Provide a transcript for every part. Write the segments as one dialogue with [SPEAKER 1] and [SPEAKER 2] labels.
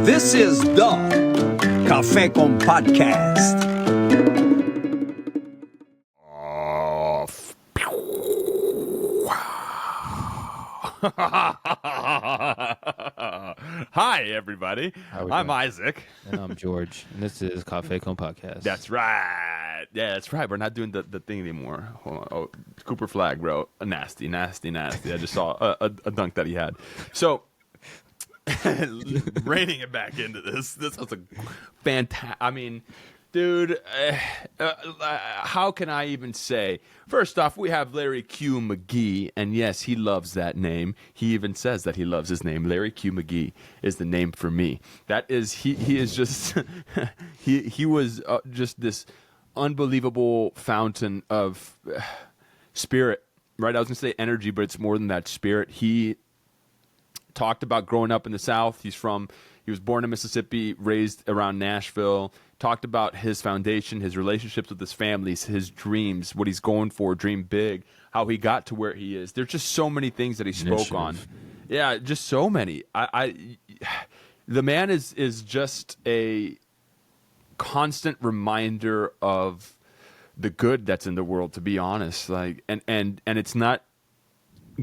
[SPEAKER 1] This is the Café con Podcast.
[SPEAKER 2] Hi, everybody. I'm Isaac.
[SPEAKER 3] And I'm George. And this is Cafe Con Podcast.
[SPEAKER 2] That's right. Yeah, that's right. We're not doing the thing anymore. Hold on. Oh, Cooper Flag, bro. Nasty. I just saw a dunk that he had. So, reining it back into this. This was a fantastic. I mean, dude, how can I even say? First off, we have Larry Q. McGee, and yes, he loves that name. He even says that he loves his name. Larry Q. McGee is the name for me. That is, he is just, he was just this unbelievable fountain of spirit, right? I was going to say energy, but it's more than that, spirit. He talked about growing up in the South. He was born in Mississippi, raised around Nashville, talked about his foundation, his relationships with his families, his dreams, what he's going for, dream big, how he got to where he is. There's just so many things that he spoke on. Yeah, just so many. The man is just a constant reminder of the good that's in the world, to be honest. Like, and it's not,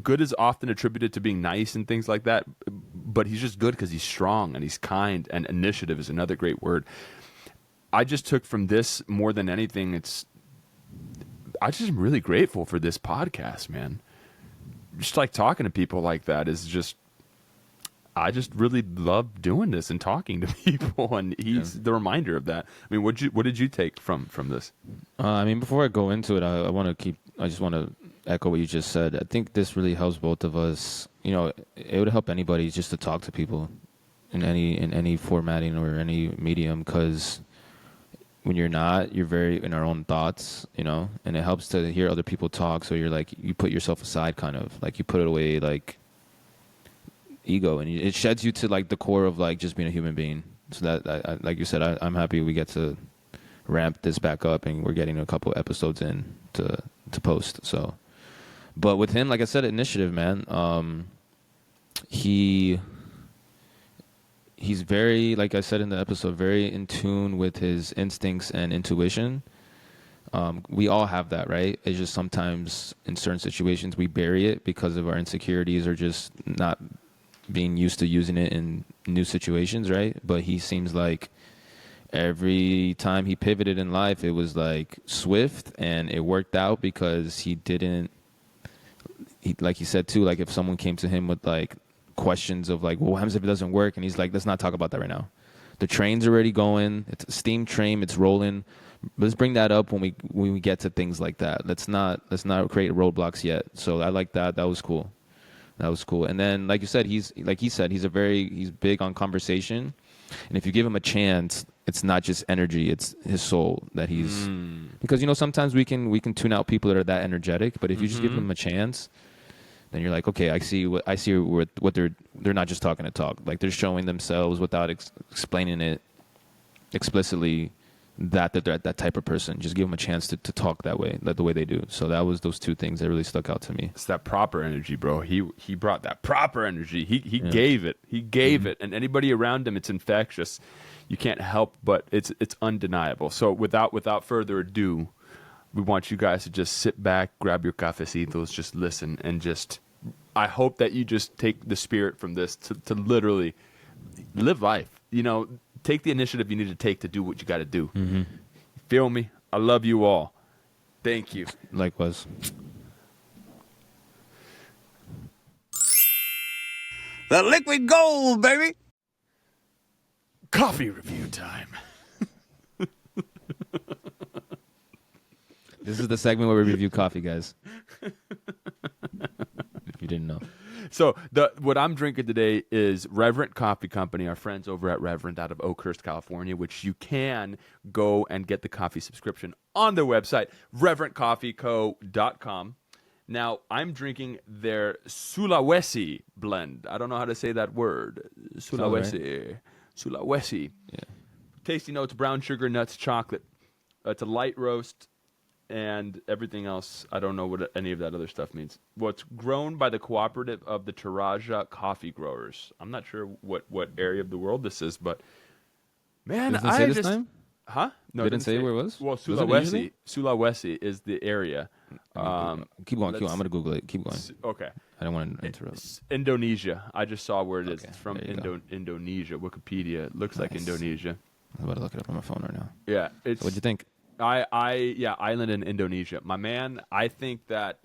[SPEAKER 2] good is often attributed to being nice and things like that, but he's just good because he's strong and he's kind, and initiative is another great word. I just took from this more than anything, I just am really grateful for this podcast, man. Just like talking to people like that is just, I just really love doing this and talking to people, and he's the reminder of that. I mean, what did you take from this?
[SPEAKER 3] I mean, before I go into it, I just want to echo what you just said. I think this really helps both of us. You know, it would help anybody just to talk to people in any formatting or any medium, because when you're very in our own thoughts, you know, and it helps to hear other people talk. So you're like, you put yourself aside, kind of like you put it away, like ego, and it sheds you to like the core of like just being a human being. So that, like you said, I'm happy we get to ramp this back up, and we're getting a couple episodes in to post. So, but with him, like I said, initiative, man. He's very, like I said in the episode, very in tune with his instincts and intuition. We all have that, right? It's just sometimes in certain situations we bury it because of our insecurities or just not being used to using it in new situations, right? But he seems like every time he pivoted in life, it was like swift, and it worked out because he like he said too, like if someone came to him with like questions of like, well, what happens if it doesn't work? And he's like, let's not talk about that right now. The train's already going. It's a steam train. It's rolling. Let's bring that up when we get to things like that. Let's not create roadblocks yet. So I like that. That was cool. And then, like you said, he's big on conversation. And if you give him a chance, it's not just energy, it's his soul that he's, because, you know, sometimes we can tune out people that are that energetic, but if you just give them a chance, then you're like, okay, I see what they're not just talking to talk. Like they're showing themselves without explaining it explicitly that they're that type of person. Just give them a chance to talk that way, the way they do. So that was those two things that really stuck out to me.
[SPEAKER 2] It's that proper energy, bro. He brought that proper energy. He gave it. He gave it, and anybody around him, it's infectious. You can't help but it's undeniable. So without further ado, we want you guys to just sit back, grab your cafecitos, just listen, and just, I hope that you just take the spirit from this to literally live life. You know, take the initiative you need to take to do what you got to do. You feel me? I love you all. Thank you.
[SPEAKER 3] Likewise.
[SPEAKER 1] The liquid gold, baby.
[SPEAKER 2] Coffee review time.
[SPEAKER 3] This is the segment where we review coffee, guys. If you didn't know.
[SPEAKER 2] So what I'm drinking today is Reverent Coffee Company, our friends over at Reverent out of Oakhurst, California, which you can go and get the coffee subscription on their website, reverentcoffeeco.com. Now, I'm drinking their Sulawesi blend. I don't know how to say that word. Sulawesi.
[SPEAKER 3] Right.
[SPEAKER 2] Sulawesi.
[SPEAKER 3] Yeah.
[SPEAKER 2] Tasty notes, brown sugar, nuts, chocolate. It's a light roast. and everything else, I don't know what any of that other stuff means. What's grown by the cooperative of the Taraja coffee growers. I'm not sure what area of the world this is, but man,
[SPEAKER 3] Doesn't say this time?
[SPEAKER 2] Huh? No, it
[SPEAKER 3] Didn't say where it was?
[SPEAKER 2] Well,
[SPEAKER 3] Doesn't it usually?
[SPEAKER 2] Sulawesi is the area.
[SPEAKER 3] Keep going. I'm going to Google it. Keep going.
[SPEAKER 2] Okay.
[SPEAKER 3] I don't want to interrupt.
[SPEAKER 2] It's Indonesia. I just saw where it is.
[SPEAKER 3] Okay,
[SPEAKER 2] It's from
[SPEAKER 3] there you go.
[SPEAKER 2] Indonesia. Wikipedia. It looks like
[SPEAKER 3] Nice.
[SPEAKER 2] Indonesia.
[SPEAKER 3] I'm about to look it up on my phone right now.
[SPEAKER 2] Yeah. It's,
[SPEAKER 3] So what'd you think?
[SPEAKER 2] island in Indonesia. My man, I think that,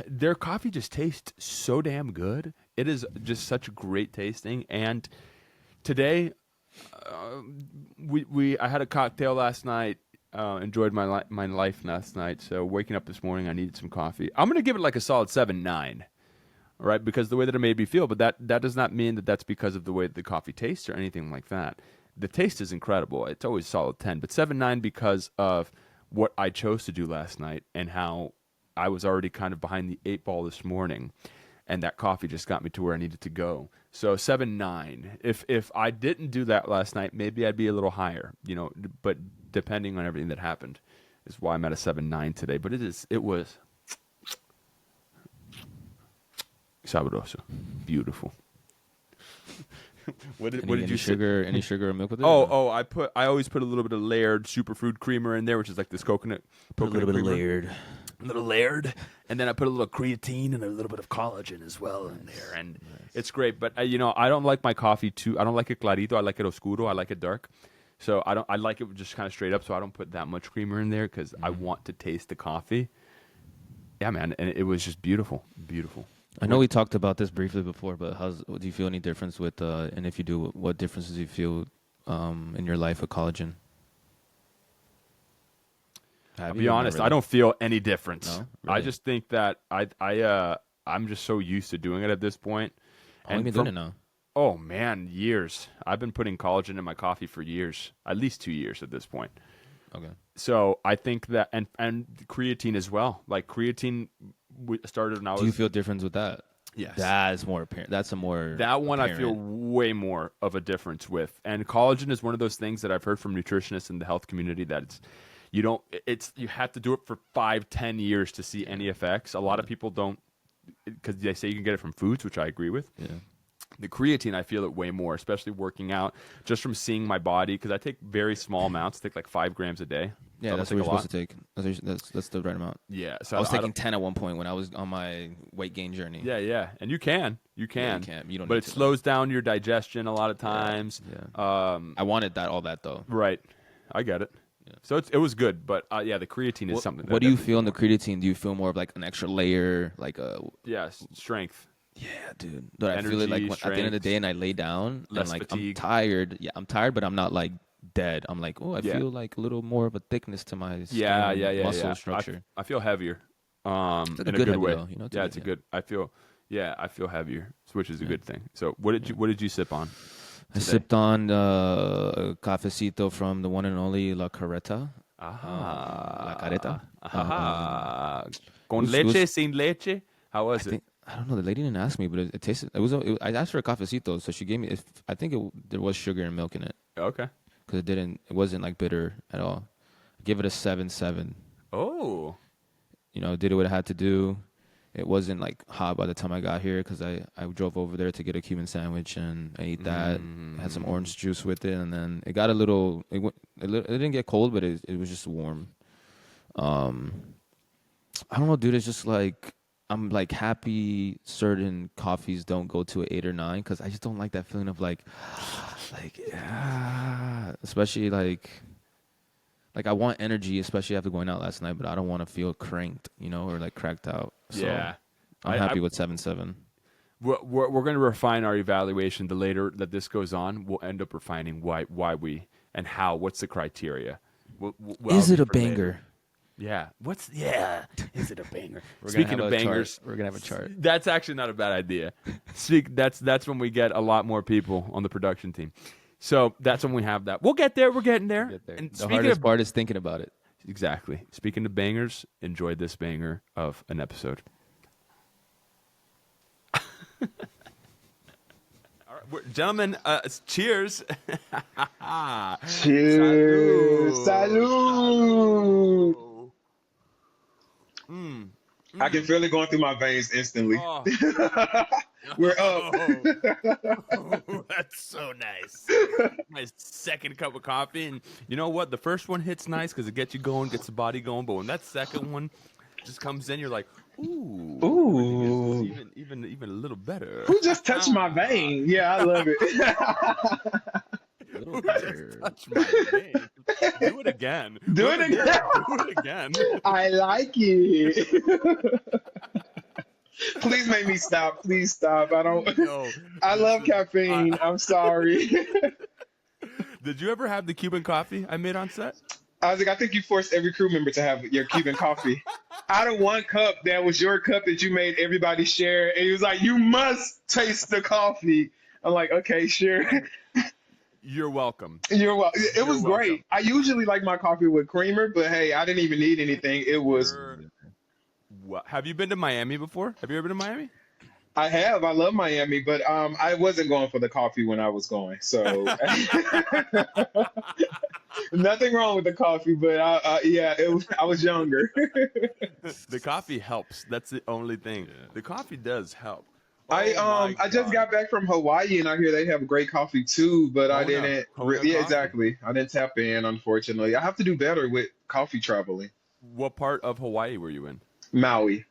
[SPEAKER 2] their coffee just tastes so damn good. It is just such great tasting. And today, I had a cocktail last night. Enjoyed my life last night. So waking up this morning, I needed some coffee. I'm gonna give it like a solid 7.9, right? Because the way that it made me feel. But that does not mean that that's because of the way the coffee tastes or anything like that. The taste is incredible. It's always solid 10, but 7.9 because of what I chose to do last night and how I was already kind of behind the 8 ball this morning, and that coffee just got me to where I needed to go. So 7.9. If I didn't do that last night, maybe I'd be a little higher, but depending on everything that happened is why I'm at a 7.9 today. But it was sabroso, beautiful. What did you
[SPEAKER 3] sugar? Any sugar or milk with it?
[SPEAKER 2] I always put a little bit of layered superfood creamer in there, which is like this coconut.
[SPEAKER 3] Put a little bit of layered.
[SPEAKER 2] A little layered, and then I put a little creatine and a little bit of collagen as well in there, and it's great. But I don't like my coffee too. I don't like it clarito. I like it oscuro. I like it dark. So I like it just kind of straight up. So I don't put that much creamer in there because I want to taste the coffee. Yeah, man, and it was just beautiful, beautiful.
[SPEAKER 3] I know we talked about this briefly before, but do you feel any difference with? And if you do, what differences do you feel in your life with collagen?
[SPEAKER 2] I'll be honest, I don't feel any difference.
[SPEAKER 3] No? Really?
[SPEAKER 2] I just think that I'm just so used to doing it at this point.
[SPEAKER 3] How long have you been doing it now?
[SPEAKER 2] Oh man, years. I've been putting collagen in my coffee for years, at least 2 years at this point.
[SPEAKER 3] Okay.
[SPEAKER 2] So I think that, and creatine as well. Like creatine started when I was.
[SPEAKER 3] Do you feel difference with that?
[SPEAKER 2] Yes.
[SPEAKER 3] That is more apparent. That's a more.
[SPEAKER 2] That one
[SPEAKER 3] apparent.
[SPEAKER 2] I feel way more of a difference with. And collagen is one of those things that I've heard from nutritionists in the health community that you have to do it for 5-10 years to see any effects. A lot of people don't, because they say you can get it from foods, which I agree with.
[SPEAKER 3] Yeah.
[SPEAKER 2] The creatine, I feel it way more, especially working out, just from seeing my body, because I take very small amounts, I take like 5 grams a day.
[SPEAKER 3] Yeah,
[SPEAKER 2] So
[SPEAKER 3] that's what you're supposed to take. That's the right amount.
[SPEAKER 2] Yeah. So
[SPEAKER 3] I was taking 10 at one point when I was on my weight gain journey.
[SPEAKER 2] Yeah. And you can.
[SPEAKER 3] Yeah, you can. You don't
[SPEAKER 2] But
[SPEAKER 3] need
[SPEAKER 2] it
[SPEAKER 3] to.
[SPEAKER 2] slows down your digestion a lot of times.
[SPEAKER 3] Yeah. I wanted all that though.
[SPEAKER 2] Right. I get it. Yeah. So it was good, but the creatine is something.
[SPEAKER 3] What do you feel in the creatine? Do you feel more of like an extra layer, like a?
[SPEAKER 2] Yes, strength.
[SPEAKER 3] Yeah, dude. I feel it like at the end of the day, and I lay down,
[SPEAKER 2] less
[SPEAKER 3] and like
[SPEAKER 2] fatigue.
[SPEAKER 3] I'm tired. Yeah, I'm tired, but I'm not like dead. I'm like, I feel like a little more of a thickness to my skin muscle structure.
[SPEAKER 2] I feel heavier.
[SPEAKER 3] It's like
[SPEAKER 2] in
[SPEAKER 3] a good
[SPEAKER 2] good way.
[SPEAKER 3] Though,
[SPEAKER 2] It's a good. I feel heavier, which is a good thing. So what did you sip on?
[SPEAKER 3] I sipped on cafecito from the one and only La Carreta. La Carreta.
[SPEAKER 2] Con leche, sin leche. How was it?
[SPEAKER 3] I don't know. The lady didn't ask me, but it tasted. I asked for a cafecito, so she gave me. I think there was sugar and milk in it.
[SPEAKER 2] Okay.
[SPEAKER 3] Because it wasn't like bitter at all. I give it a 7.7.
[SPEAKER 2] Oh.
[SPEAKER 3] Did what it had to do. It wasn't like hot by the time I got here because I drove over there to get a Cuban sandwich and I ate that. Had some orange juice with it, and then it got a little. It didn't get cold, but it was just warm. I don't know, dude. It's just like. I'm like happy certain coffees don't go to an 8 or 9 because I just don't like that feeling of especially like I want energy, especially after going out last night, but I don't want to feel cranked, or like cracked out. So
[SPEAKER 2] Yeah,
[SPEAKER 3] I'm happy with 7.7.
[SPEAKER 2] We're going to refine our evaluation. The later that this goes on, we'll end up refining why we and how. What's the criteria?
[SPEAKER 3] Is it a banger?
[SPEAKER 2] Later. Yeah. Is it a banger?
[SPEAKER 3] Speaking of bangers, we're gonna have a chart.
[SPEAKER 2] That's actually not a bad idea. That's when we get a lot more people on the production team. So that's when we have that. We'll get there. We're getting there. And
[SPEAKER 3] the hardest part is thinking about it.
[SPEAKER 2] Exactly. Speaking of bangers, enjoy this banger of an episode. All right, gentlemen, cheers.
[SPEAKER 4] Cheers. Salud.
[SPEAKER 2] Salud. Mm.
[SPEAKER 4] I can feel it going through my veins instantly.
[SPEAKER 2] Oh.
[SPEAKER 4] We're up.
[SPEAKER 2] Oh, that's so nice. My second cup of coffee, and you know what? The first one hits nice because it gets you going, gets the body going. But when that second one just comes in, you're like, ooh, everything
[SPEAKER 4] Ooh.
[SPEAKER 2] is even a little better.
[SPEAKER 4] Who just touched my vein? Yeah, I love it.
[SPEAKER 3] Little
[SPEAKER 2] Who just
[SPEAKER 3] better.
[SPEAKER 2] touched my vein? Do it again.
[SPEAKER 4] Do it again.
[SPEAKER 2] Do it again.
[SPEAKER 4] I like it. Please make me stop. Please stop. I don't.
[SPEAKER 2] No,
[SPEAKER 4] I love
[SPEAKER 2] listen,
[SPEAKER 4] caffeine. I'm sorry.
[SPEAKER 2] did you ever have the Cuban coffee I made on set?
[SPEAKER 4] Isaac, I think you forced every crew member to have your Cuban coffee. Out of one cup, that was your cup that you made everybody share. And he was like, you must taste the coffee. I'm like, okay, sure.
[SPEAKER 2] You're welcome.
[SPEAKER 4] You're well. It was
[SPEAKER 2] You're welcome.
[SPEAKER 4] great. I usually like my coffee with creamer, but hey, I didn't even need anything. It was.
[SPEAKER 2] Have you been to Miami before? Have you ever been to Miami?
[SPEAKER 4] I have. I love Miami, but I wasn't going for the coffee when I was going. So nothing wrong with the coffee, but yeah, I was younger.
[SPEAKER 2] The coffee helps. That's the only thing. The coffee does help.
[SPEAKER 4] I
[SPEAKER 2] Oh my
[SPEAKER 4] I just
[SPEAKER 2] God.
[SPEAKER 4] got back from Hawaii and I hear they have great coffee too, but I
[SPEAKER 2] Kona.
[SPEAKER 4] didn't.
[SPEAKER 2] Kona
[SPEAKER 4] Yeah,
[SPEAKER 2] coffee.
[SPEAKER 4] exactly. I didn't tap in, unfortunately. I have to do better with coffee traveling.
[SPEAKER 2] What part of Hawaii were you in?
[SPEAKER 4] Maui.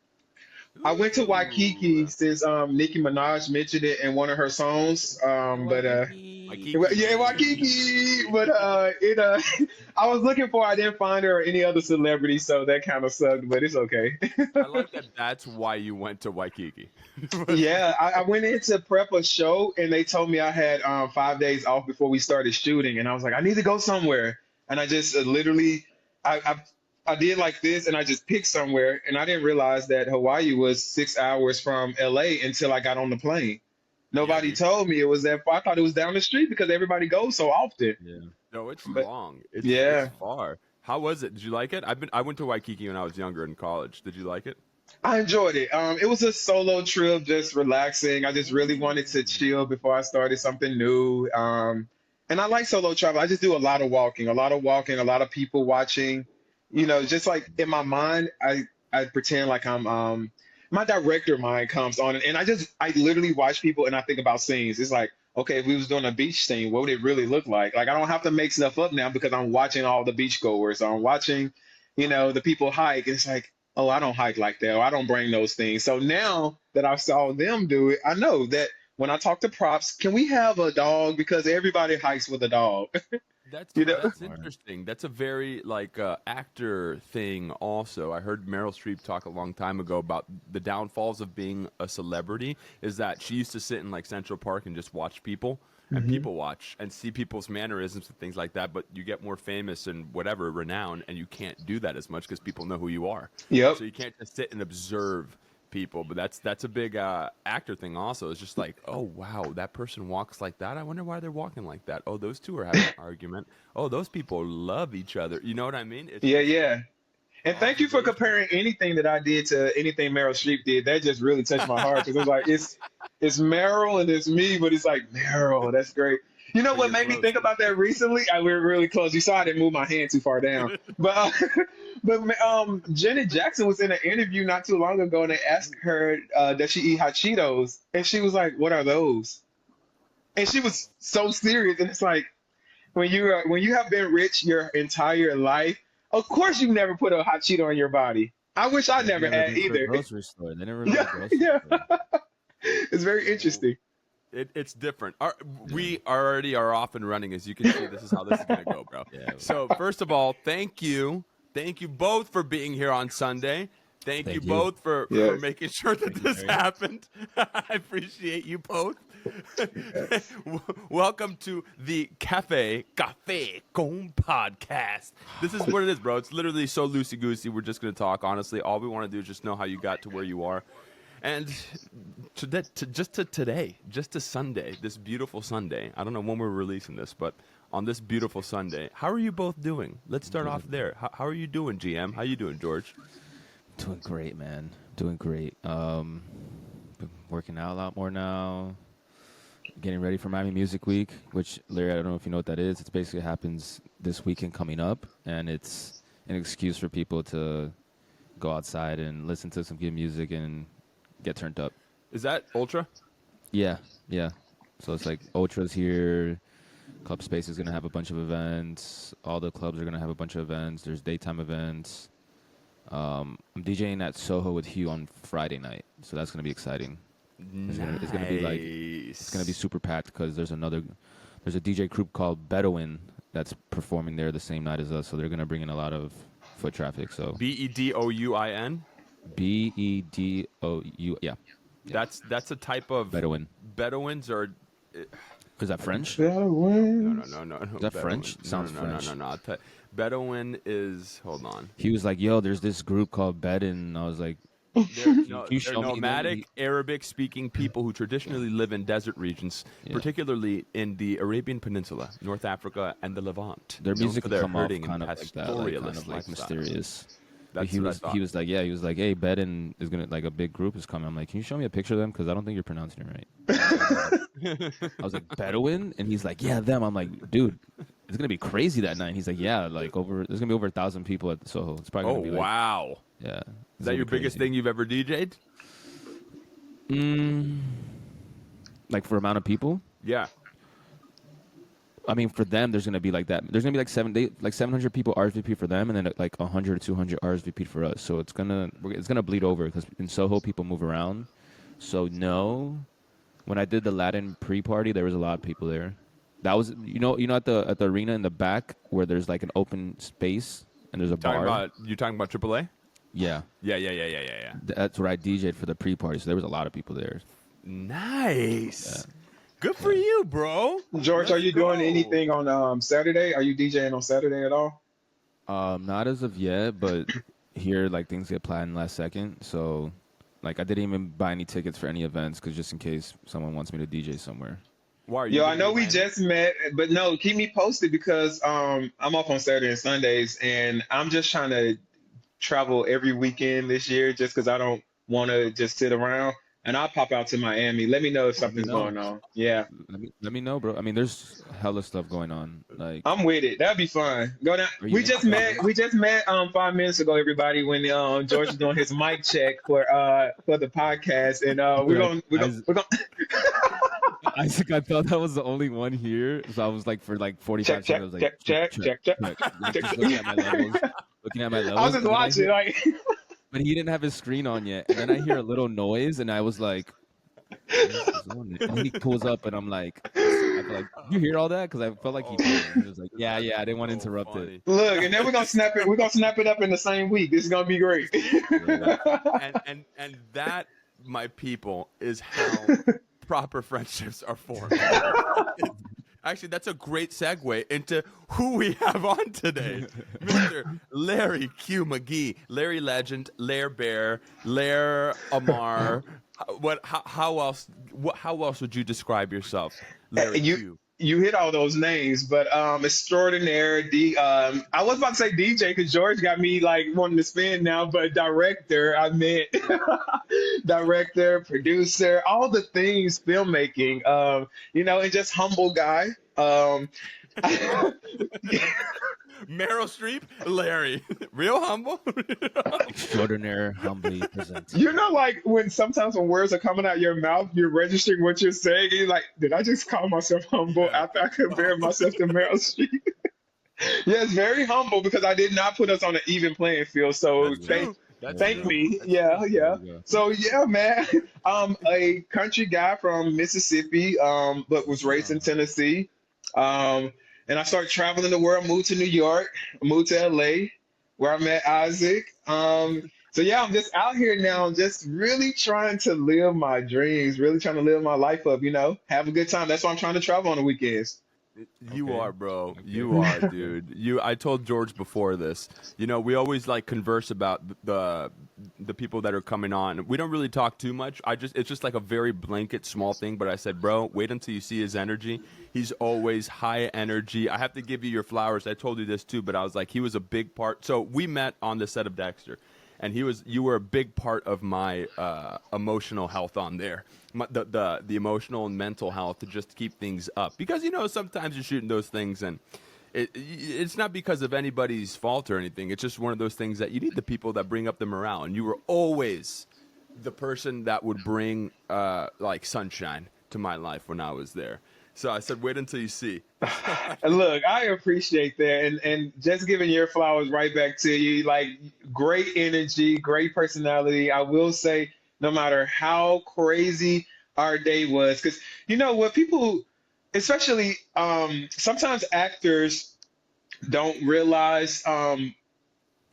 [SPEAKER 4] I went to Waikiki
[SPEAKER 2] Ooh.
[SPEAKER 4] since Nicki Minaj mentioned it in one of her songs. But
[SPEAKER 2] Waikiki.
[SPEAKER 4] yeah, Waikiki. But it I was looking for. I didn't find her or any other celebrity, so that kind of sucked. But it's okay.
[SPEAKER 2] I like that. That's why you went to Waikiki.
[SPEAKER 4] Yeah, I went in to prep a show, and they told me I had 5 days off before we started shooting, and I was like, I need to go somewhere, and I just literally, I did like this, and I just picked somewhere, and I didn't realize that Hawaii was 6 hours from LA until I got on the plane.
[SPEAKER 2] Yeah,
[SPEAKER 4] Nobody told me it was that far. I thought it was down the street because everybody goes so often.
[SPEAKER 3] Yeah.
[SPEAKER 2] no, it's
[SPEAKER 4] But
[SPEAKER 2] long. It's
[SPEAKER 4] yeah,
[SPEAKER 2] far. How was it? Did you like it? I went to Waikiki when I was younger in college. Did you like it?
[SPEAKER 4] I enjoyed it. It was a solo trip, just relaxing. I just really wanted to chill before I started something new. And I like solo travel. I just do a lot of people watching. You know, just like in my mind, I pretend like I'm my director mind comes on, and I literally watch people and I think about scenes. It's like, okay, if we was doing a beach scene, what would it really look like? Like I don't have to make stuff up now because I'm watching all the beach goers. I'm watching, the people hike. It's like, oh, I don't hike like that, or I don't bring those things. So now that I saw them do it, I know that when I talk to props, can we have a dog? Because everybody hikes with a dog.
[SPEAKER 2] That's
[SPEAKER 4] you know?
[SPEAKER 2] that's interesting. That's a very like actor thing. Also, I heard Meryl Streep talk a long time ago about the downfalls of being a celebrity. Is that she used to sit in like Central Park and just watch people and people watch and see people's mannerisms and things like that. But you get more famous and whatever renown, and you can't do that as much because people know who you are.
[SPEAKER 4] Yep.
[SPEAKER 2] So you can't just sit and observe people. But that's a big actor thing. Also, it's just like, oh wow, that person walks like that. I wonder why they're walking like that. Oh, those two are having an argument. Oh, those people love each other. You know what I mean? It's
[SPEAKER 4] Yeah,
[SPEAKER 2] just
[SPEAKER 4] yeah. And thank you for
[SPEAKER 2] observation.
[SPEAKER 4] comparing anything that I did to anything Meryl Streep did. That just really touched my heart because it's like it's Meryl and it's me, but it's like Meryl. That's great. You know
[SPEAKER 2] But
[SPEAKER 4] what
[SPEAKER 2] you're
[SPEAKER 4] made me
[SPEAKER 2] close.
[SPEAKER 4] think about that recently? We were really close. You saw I didn't move my hand too far down, but Janet Jackson was in an interview not too long ago, and they asked her does she eat hot Cheetos, and she was like, "What are those?" And she was so serious, and it's like when you have been rich your entire life, of course you never put a hot Cheeto in your body. I wish I
[SPEAKER 3] They've
[SPEAKER 4] never
[SPEAKER 3] never
[SPEAKER 4] had
[SPEAKER 3] been to a
[SPEAKER 4] either.
[SPEAKER 3] grocery store. They never been to a
[SPEAKER 4] Yeah,
[SPEAKER 3] grocery
[SPEAKER 4] yeah.
[SPEAKER 3] store.
[SPEAKER 4] It's very interesting.
[SPEAKER 2] It's different. We already are off and running, as you can see. This is how this is gonna go, bro.
[SPEAKER 3] Yeah.
[SPEAKER 2] So first of all, thank you both for being here on Sunday. Thank you
[SPEAKER 3] Thank you.
[SPEAKER 2] both for
[SPEAKER 4] Yes.
[SPEAKER 2] making sure that this
[SPEAKER 3] very
[SPEAKER 2] happened. I appreciate you both.
[SPEAKER 4] Yes.
[SPEAKER 2] Welcome to the Cafe Con podcast. This is what it is, bro. It's literally so loosey goosey. We're just gonna talk honestly. All we want to do is just know how you got to where you are. And just to Sunday, this beautiful Sunday. I don't know when we're releasing this, but on this beautiful Sunday, how are you both doing? Let's start off there. How are you doing, GM? How you doing, George?
[SPEAKER 3] Doing great, man. Doing great. Been working out a lot more now. getting ready for Miami Music Week, which, Larry, I don't know if you know what that is. It basically happens this weekend coming up, and it's an excuse for people to go outside and listen to some good music and get turned up.
[SPEAKER 2] Is that Ultra?
[SPEAKER 3] Yeah, yeah. So it's like Ultra's here. Club Space is going to have a bunch of events. All the clubs are going to have a bunch of events. There's daytime events. I'm DJing at Soho with Hugh on Friday night, so that's going to be exciting. It's going to be like, it's going to be super packed because there's a DJ group called Bedouin that's performing there the same night as us, so they're going to bring in a lot of foot traffic. So
[SPEAKER 2] Bedouin.
[SPEAKER 3] Bedou, yeah.
[SPEAKER 2] That's a type of
[SPEAKER 3] Bedouin.
[SPEAKER 2] Bedouins are.
[SPEAKER 3] Is that French?
[SPEAKER 4] Bedouin.
[SPEAKER 2] No.
[SPEAKER 3] Is that French? Sounds French.
[SPEAKER 2] No. Bedouin is. Hold on.
[SPEAKER 3] He was like, "Yo, there's this group called Bedouin." And I was like,
[SPEAKER 2] They're nomadic Arabic-speaking people who traditionally live in desert regions, particularly in the Arabian Peninsula, North Africa, and the Levant.
[SPEAKER 3] Their music
[SPEAKER 2] known for
[SPEAKER 3] come off
[SPEAKER 2] herding
[SPEAKER 3] kind
[SPEAKER 2] and
[SPEAKER 3] of like that, like, kind of like
[SPEAKER 2] pastoralist
[SPEAKER 3] mysterious.
[SPEAKER 2] That's
[SPEAKER 3] he
[SPEAKER 2] what I
[SPEAKER 3] was
[SPEAKER 2] thought.
[SPEAKER 3] he was like, yeah, he was like, hey, Bedouin is gonna, like, a big group is coming. I'm like, can you show me a picture of them, because I don't think you're pronouncing it right. I was like, Bedouin, and he's like, yeah, them. I'm like, dude, it's gonna be crazy that night. And he's like, yeah, like there's gonna be over 1,000 people at Soho. It's probably gonna be like,
[SPEAKER 2] wow!
[SPEAKER 3] yeah.
[SPEAKER 2] Is that your biggest thing you've ever DJ'd?
[SPEAKER 3] Like for amount of people?
[SPEAKER 2] Yeah.
[SPEAKER 3] I mean, for them, there's gonna be like that. There's gonna be like 700 people RSVP for them, and then like 100 or 200 RSVP for us. So it's gonna bleed over because in Soho people move around. So no, when I did the Latin pre-party, there was a lot of people there. That was you know at the arena in the back where there's like an open space and there's a bar.
[SPEAKER 2] You talking about AAA?
[SPEAKER 3] Yeah.
[SPEAKER 2] Yeah.
[SPEAKER 3] That's where I DJ'd for the pre-party. So there was a lot of people there.
[SPEAKER 2] Nice. Yeah. Good for you, bro.
[SPEAKER 4] George, are you doing anything on Saturday? Are you DJing on Saturday at all?
[SPEAKER 3] Not as of yet, but here, like, things get planned last second. So, like, I didn't even buy any tickets for any events because just in case someone wants me to DJ somewhere.
[SPEAKER 2] Why are you?
[SPEAKER 4] Yo, I know we just met, but no, keep me posted because I'm off on Saturday and Sundays, and I'm just trying to travel every weekend this year just because I don't want to just sit around. And I'll pop out to Miami. Let me know if something's going on. Yeah.
[SPEAKER 3] Let me know, bro. I mean, there's hella stuff going on. Like,
[SPEAKER 4] I'm with it. That'd be fun. Go down. We just met 5 minutes ago, everybody, when George was doing his mic check for the podcast, and we're gonna
[SPEAKER 3] Isaac, I thought that was the only one here, so I was like, for like 45 seconds, I was like,
[SPEAKER 4] check.
[SPEAKER 3] Like, just looking at my levels.
[SPEAKER 4] I was just watching, like.
[SPEAKER 3] But he didn't have his screen on yet. And then I hear a little noise, and I was like, and he pulls up, and I'm like, you hear all that? Because I felt like he did. He was like, yeah, I didn't want to interrupt it.
[SPEAKER 4] Look, and then we're gonna snap it. We're gonna snap it up in the same week. This is gonna be great.
[SPEAKER 2] and that, my people, is how proper friendships are formed. Actually, that's a great segue into who we have on today. Mr. Larry Q. McGee, Larry Legend, Lair Bear, Lair Amar. How else would you describe yourself, Larry Q?
[SPEAKER 4] You hit all those names, but extraordinaire. I was about to say DJ because George got me like wanting to spin now, but director. I meant director, producer, all the things, filmmaking. And just humble guy.
[SPEAKER 2] Meryl Streep, Larry, real humble.
[SPEAKER 3] Extraordinaire, humbly present.
[SPEAKER 4] Like sometimes when words are coming out your mouth, you're registering what you're saying. You're like, did I just call myself humble after I compared myself to Meryl Streep? Yes, very humble because I did not put us on an even playing field. So thank me. Yeah. So yeah, man. I'm a country guy from Mississippi, but was raised in Tennessee. And I started traveling the world, moved to New York, moved to LA, where I met Isaac. So yeah, I'm just out here now, just really trying to live my dreams, really trying to live my life up, have a good time. That's why I'm trying to travel on the weekends.
[SPEAKER 2] You are, bro. Okay. You are, dude. I told George before this. We always like converse about the people that are coming on. We don't really talk too much. It's just like a very blanket small thing. But I said, bro, wait until you see his energy. He's always high energy. I have to give you your flowers. I told you this too, but I was like, he was a big part. So we met on the set of Dexter. and you were a big part of my emotional health on there, the emotional and mental health to just keep things up, because sometimes you're shooting those things and it's not because of anybody's fault or anything. It's just one of those things that you need the people that bring up the morale, and you were always the person that would bring like sunshine to my life when I was there. So I said, wait until you see.
[SPEAKER 4] Look, I appreciate that, and just giving your flowers right back to you. Like, great energy, great personality. I will say, no matter how crazy our day was, because what people, especially sometimes actors don't realize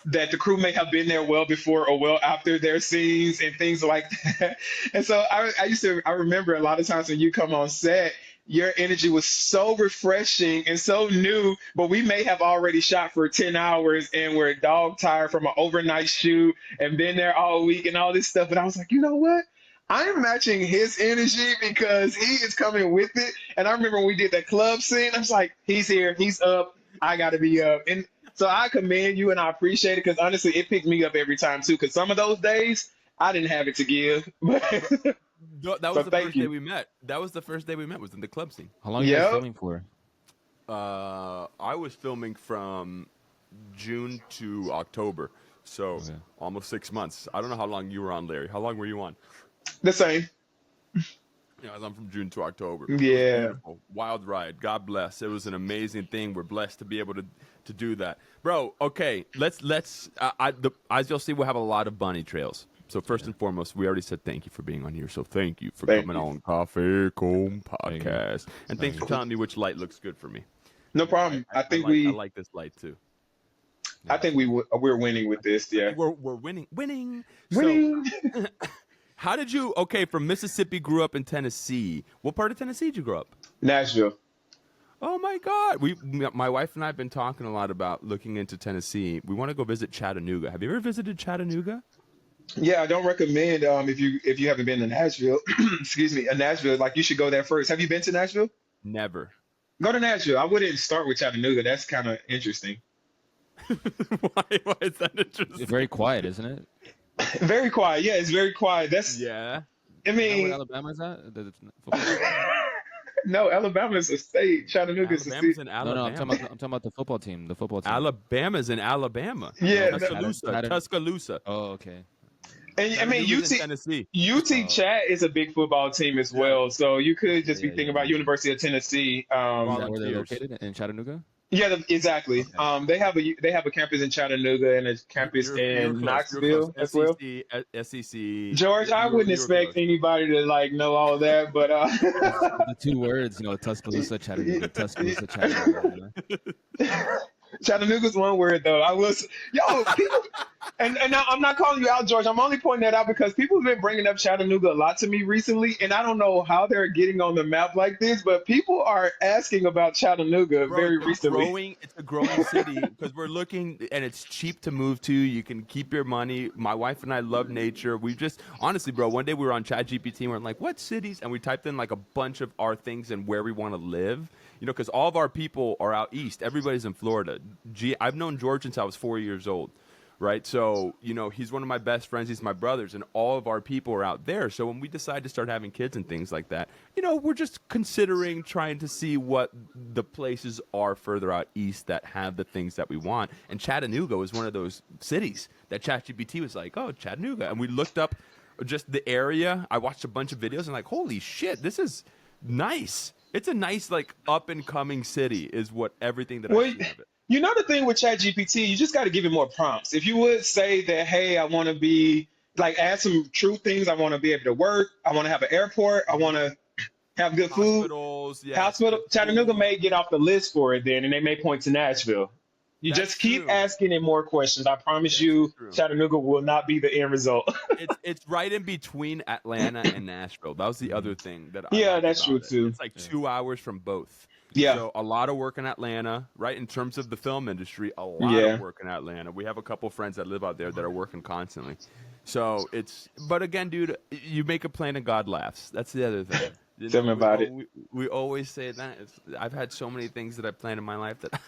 [SPEAKER 4] that the crew may have been there well before or well after their scenes and things like that. And so I remember a lot of times when you come on set, your energy was so refreshing and so new, but we may have already shot for 10 hours and we're dog tired from an overnight shoot and been there all week and all this stuff. And I was like, you know what? I'm matching his energy because he is coming with it. And I remember when we did that club scene, I was like, he's here, he's up, I got to be up. And so I commend you and I appreciate it, because honestly, it picked me up every time too. Because some of those days, I didn't have it to give.
[SPEAKER 2] That was the first day we met. That was the first day we met, was in the club scene.
[SPEAKER 3] How long are you guys filming for?
[SPEAKER 2] I was filming from June to October, so almost 6 months. I don't know how long you were on, Larry. How long were you on?
[SPEAKER 4] The same.
[SPEAKER 2] Yeah, I'm from June to October.
[SPEAKER 4] Yeah.
[SPEAKER 2] Beautiful. Wild ride. God bless. It was an amazing thing. We're blessed to be able to do that. Bro, okay, let's as you'll see, we'll have a lot of bunny trails. So first and foremost, we already said thank you for being on here. So thank you for coming on Cafe Con Podcast. And thanks for telling me which light looks good for me.
[SPEAKER 4] No problem. I
[SPEAKER 2] like this light too.
[SPEAKER 4] I think we're winning with this. Yeah.
[SPEAKER 2] We're winning.
[SPEAKER 4] Winning.
[SPEAKER 2] So, how did you, from Mississippi, grew up in Tennessee. What part of Tennessee did you grow up?
[SPEAKER 4] Nashville.
[SPEAKER 2] Oh my God. My wife and I have been talking a lot about looking into Tennessee. We want to go visit Chattanooga. Have you ever visited Chattanooga?
[SPEAKER 4] Yeah, I don't recommend if you haven't been to Nashville. Excuse me, Nashville. Like, you should go there first. Have you been to Nashville?
[SPEAKER 2] Never.
[SPEAKER 4] Go to Nashville. I wouldn't start with Chattanooga. That's kind of interesting.
[SPEAKER 2] Why is that interesting?
[SPEAKER 3] It's very quiet, isn't it?
[SPEAKER 4] Very quiet. Yeah, it's very quiet.
[SPEAKER 2] Yeah.
[SPEAKER 4] I mean,
[SPEAKER 3] where Alabama's at?
[SPEAKER 4] no, Alabama's a state. Chattanooga's a state.
[SPEAKER 2] In Alabama.
[SPEAKER 3] No, I'm talking about the football team. The football team.
[SPEAKER 2] Alabama's in Alabama.
[SPEAKER 4] Yeah.
[SPEAKER 2] Tuscaloosa.
[SPEAKER 3] Oh, okay.
[SPEAKER 4] And I mean,
[SPEAKER 2] Tennessee.
[SPEAKER 4] UT Chat is a big football team as well. So you could just be thinking about University of Tennessee.
[SPEAKER 3] Is that where they're located, in Chattanooga?
[SPEAKER 4] Yeah, exactly.
[SPEAKER 3] Okay.
[SPEAKER 4] They have a campus in Chattanooga and a campus in Knoxville as well.
[SPEAKER 2] SEC.
[SPEAKER 4] George, I wouldn't expect anybody to know all of that, but
[SPEAKER 3] the two words, Tuscaloosa, Chattanooga, Tuscaloosa, Chattanooga.
[SPEAKER 4] Chattanooga's one word though. People, and now I'm not calling you out, George. I'm only pointing that out because people have been bringing up Chattanooga a lot to me recently, and I don't know how they're getting on the map like this, but people are asking about Chattanooga very recently.
[SPEAKER 2] It's a growing city because we're looking, and it's cheap to move to. You can keep your money. My wife and I love nature. We just, honestly, bro, one day we were on ChatGPT and we're like, what cities? And we typed in like a bunch of our things and where we want to live. Because all of our people are out east. Everybody's in Florida. I've known George since I was 4 years old, right? So, he's one of my best friends. He's my brothers, and all of our people are out there. So when we decide to start having kids and things like that, we're just considering trying to see what the places are further out east that have the things that we want. And Chattanooga was one of those cities that ChatGPT was like, oh, Chattanooga. And we looked up just the area. I watched a bunch of videos and holy shit, this is nice. It's a nice, up and coming city, is what everything that I see of it.
[SPEAKER 4] The thing with ChatGPT, you just got to give it more prompts. If you would say that, hey, I want to be add some true things. I want to be able to work. I want to have an airport. I want to have good food. Hospital. Chattanooga may get off the list for it then, and they may point to Nashville. You
[SPEAKER 2] That's
[SPEAKER 4] just keep
[SPEAKER 2] true.
[SPEAKER 4] asking it more questions. I promise you, Chattanooga will not be the end result.
[SPEAKER 2] It's right in between Atlanta and Nashville. That was the other thing that
[SPEAKER 4] that's true too.
[SPEAKER 2] It's 2 hours from both.
[SPEAKER 4] Yeah.
[SPEAKER 2] So a lot of work in Atlanta, right? In terms of the film industry, a lot of work in Atlanta. We have a couple friends that live out there that are working constantly. So but again, dude, you make a plan and God laughs. That's the other thing.
[SPEAKER 4] Tell me about it.
[SPEAKER 2] We always say that. I've had so many things that I planned in my life that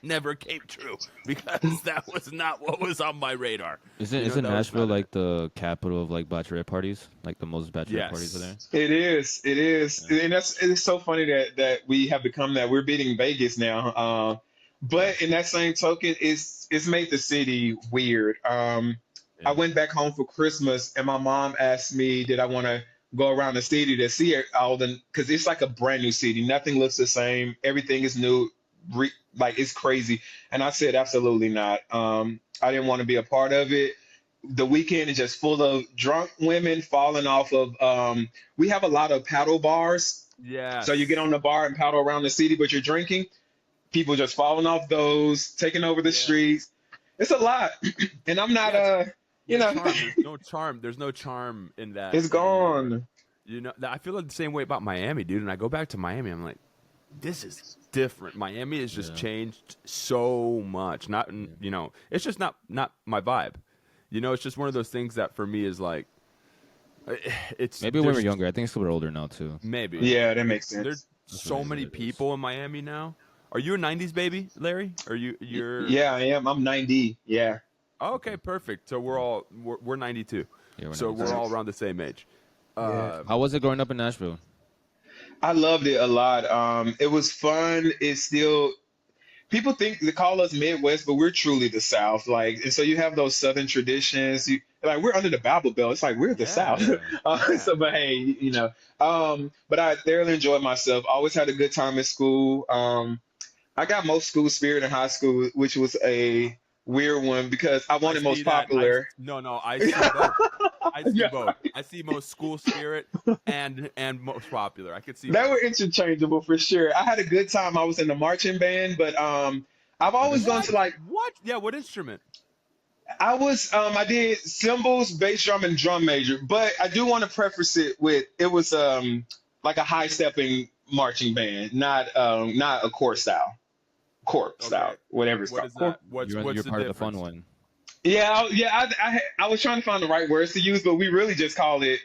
[SPEAKER 2] never came true because that was not what was on my radar.
[SPEAKER 3] Isn't Nashville like the capital of like bachelorette parties? Like the most bachelorette parties are there?
[SPEAKER 4] It is, and it's so funny that we have become that. We're beating Vegas now, but in that same token, it's made the city weird. I went back home for Christmas, and my mom asked me, did I want to go around the city to see it all the, because it's like a brand new city. Nothing looks the same. Everything is new. Like it's crazy. And I said, absolutely not. I didn't want to be a part of it. The weekend is just full of drunk women falling off of, we have a lot of paddle bars.
[SPEAKER 2] Yeah.
[SPEAKER 4] So you get on the bar and paddle around the city, but you're drinking. People just falling off those, taking over the streets. It's a lot. And I'm not, you know,
[SPEAKER 2] there's no charm. There's no charm in that.
[SPEAKER 4] it's gone.
[SPEAKER 2] You know, I feel like the same way about Miami, dude. And I go back to Miami, I'm like, this is different. Miami has just changed so much. Not, you know, it's just not my vibe. You know, it's just one of those things that for me is like, it's
[SPEAKER 3] maybe when we were younger. I think it's a little older now too.
[SPEAKER 2] Maybe.
[SPEAKER 4] Yeah, that makes sense.
[SPEAKER 2] There's so many people in Miami now. Are you a '90s baby, Larry? You're?
[SPEAKER 4] Yeah, I am. I'm 90. Yeah.
[SPEAKER 2] Okay, perfect. So we're 92.
[SPEAKER 3] Yeah,
[SPEAKER 2] So we're all around the same age.
[SPEAKER 3] How was it growing up in Nashville?
[SPEAKER 4] I loved it a lot. It was fun. It's still, people think they call us Midwest, but we're truly the South. Like, and so you have those Southern traditions. Like we're under the Bible Belt. It's like we're the South. So, but hey, you know. But I thoroughly enjoyed myself. Always had a good time at school. I got most school spirit in high school, which was a weird one because I wanted most popular.
[SPEAKER 2] I see both. I see both. I see most school spirit and most popular. I could see
[SPEAKER 4] They
[SPEAKER 2] both.
[SPEAKER 4] were interchangeable for sure. I had a good time. I was in the marching band, but I've always gone to like
[SPEAKER 2] What? Yeah, what instrument?
[SPEAKER 4] I did cymbals, bass drum, and drum major. But I do want to preface it with it was like a high stepping marching band, not a corps style. Style, whatever it's
[SPEAKER 2] What is
[SPEAKER 4] called.
[SPEAKER 2] that? What's
[SPEAKER 3] You're
[SPEAKER 2] the
[SPEAKER 3] part of the
[SPEAKER 2] difference?
[SPEAKER 3] fun one.
[SPEAKER 4] Yeah. I was trying to find the right words to use, but we really just call it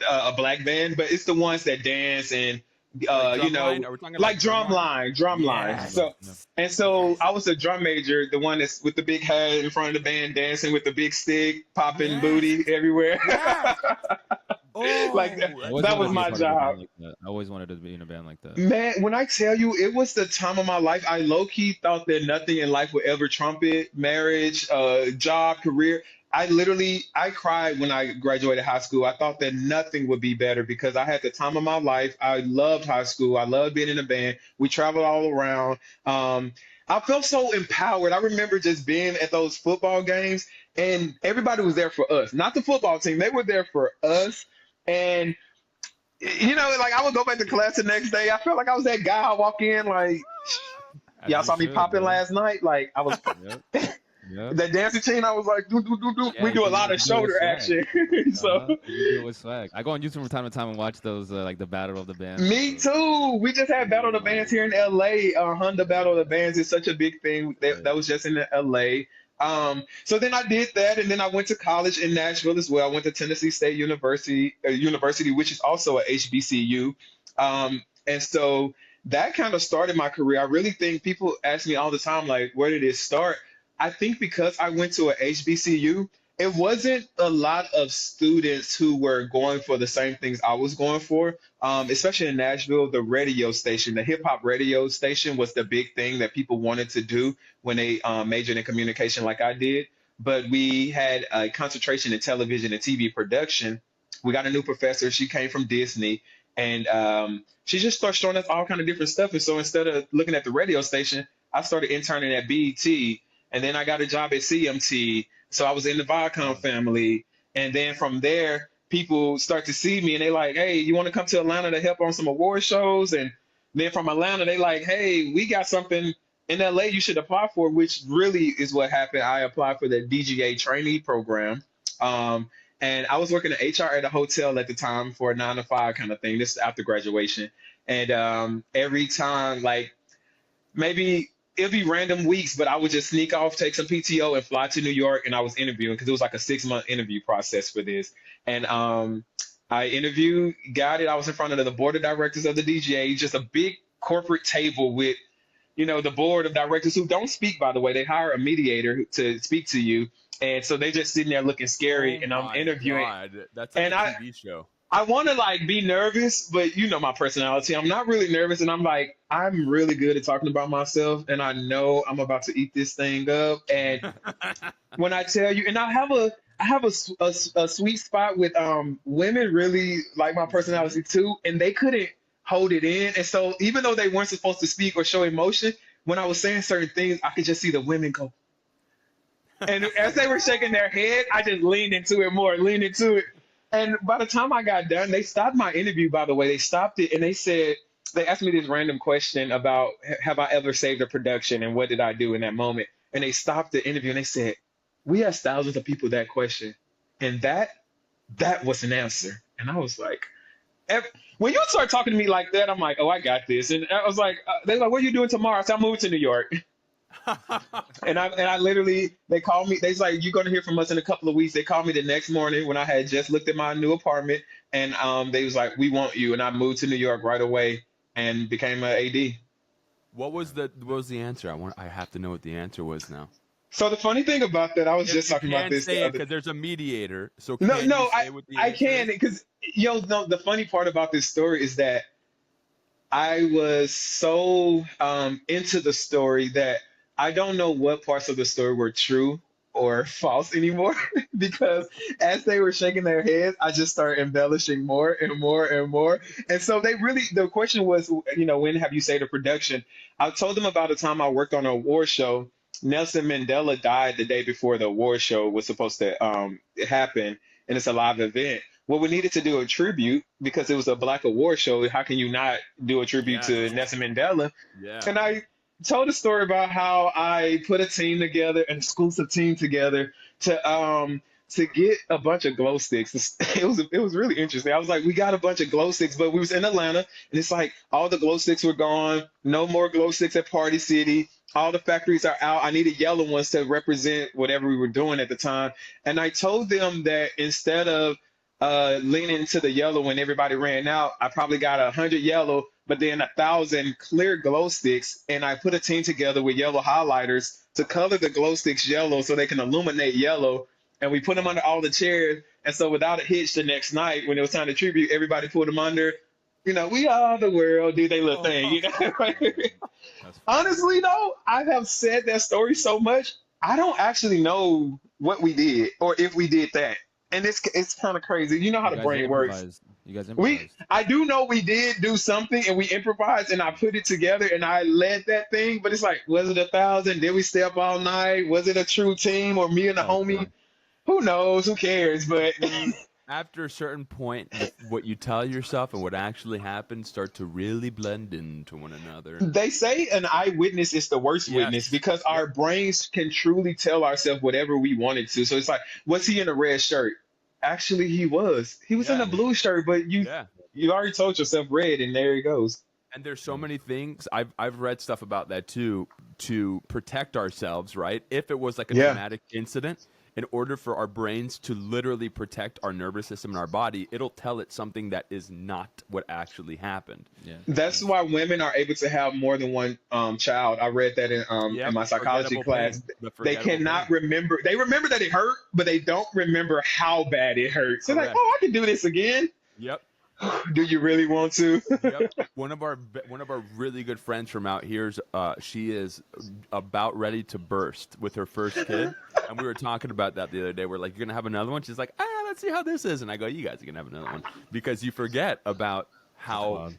[SPEAKER 4] a black band. But it's the ones that dance and
[SPEAKER 2] Like
[SPEAKER 4] you know,
[SPEAKER 2] drumline? Are we talking
[SPEAKER 4] like drum line.
[SPEAKER 2] Yes.
[SPEAKER 4] So I was a drum major, the one that's with the big hat in front of the band, dancing with the big stick, popping booty everywhere.
[SPEAKER 2] Oh,
[SPEAKER 4] Like that was my job.
[SPEAKER 3] I always wanted to be in a band like that.
[SPEAKER 4] Man, when I tell you it was the time of my life, I low-key thought that nothing in life would ever trump it. Marriage, job, career. I cried when I graduated high school. I thought that nothing would be better because I had the time of my life. I loved high school. I loved being in a band. We traveled all around. I felt so empowered. I remember just being at those football games and everybody was there for us, not the football team. They were there for us. And you know, like I would go back to class the next day. I felt like I was that guy. I walk in like, y'all saw me popping last night. Like I was that dancing chain. I was like, do.
[SPEAKER 3] Yeah,
[SPEAKER 4] We do a lot of shoulder action. So
[SPEAKER 3] you do it with swag. I go on YouTube from time to time and watch those like the battle of the bands.
[SPEAKER 4] me too. We just had Battle of the Bands here in LA. Honda Battle of the Bands is such a big thing. That was just in LA. So then I did that, and then I went to college in Nashville as well. I went to Tennessee State University, which is also a HBCU. And so that kind of started my career. I really think people ask me all the time, like, where did it start? I think because I went to a HBCU, it wasn't a lot of students who were going for the same things I was going for. Especially in Nashville, the radio station, the hip hop radio station was the big thing that people wanted to do when they majored in communication like I did. But we had a concentration in television and TV production. We got a new professor. She came from Disney, and she just started showing us all kind of different stuff. And so instead of looking at the radio station, I started interning at BET, and then I got a job at CMT. So I was in the Viacom family. And then from there, people start to see me and they like, hey, you want to come to Atlanta to help on some award shows? And then from Atlanta, they like, hey, we got something in LA you should apply for, which really is what happened. I applied for the DGA trainee program. And I was working in HR at a hotel at the time for a 9 to 5 kind of thing. This is after graduation. And every time, like maybe it'd be random weeks, but I would just sneak off, take some PTO, and fly to New York. And I was interviewing because it was like a 6-month interview process for this. And I interviewed, got it. I was in front of the board of directors of the DGA, just a big corporate table with the board of directors who don't speak, by the way. They hire a mediator to speak to you. And so they just sitting there looking scary,
[SPEAKER 2] Oh
[SPEAKER 4] and I'm
[SPEAKER 2] my
[SPEAKER 4] interviewing.
[SPEAKER 2] God. That's like
[SPEAKER 4] And
[SPEAKER 2] a
[SPEAKER 4] I,
[SPEAKER 2] TV show.
[SPEAKER 4] I want to like be nervous, but you know my personality. I'm not really nervous, and I'm like, I'm really good at talking about myself, and I know I'm about to eat this thing up. And when I tell you, and I have a sweet spot with women really like my personality too, and they couldn't hold it in. And so even though they weren't supposed to speak or show emotion, when I was saying certain things, I could just see the women go. And as they were shaking their head, I just leaned into it more, leaned into it. And by the time I got done, they stopped my interview, by the way. They stopped it and they asked me this random question about have I ever saved a production and what did I do in that moment? And they stopped the interview and they said, we asked thousands of people that question. And that was an answer. And I was like, when you start talking to me like that, I'm like, oh, I got this. And I was like, they're like, what are you doing tomorrow? I said, I'm moving to New York. And I literally, they called me. They's like, you're gonna hear from us in a couple of weeks. They called me the next morning when I had just looked at my new apartment, and they was like, we want you. And I moved to New York right away and became an AD.
[SPEAKER 2] What was the answer? I have to know what the answer was now.
[SPEAKER 4] So the funny thing about that, I was just
[SPEAKER 2] You
[SPEAKER 4] talking about
[SPEAKER 2] can't
[SPEAKER 4] this
[SPEAKER 2] say
[SPEAKER 4] the
[SPEAKER 2] it
[SPEAKER 4] other.
[SPEAKER 2] because there's a mediator. So
[SPEAKER 4] No,
[SPEAKER 2] can
[SPEAKER 4] no,
[SPEAKER 2] you say what the
[SPEAKER 4] I
[SPEAKER 2] answer
[SPEAKER 4] can
[SPEAKER 2] is?
[SPEAKER 4] because no, the funny part about this story is that I was so into the story that I don't know what parts of the story were true or false anymore because as they were shaking their heads, I just started embellishing more and more and more. And so the question was, when have you saved a production? I told them about the time I worked on an award show. Nelson Mandela died the day before the award show was supposed to happen, and it's a live event. Well, we needed to do a tribute because it was a Black award show. How can you not do a tribute to
[SPEAKER 2] Yes.
[SPEAKER 4] Nelson Mandela?
[SPEAKER 2] Yeah.
[SPEAKER 4] And I told a story about how I put a team together, an exclusive team together to get a bunch of glow sticks. It was really interesting. I was like, we got a bunch of glow sticks, but we was in Atlanta, and it's like all the glow sticks were gone. No more glow sticks at Party City. All the factories are out. I needed yellow ones to represent whatever we were doing at the time. And I told them that instead of leaning into the yellow when everybody ran out, I probably got 100 yellow, but then 1,000 clear glow sticks. And I put a team together with yellow highlighters to color the glow sticks yellow so they can illuminate yellow. And we put them under all the chairs. And so without a hitch the next night, when it was time to tribute, everybody put them under. We are the world, do they little thing, Honestly, though, I have said that story so much, I don't actually know what we did or if we did that. And it's kind of crazy. You know how
[SPEAKER 3] You
[SPEAKER 4] the
[SPEAKER 3] guys
[SPEAKER 4] brain works.
[SPEAKER 3] improvised. You guys improvised.
[SPEAKER 4] I do know we did do something and we improvised and I put it together and I led that thing, but it's like, was it 1,000? Did we stay up all night? Was it a true team or me and the homie? Who knows? Who cares? But
[SPEAKER 2] After a certain point, what you tell yourself and what actually happened start to really blend into one another.
[SPEAKER 4] they say an eyewitness is the worst
[SPEAKER 2] Yes.
[SPEAKER 4] witness because our brains can truly tell ourselves whatever we wanted to. So it's like, was he in a red shirt? Actually, he was. He was in
[SPEAKER 2] Yeah.
[SPEAKER 4] a blue shirt, but
[SPEAKER 2] Yeah.
[SPEAKER 4] you already told yourself red, and there he goes.
[SPEAKER 2] And there's so many things. I've read stuff about that too, to protect ourselves, right? If it was like a
[SPEAKER 4] Yeah.
[SPEAKER 2] traumatic incident, in order for our brains to literally protect our nervous system and our body, it'll tell it something that is not what actually happened.
[SPEAKER 3] Yeah.
[SPEAKER 4] That's why women are able to have more than one child. I read that
[SPEAKER 2] Yep,
[SPEAKER 4] in my psychology
[SPEAKER 2] forgettable
[SPEAKER 4] class.
[SPEAKER 2] pain. The
[SPEAKER 4] They
[SPEAKER 2] forgettable
[SPEAKER 4] cannot
[SPEAKER 2] pain.
[SPEAKER 4] remember. They remember that it hurt, but they don't remember how bad it hurt. So like,
[SPEAKER 2] Correct.
[SPEAKER 4] oh, I can do this again.
[SPEAKER 2] Yep.
[SPEAKER 4] Do you really want to?
[SPEAKER 2] Yep. One of our really good friends from out here's she is about ready to burst with her first kid, and we were talking about that the other day. We're like, "You're gonna have another one?" She's like, let's see how this is." And I go, "You guys are gonna have another one," because you forget about how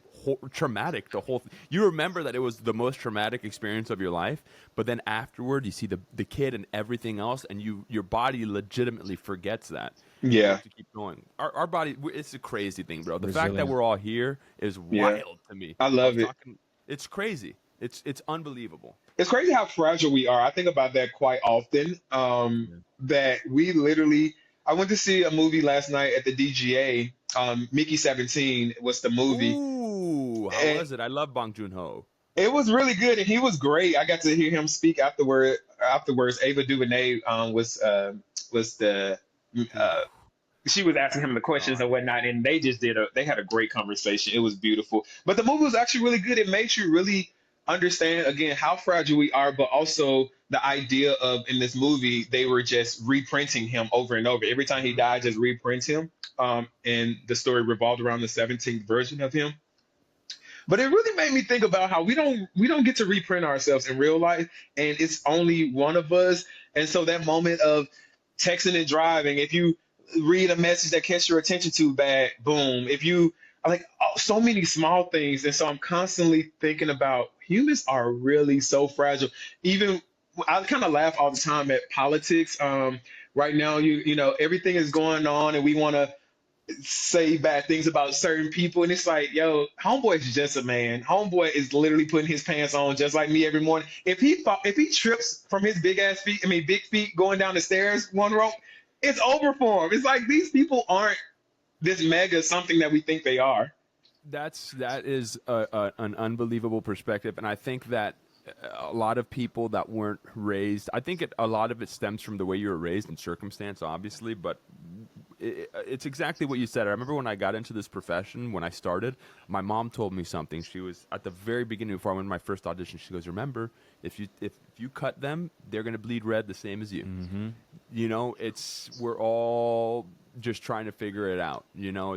[SPEAKER 2] traumatic the whole you remember that it was the most traumatic experience of your life, but then afterward you see the kid and everything else, and your body legitimately forgets that. You
[SPEAKER 4] Yeah.
[SPEAKER 2] have to keep going. Our body, it's a crazy thing, bro. The fact that
[SPEAKER 3] Resilient.
[SPEAKER 2] we're all here is wild to me.
[SPEAKER 4] I love it.
[SPEAKER 2] It's crazy. It's unbelievable.
[SPEAKER 4] It's crazy how fragile we are. I think about that quite often. That we literally. I went to see a movie last night at the DGA. Mickey 17 was the movie.
[SPEAKER 2] Ooh, how
[SPEAKER 4] And
[SPEAKER 2] was it? I love Bong Joon-ho.
[SPEAKER 4] it was really good, and he was great. I got to hear him speak afterwards. Ava DuVernay was the she was asking him the questions and whatnot, and they just they had a great conversation. It was beautiful, but the movie was actually really good. It made you really understand again how fragile we are, but also the idea of in this movie they were just reprinting him over and over. Every time he died, just reprint him. And the story revolved around the 17th version of him. But it really made me think about how we don't get to reprint ourselves in real life, and it's only one of us. And so that moment of texting and driving, if you read a message that catches your attention too bad, boom. If you like so many small things, and so I'm constantly thinking about humans are really so fragile. Even I kind of laugh all the time at politics. Right now, you know everything is going on, and we want to say bad things about certain people, and it's like, yo, homeboy is just a man. Homeboy is literally putting his pants on just like me every morning. If he trips from his big ass feet, I mean big feet going down the stairs one rope, it's over for him. It's like these people aren't this mega something that we think they are.
[SPEAKER 2] That is an unbelievable perspective, and I think that a lot of people that weren't raised, I think a lot of it stems from the way you were raised and circumstance, obviously, but it's exactly what you said. I remember when I got into this profession, when I started, my mom told me something. She was at the very beginning before I went to my first audition. She goes, "Remember, if you cut them, they're going to bleed red the same as you." Mm-hmm. You know, we're all just trying to figure it out. You know,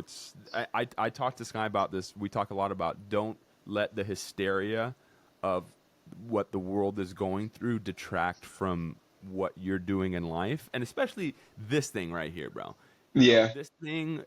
[SPEAKER 2] I talked to Sky about this. We talk a lot about don't let the hysteria of what the world is going through detract from what you're doing in life, and especially this thing right here, bro.
[SPEAKER 4] Yeah.
[SPEAKER 2] This thing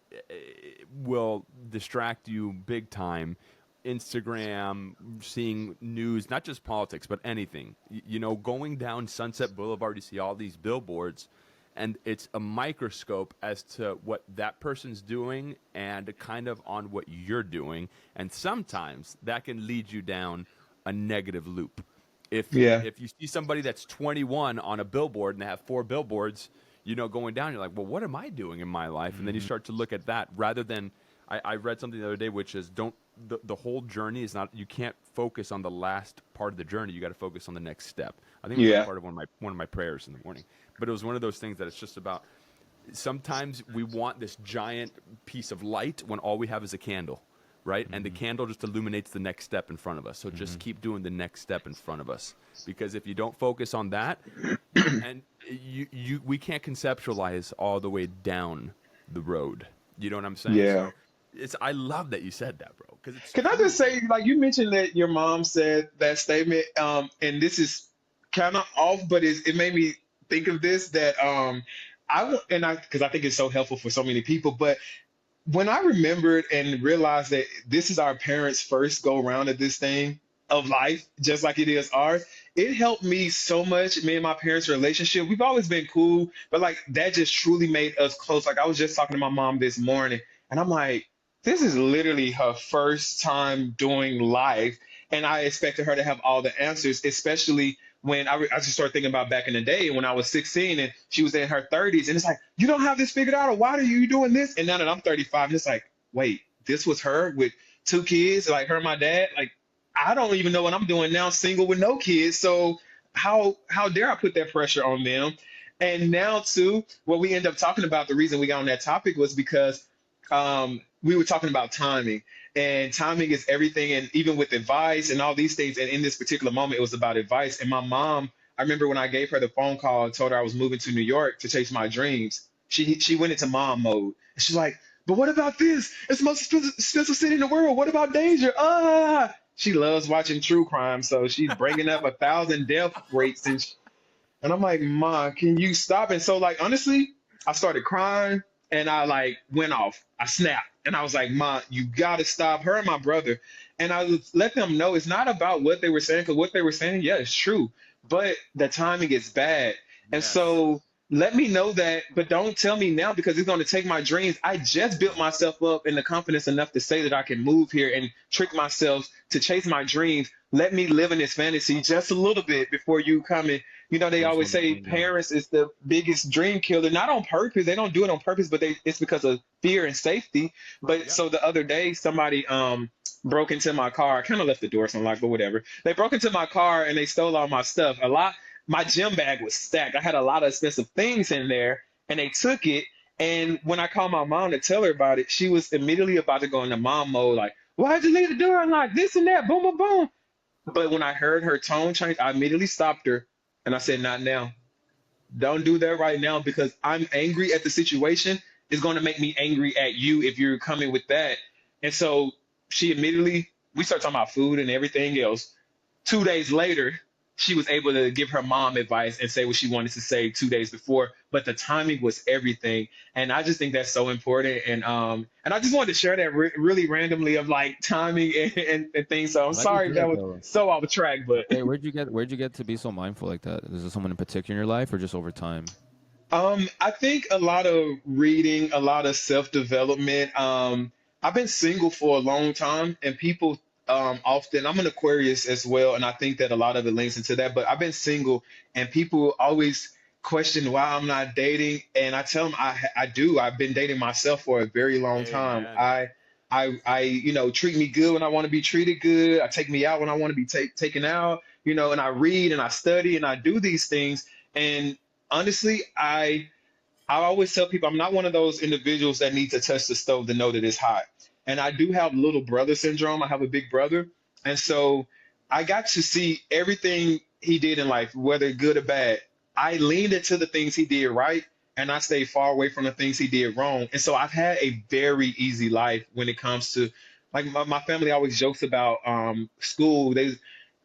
[SPEAKER 2] will distract you big time. Instagram, seeing news, not just politics, but anything. You know, going down Sunset Boulevard, you see all these billboards, and it's a microscope as to what that person's doing and kind of on what you're doing. And sometimes that can lead you down a negative loop. If you see somebody that's 21 on a billboard and they have 4 billboards, you know, going down, you're like, well, what am I doing in my life? And then you start to look at that rather than, I read something the other day, which is the whole journey is not, you can't focus on the last part of the journey. You got to focus on the next step. I think it was part of one of my prayers in the morning. But it was one of those things that it's just about, sometimes we want this giant piece of light when all we have is a candle, right? And the candle just illuminates the next step in front of us. So just keep doing the next step in front of us. Because if you don't focus on that, and we can't conceptualize all the way down the road. You know what I'm saying?
[SPEAKER 4] Yeah.
[SPEAKER 2] So I love that you said that, bro.
[SPEAKER 4] Can I just say, like you mentioned that your mom said that statement, and this is kind of off, but it made me think of this that because I think it's so helpful for so many people. But when I remembered and realized that this is our parents' first go around at this thing of life, just like it is ours, it helped me so much. Me and my parents' relationship, we've always been cool, but like that just truly made us close. Like I was just talking to my mom this morning, and I'm like, this is literally her first time doing life, and I expected her to have all the answers, especially when I just started thinking about back in the day when I was 16 and she was in her 30s, and it's like, you don't have this figured out, or why are you doing this? And now that I'm 35, and it's like, wait, this was her with 2 kids, like her and my dad. Like, I don't even know what I'm doing now, single with no kids. So how dare I put that pressure on them? And now too, what we end up talking about, the reason we got on that topic was because we were talking about timing, and timing is everything. And even with advice and all these things, and in this particular moment, it was about advice. And my mom, I remember when I gave her the phone call and told her I was moving to New York to chase my dreams, she went into mom mode. And she's like, but what about this? It's the most expensive city in the world. What about danger? She loves watching true crime, so she's bringing up 1,000 death rates. And I'm like, Ma, can you stop? And so, like, honestly, I started crying. And I like went off. I snapped. And I was like, Ma, you got to stop. Her and my brother. And I let them know it's not about what they were saying, because what they were saying, yeah, it's true. But the timing is bad. And so let me know that, but don't tell me now, because it's going to take my dreams. I just built myself up in the confidence enough to say that I can move here and trick myself to chase my dreams. Let me live in this fantasy just a little bit before you come in. You know, they always say parents is the biggest dream killer, not on purpose. They don't do it on purpose, but it's because of fear and safety. But so the other day, somebody broke into my car. I kind of left the doors unlocked, but whatever. They broke into my car and they stole all my stuff. My gym bag was stacked. I had a lot of expensive things in there, and they took it. And when I called my mom to tell her about it, she was immediately about to go into mom mode, like, why'd you leave the door unlocked? This and that, boom, boom, boom. But when I heard her tone change, I immediately stopped her and I said, "Not now. Don't do that right now because I'm angry at the situation. It's going to make me angry at you if you're coming with that." And so she immediately, we started talking about food and everything else. 2 days later, she was able to give her mom advice and say what she wanted to say 2 days before. But the timing was everything, and I just think that's so important. And I just wanted to share that really randomly of like timing and things. So I'm
[SPEAKER 3] Why do you
[SPEAKER 4] sorry
[SPEAKER 3] do
[SPEAKER 4] if that
[SPEAKER 3] that
[SPEAKER 4] was
[SPEAKER 3] though?
[SPEAKER 4] so off track, but
[SPEAKER 3] Hey, where'd you get to be so mindful like that? Is there someone in particular in your life, or just over time?
[SPEAKER 4] I think a lot of reading, a lot of self-development. I've been single for a long time, and people often, I'm an Aquarius as well, and I think that a lot of it links into that. But I've been single, and people always question why I'm not dating, and I tell them I do. I've been dating myself for a very long
[SPEAKER 2] Hey,
[SPEAKER 4] time.
[SPEAKER 2] man.
[SPEAKER 4] I treat me good when I want to be treated good. I take me out when I want to be taken out. And I read and I study and I do these things. And honestly, I always tell people I'm not one of those individuals that need to touch the stove to know that it's hot. And I do have little brother syndrome. I have a big brother. And so I got to see everything he did in life, whether good or bad. I leaned into the things he did right and I stayed far away from the things he did wrong. And so I've had a very easy life when it comes to like my family always jokes about school.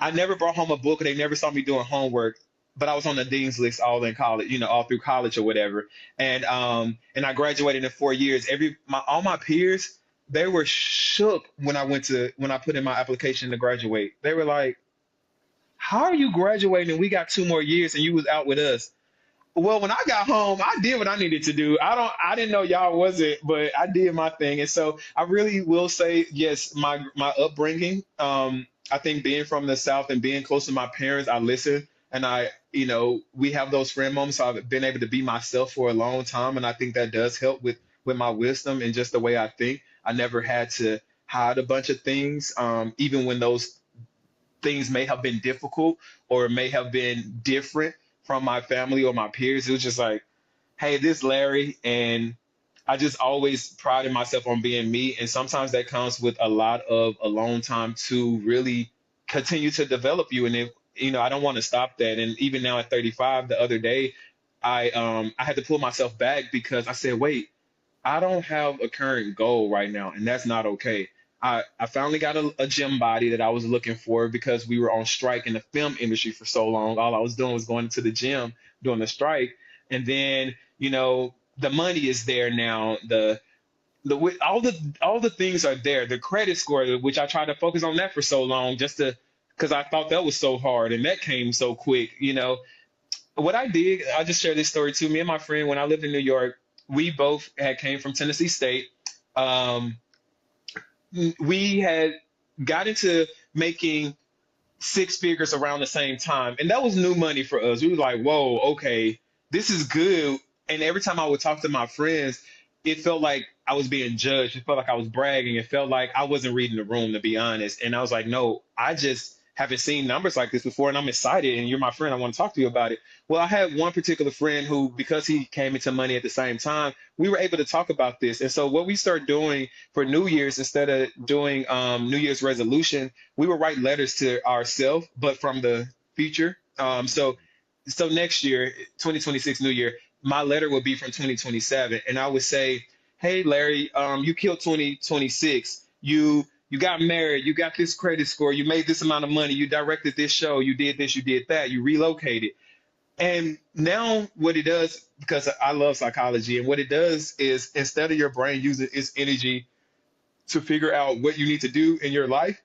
[SPEAKER 4] I never brought home a book or they never saw me doing homework, but I was on the dean's list all in college, all through college or whatever. And I graduated in 4 years. All my peers, they were shook when I put in my application to graduate. They were like, "How are you graduating? And we got 2 more years, and you was out with us." Well, when I got home, I did what I needed to do. I didn't know y'all wasn't, but I did my thing. And so I really will say, yes, my upbringing. I think being from the South and being close to my parents, I listen and we have those friend moments. So I've been able to be myself for a long time, and I think that does help with my wisdom and just the way I think. I never had to hide a bunch of things, even when those things may have been difficult or may have been different from my family or my peers. It was just like, "Hey, this Larry," and I just always prided myself on being me. And sometimes that comes with a lot of alone time to really continue to develop you. And if I don't want to stop that. And even now at 35, the other day, I had to pull myself back because I said, "Wait, I don't have a current goal right now, and that's not okay." I finally got a gym body that I was looking for because we were on strike in the film industry for so long. All I was doing was going to the gym during the strike. And then, the money is there now. All the things are there. The credit score, which I tried to focus on that for so long, just to because I thought that was so hard, and that came so quick. What I did, I just share this story too. Me and my friend, when I lived in New York, we both had came from Tennessee State. Um, we had got into making six figures around the same time. And that was new money for us. We were like, "Whoa, okay, this is good." And every time I would talk to my friends, it felt like I was being judged. It felt like I was bragging. It felt like I wasn't reading the room, to be honest. And I was like, "No, I just haven't seen numbers like this before, and I'm excited. And you're my friend. I want to talk to you about it." Well, I had one particular friend who, because he came into money at the same time, we were able to talk about this. And so what we started doing for New Year's, instead of doing New Year's resolution, we would write letters to ourselves, but from the future. So next year, 2026 New Year, my letter would be from 2027, and I would say, "Hey, Larry, you killed 2026. You got married. You got this credit score. You made this amount of money. You directed this show. You did this. You did that. You relocated." And now what it does, because I love psychology, and what it does is instead of your brain using its energy to figure out what you need to do in your life,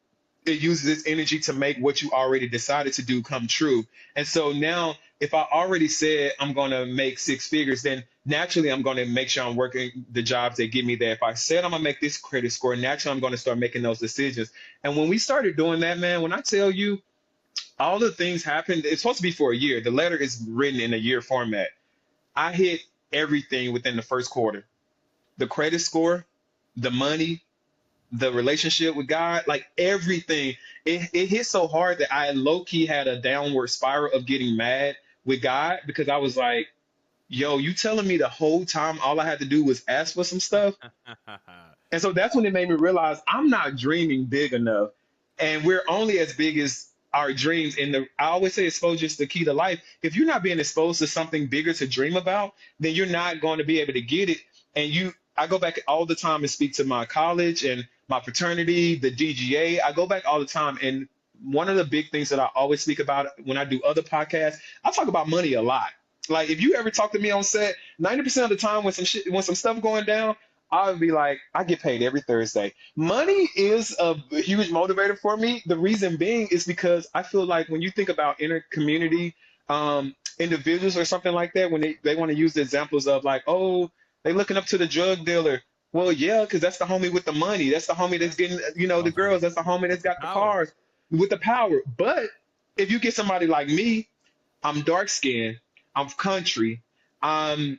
[SPEAKER 4] it uses its energy to make what you already decided to do come true. And so now, if I already said I'm going to make six figures, then naturally I'm going to make sure I'm working the jobs that get me there. If I said I'm going to make this credit score, naturally I'm going to start making those decisions. And when we started doing that, man, when I tell you all the things happened, it's supposed to be for a year. The letter is written in a year format. I hit everything within the first quarter. The credit score, the money, the relationship with God, like everything. It hit so hard that I low key had a downward spiral of getting mad with God because I was like, "Yo, you telling me the whole time all I had to do was ask for some stuff?" And so that's when it made me realize I'm not dreaming big enough. And we're only as big as our dreams. And I always say exposure is the key to life. If you're not being exposed to something bigger to dream about, then you're not going to be able to get it. And I go back all the time and speak to my college and my fraternity, the DGA. I go back all the time. And one of the big things that I always speak about when I do other podcasts, I talk about money a lot. Like if you ever talk to me on set, 90% of the time when some stuff going down, I would be like, I get paid every Thursday. Money is a huge motivator for me. The reason being is because I feel like when you think about inner community individuals or something like that, when they want to use the examples of like, oh, they looking up to the drug dealer. Well, yeah, because that's the homie with the money. That's the homie that's getting, the girls. That's the homie that's got the cars with the power. But if you get somebody like me, I'm dark skinned, I'm country, I'm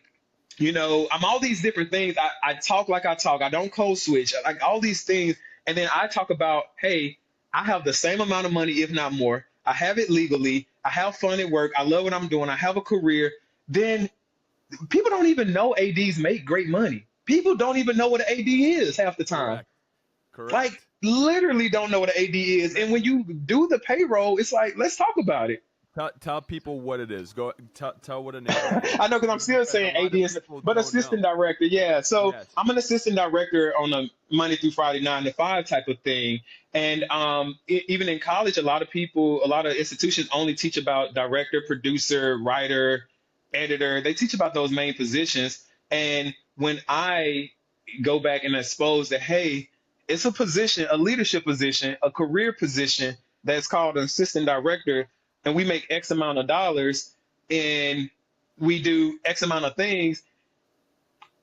[SPEAKER 4] all these different things. I talk like I talk. I don't code switch, like all these things. And then I talk about, hey, I have the same amount of money, if not more. I have it legally. I have fun at work. I love what I'm doing. I have a career. Then people don't even know ADs make great money. People don't even know what an AD is half the time.
[SPEAKER 2] Correct.
[SPEAKER 4] Like literally don't know what an AD is. And when you do the payroll, it's like, let's talk about it.
[SPEAKER 2] Tell people what it is. Go tell what an AD is.
[SPEAKER 4] I know, because I'm still saying AD, but assistant director. Yeah. So yes. I'm an assistant director on a Monday through Friday 9 to 5 type of thing. And even in college, a lot of institutions only teach about director, producer, writer, editor. They teach about those main positions. And when I go back and expose that, hey, it's a position, a leadership position, a career position that's called an assistant director, and we make X amount of dollars and we do X amount of things.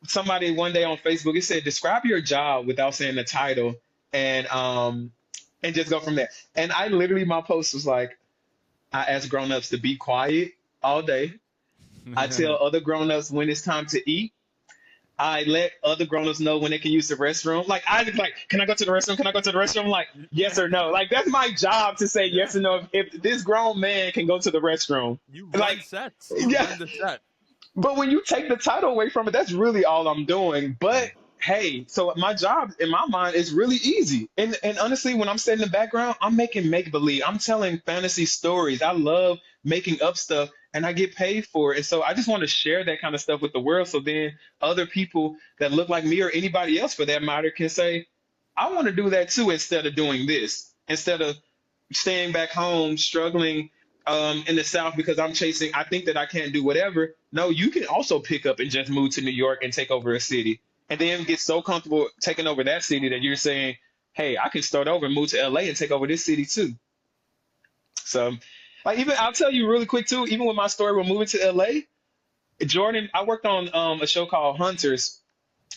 [SPEAKER 4] Somebody one day on Facebook, it said, describe your job without saying the title and just go from there. And I literally, my post was like, I ask grownups to be quiet all day. I tell other grownups when it's time to eat. I let other grown-ups know when they can use the restroom. Like, can I go to the restroom? Can I go to the restroom? Like, yes or no. Like, that's my job to say yes or no. If this grown man can go to the restroom.
[SPEAKER 2] You run sets. You run the set.
[SPEAKER 4] But when you take the title away from it, that's really all I'm doing. But, hey, so my job, in my mind, is really easy. And honestly, when I'm sitting in the background, I'm making make-believe. I'm telling fantasy stories. I love making up stuff. And I get paid for it. And so I just want to share that kind of stuff with the world. So then other people that look like me or anybody else for that matter can say, I want to do that too, instead of doing this, instead of staying back home, struggling in the South because I think that I can't do whatever. No, you can also pick up and just move to New York and take over a city and then get so comfortable taking over that city that you're saying, hey, I can start over and move to LA and take over this city too. So I'll tell you really quick too, even with my story, we're moving to LA. Jordan, I worked on a show called Hunters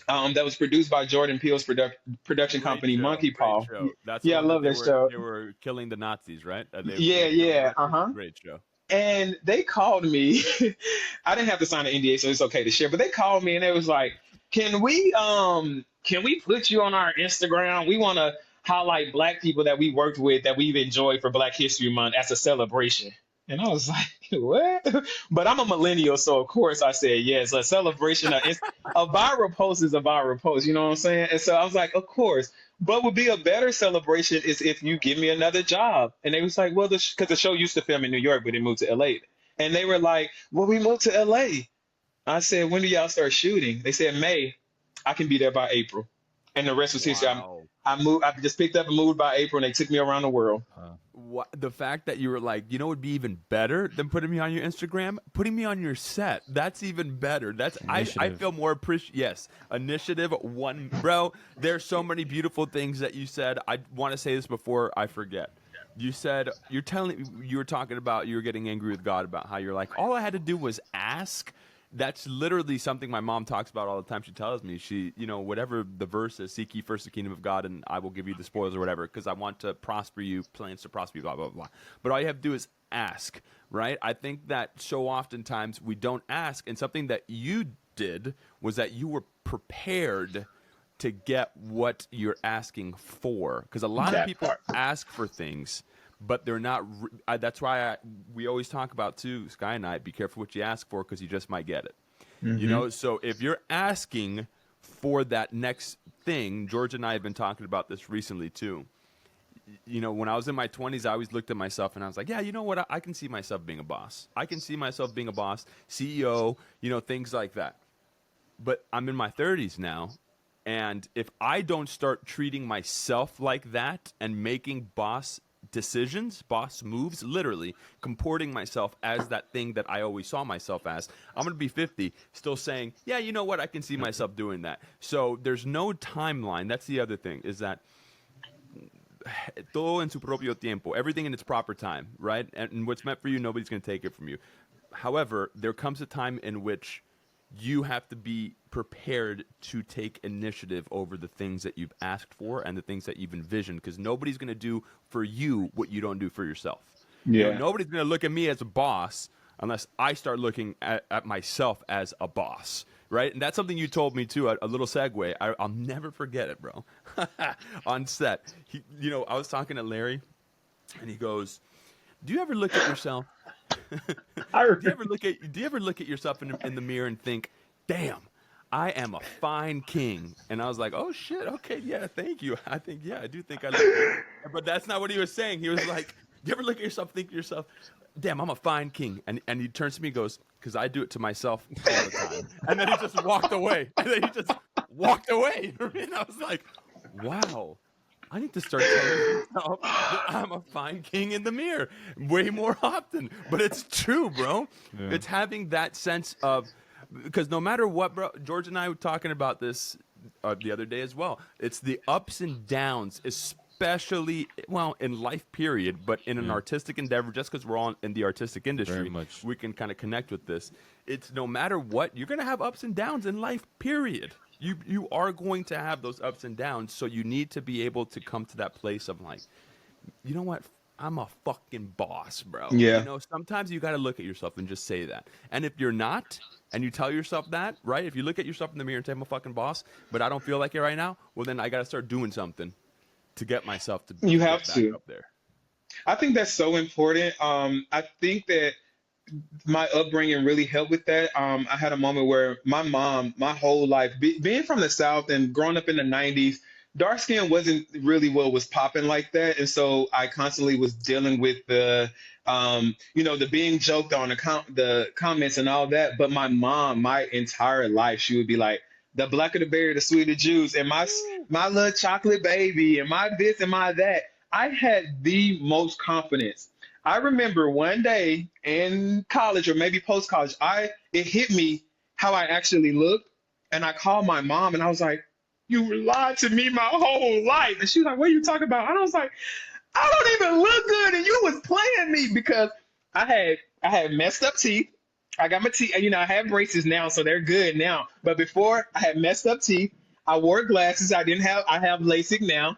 [SPEAKER 4] that was produced by Jordan Peele's production company, Monkey Paw. I love that show.
[SPEAKER 2] They were killing the Nazis, right? Great show.
[SPEAKER 4] And they called me. I didn't have to sign an NDA, so it's okay to share. But they called me and it was like, can we put you on our Instagram? We want to highlight Black people that we worked with that we've enjoyed for Black History Month as a celebration. And I was like, what? But I'm a millennial, so of course I said yes. A celebration, a viral post is a viral post, you know what I'm saying? And so I was like, of course. But would be a better celebration is if you give me another job. And they was like, well, because the show used to film in New York, but it moved to LA. And they were like, well, we moved to LA. I said, when do y'all start shooting? They said May. I can be there by April. And the rest was history. I just picked up and moved by April, and they took me around the world.
[SPEAKER 2] The fact that you were like, would be even better than putting me on your Instagram? Putting me on your set. That's even better. That's I feel more appreciative. Yes, initiative one, bro. There's so many beautiful things that you said. I want to say this before I forget. You said you were talking about you were getting angry with God about how you're like, all I had to do was ask. That's literally something my mom talks about all the time. She tells me, whatever the verse is, seek ye first the kingdom of God and I will give you the spoils or whatever, because I want to prosper you, plans to prosper you, blah, blah, blah. But all you have to do is ask, right? I think that so oftentimes we don't ask, and something that you did was that you were prepared to get what you're asking for, because a lot of people ask for things, but they're not. That's why we always talk about too, Sky and I. Be careful what you ask for, because you just might get it. Mm-hmm. So if you're asking for that next thing, George and I have been talking about this recently too. when I was in my 20s, I always looked at myself and I was like, yeah, you know what? I can see myself being a boss. I can see myself being a boss, CEO, things like that. But I'm in my 30s now. And if I don't start treating myself like that and making boss decisions, boss moves, literally comporting myself as that thing that I always saw myself as, I'm going to be 50 still saying, yeah, you know what? I can see myself doing that. So there's no timeline. That's the other thing, is that todo en su propio tiempo, everything in its proper time, right? And what's meant for you, nobody's going to take it from you. However, there comes a time in which you have to be prepared to take initiative over the things that you've asked for and the things that you've envisioned, because nobody's going to do for you what you don't do for yourself.
[SPEAKER 4] Yeah.
[SPEAKER 2] Nobody's going to look at me as a boss unless I start looking at myself as a boss, right? And that's something you told me too, a little segue. I'll never forget it, bro. On set, I was talking to Larry, and he goes, do you ever look at yourself? Do you ever look at yourself in the mirror and think, damn, I am a fine king? And I was like, oh shit, okay, yeah, thank you. I do think I look good. But that's not what he was saying. He was like, do you ever look at yourself, think to yourself, damn, I'm a fine king? And he turns to me and goes, because I do it to myself all the time. And then he just walked away. And I was like, wow. I need to start telling myself that I'm a fine king in the mirror way more often. But it's true, bro. Yeah. It's having that sense of, because no matter what, bro, George and I were talking about this the other day as well. It's the ups and downs, especially, in life period, but in an artistic endeavor, just because we're all in the artistic industry, we can kind of connect with this. It's no matter what, you're going to have ups and downs in life, period. You are going to have those ups and downs, so you need to be able to come to that place of like, you know what? I'm a fucking boss, bro.
[SPEAKER 4] Yeah.
[SPEAKER 2] Sometimes you got to look at yourself and just say that. And if you're not, and you tell yourself that, right? If you look at yourself in the mirror and say, I'm a fucking boss, but I don't feel like it right now, well, then I got to start doing something to get myself to
[SPEAKER 4] you
[SPEAKER 2] get
[SPEAKER 4] have
[SPEAKER 2] back
[SPEAKER 4] to
[SPEAKER 2] up there.
[SPEAKER 4] I think that's so important. I think that my upbringing really helped with that. I had a moment where my mom, my whole life, being from the South and growing up in the 90s, dark skin wasn't really what was popping like that. And so I constantly was dealing with the being joked on, the comments and all that. But my mom, my entire life, she would be like, the blacker the berry, the sweeter the juice, and my little chocolate baby, and my this and my that. I had the most confidence. I remember one day in college or maybe post college, it hit me how I actually looked, and I called my mom and I was like, "You lied to me my whole life." And she was like, "What are you talking about?" And I was like, "I don't even look good, and you was playing me," because I had messed up teeth. I got my teeth, I have braces now, so they're good now. But before, I had messed up teeth. I wore glasses. I have LASIK now.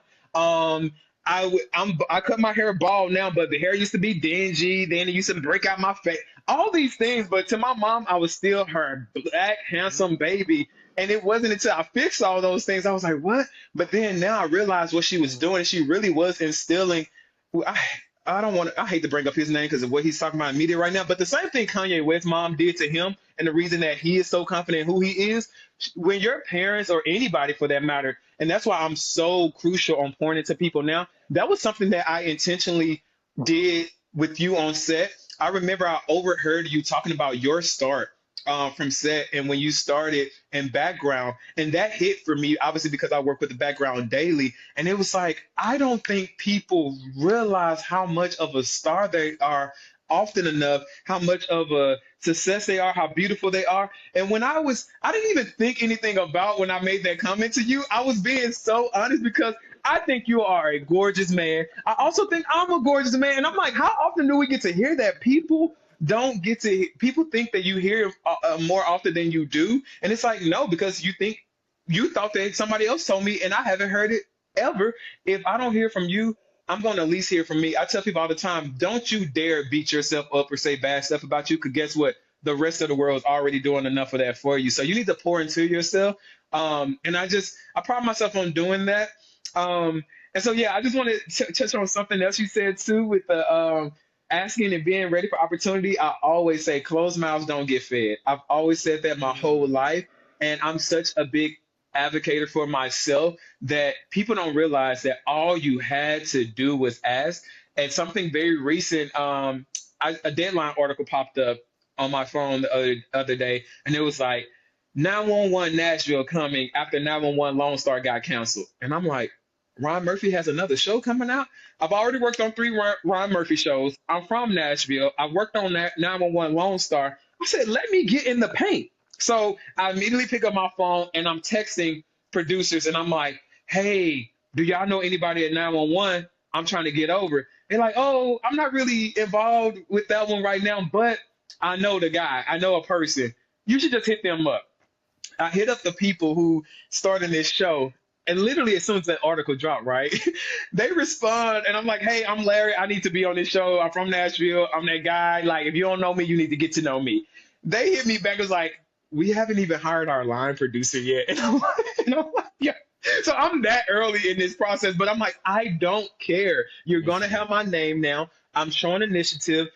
[SPEAKER 4] I cut my hair bald now, but the hair used to be dingy. Then it used to break out my face. All these things, but to my mom, I was still her black, handsome baby. And it wasn't until I fixed all those things, I was like, what? But then now I realized what she was doing. She really was instilling. I hate to bring up his name because of what he's talking about in media right now, but the same thing Kanye West's mom did to him, and the reason that he is so confident in who he is, when your parents or anybody for that matter, and that's why I'm so crucial on pointing to people now, that was something that I intentionally did with you on set. I remember I overheard you talking about your start from set and when you started in background, and that hit for me obviously because I work with the background daily, and it was like, I don't think people realize how much of a star they are often enough, how much of a success they are, how beautiful they are. And I didn't even think anything about when I made that comment to you. I was being so honest because I think you are a gorgeous man. I also think I'm a gorgeous man, and I'm like, how often do we get to hear that? People think that you hear more often than you do. And it's like, no, because you thought that somebody else told me, and I haven't heard it ever. If I don't hear from you, I'm going to at least hear from me. I tell people all the time, don't you dare beat yourself up or say bad stuff about you, because guess what? The rest of the world is already doing enough of that for you. So you need to pour into yourself. And I pride myself on doing that. And so, yeah, I just want to touch on something else you said too with the asking and being ready for opportunity. I always say closed mouths don't get fed. I've always said that my whole life. And I'm such a big advocated for myself that people don't realize that all you had to do was ask. And something very recent, a Deadline article popped up on my phone the other day, and it was like 911 Nashville coming after 911 Lone Star got canceled. And I'm like, Ron Murphy has another show coming out. I've already worked on 3 Ron Murphy shows. I'm from Nashville. I worked on that 911 Lone Star. I said, let me get in the paint. So I immediately pick up my phone and I'm texting producers and I'm like, hey, do y'all know anybody at 911? I'm trying to get over. They're like, oh, I'm not really involved with that one right now, but I know the guy. I know a person. You should just hit them up. I hit up the people who started this show, and literally as soon as that article dropped, right, they respond, and I'm like, hey, I'm Larry. I need to be on this show. I'm from Nashville. I'm that guy. Like, if you don't know me, you need to get to know me. They hit me back. It was like, we haven't even hired our line producer yet. And I'm like, yeah. So I'm that early in this process, but I'm like, I don't care. You're going to have my name now. I'm showing initiative.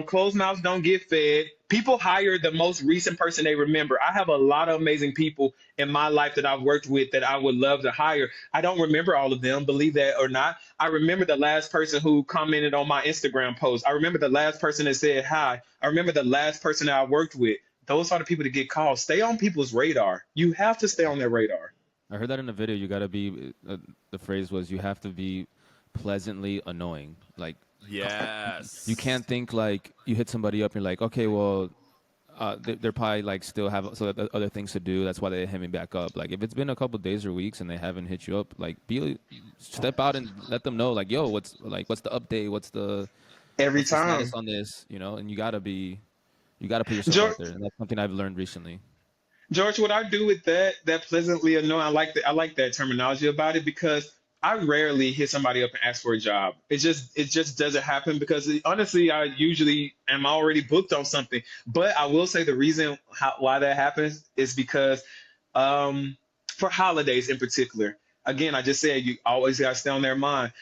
[SPEAKER 4] Closed mouths don't get fed. People hire the most recent person they remember. I have a lot of amazing people in my life that I've worked with that I would love to hire. I don't remember all of them, believe that or not. I remember the last person who commented on my Instagram post. I remember the last person that said hi. I remember the last person that I worked with. Those are the people that get called. Stay on people's radar. You have to stay on their radar.
[SPEAKER 3] I heard that in a video. You got to be, the phrase was, you have to be pleasantly annoying. Like,
[SPEAKER 2] Yes.
[SPEAKER 3] you can't think like you hit somebody up and you're like, okay, well, they're probably like still have other things to do. That's why they hit me back up. Like, if it's been a couple of days or weeks and they haven't hit you up, like, step out and let them know, like, yo, what's the update? What's the status on this? You know, and you gotta put yourself out there. And that's something I've learned recently.
[SPEAKER 4] George, what I do with that pleasantly annoying, I like that terminology about it because I rarely hit somebody up and ask for a job. It just doesn't happen because honestly, I usually am already booked on something. But I will say the reason why that happens is because for holidays in particular, again, I just said you always got to stay on their mind.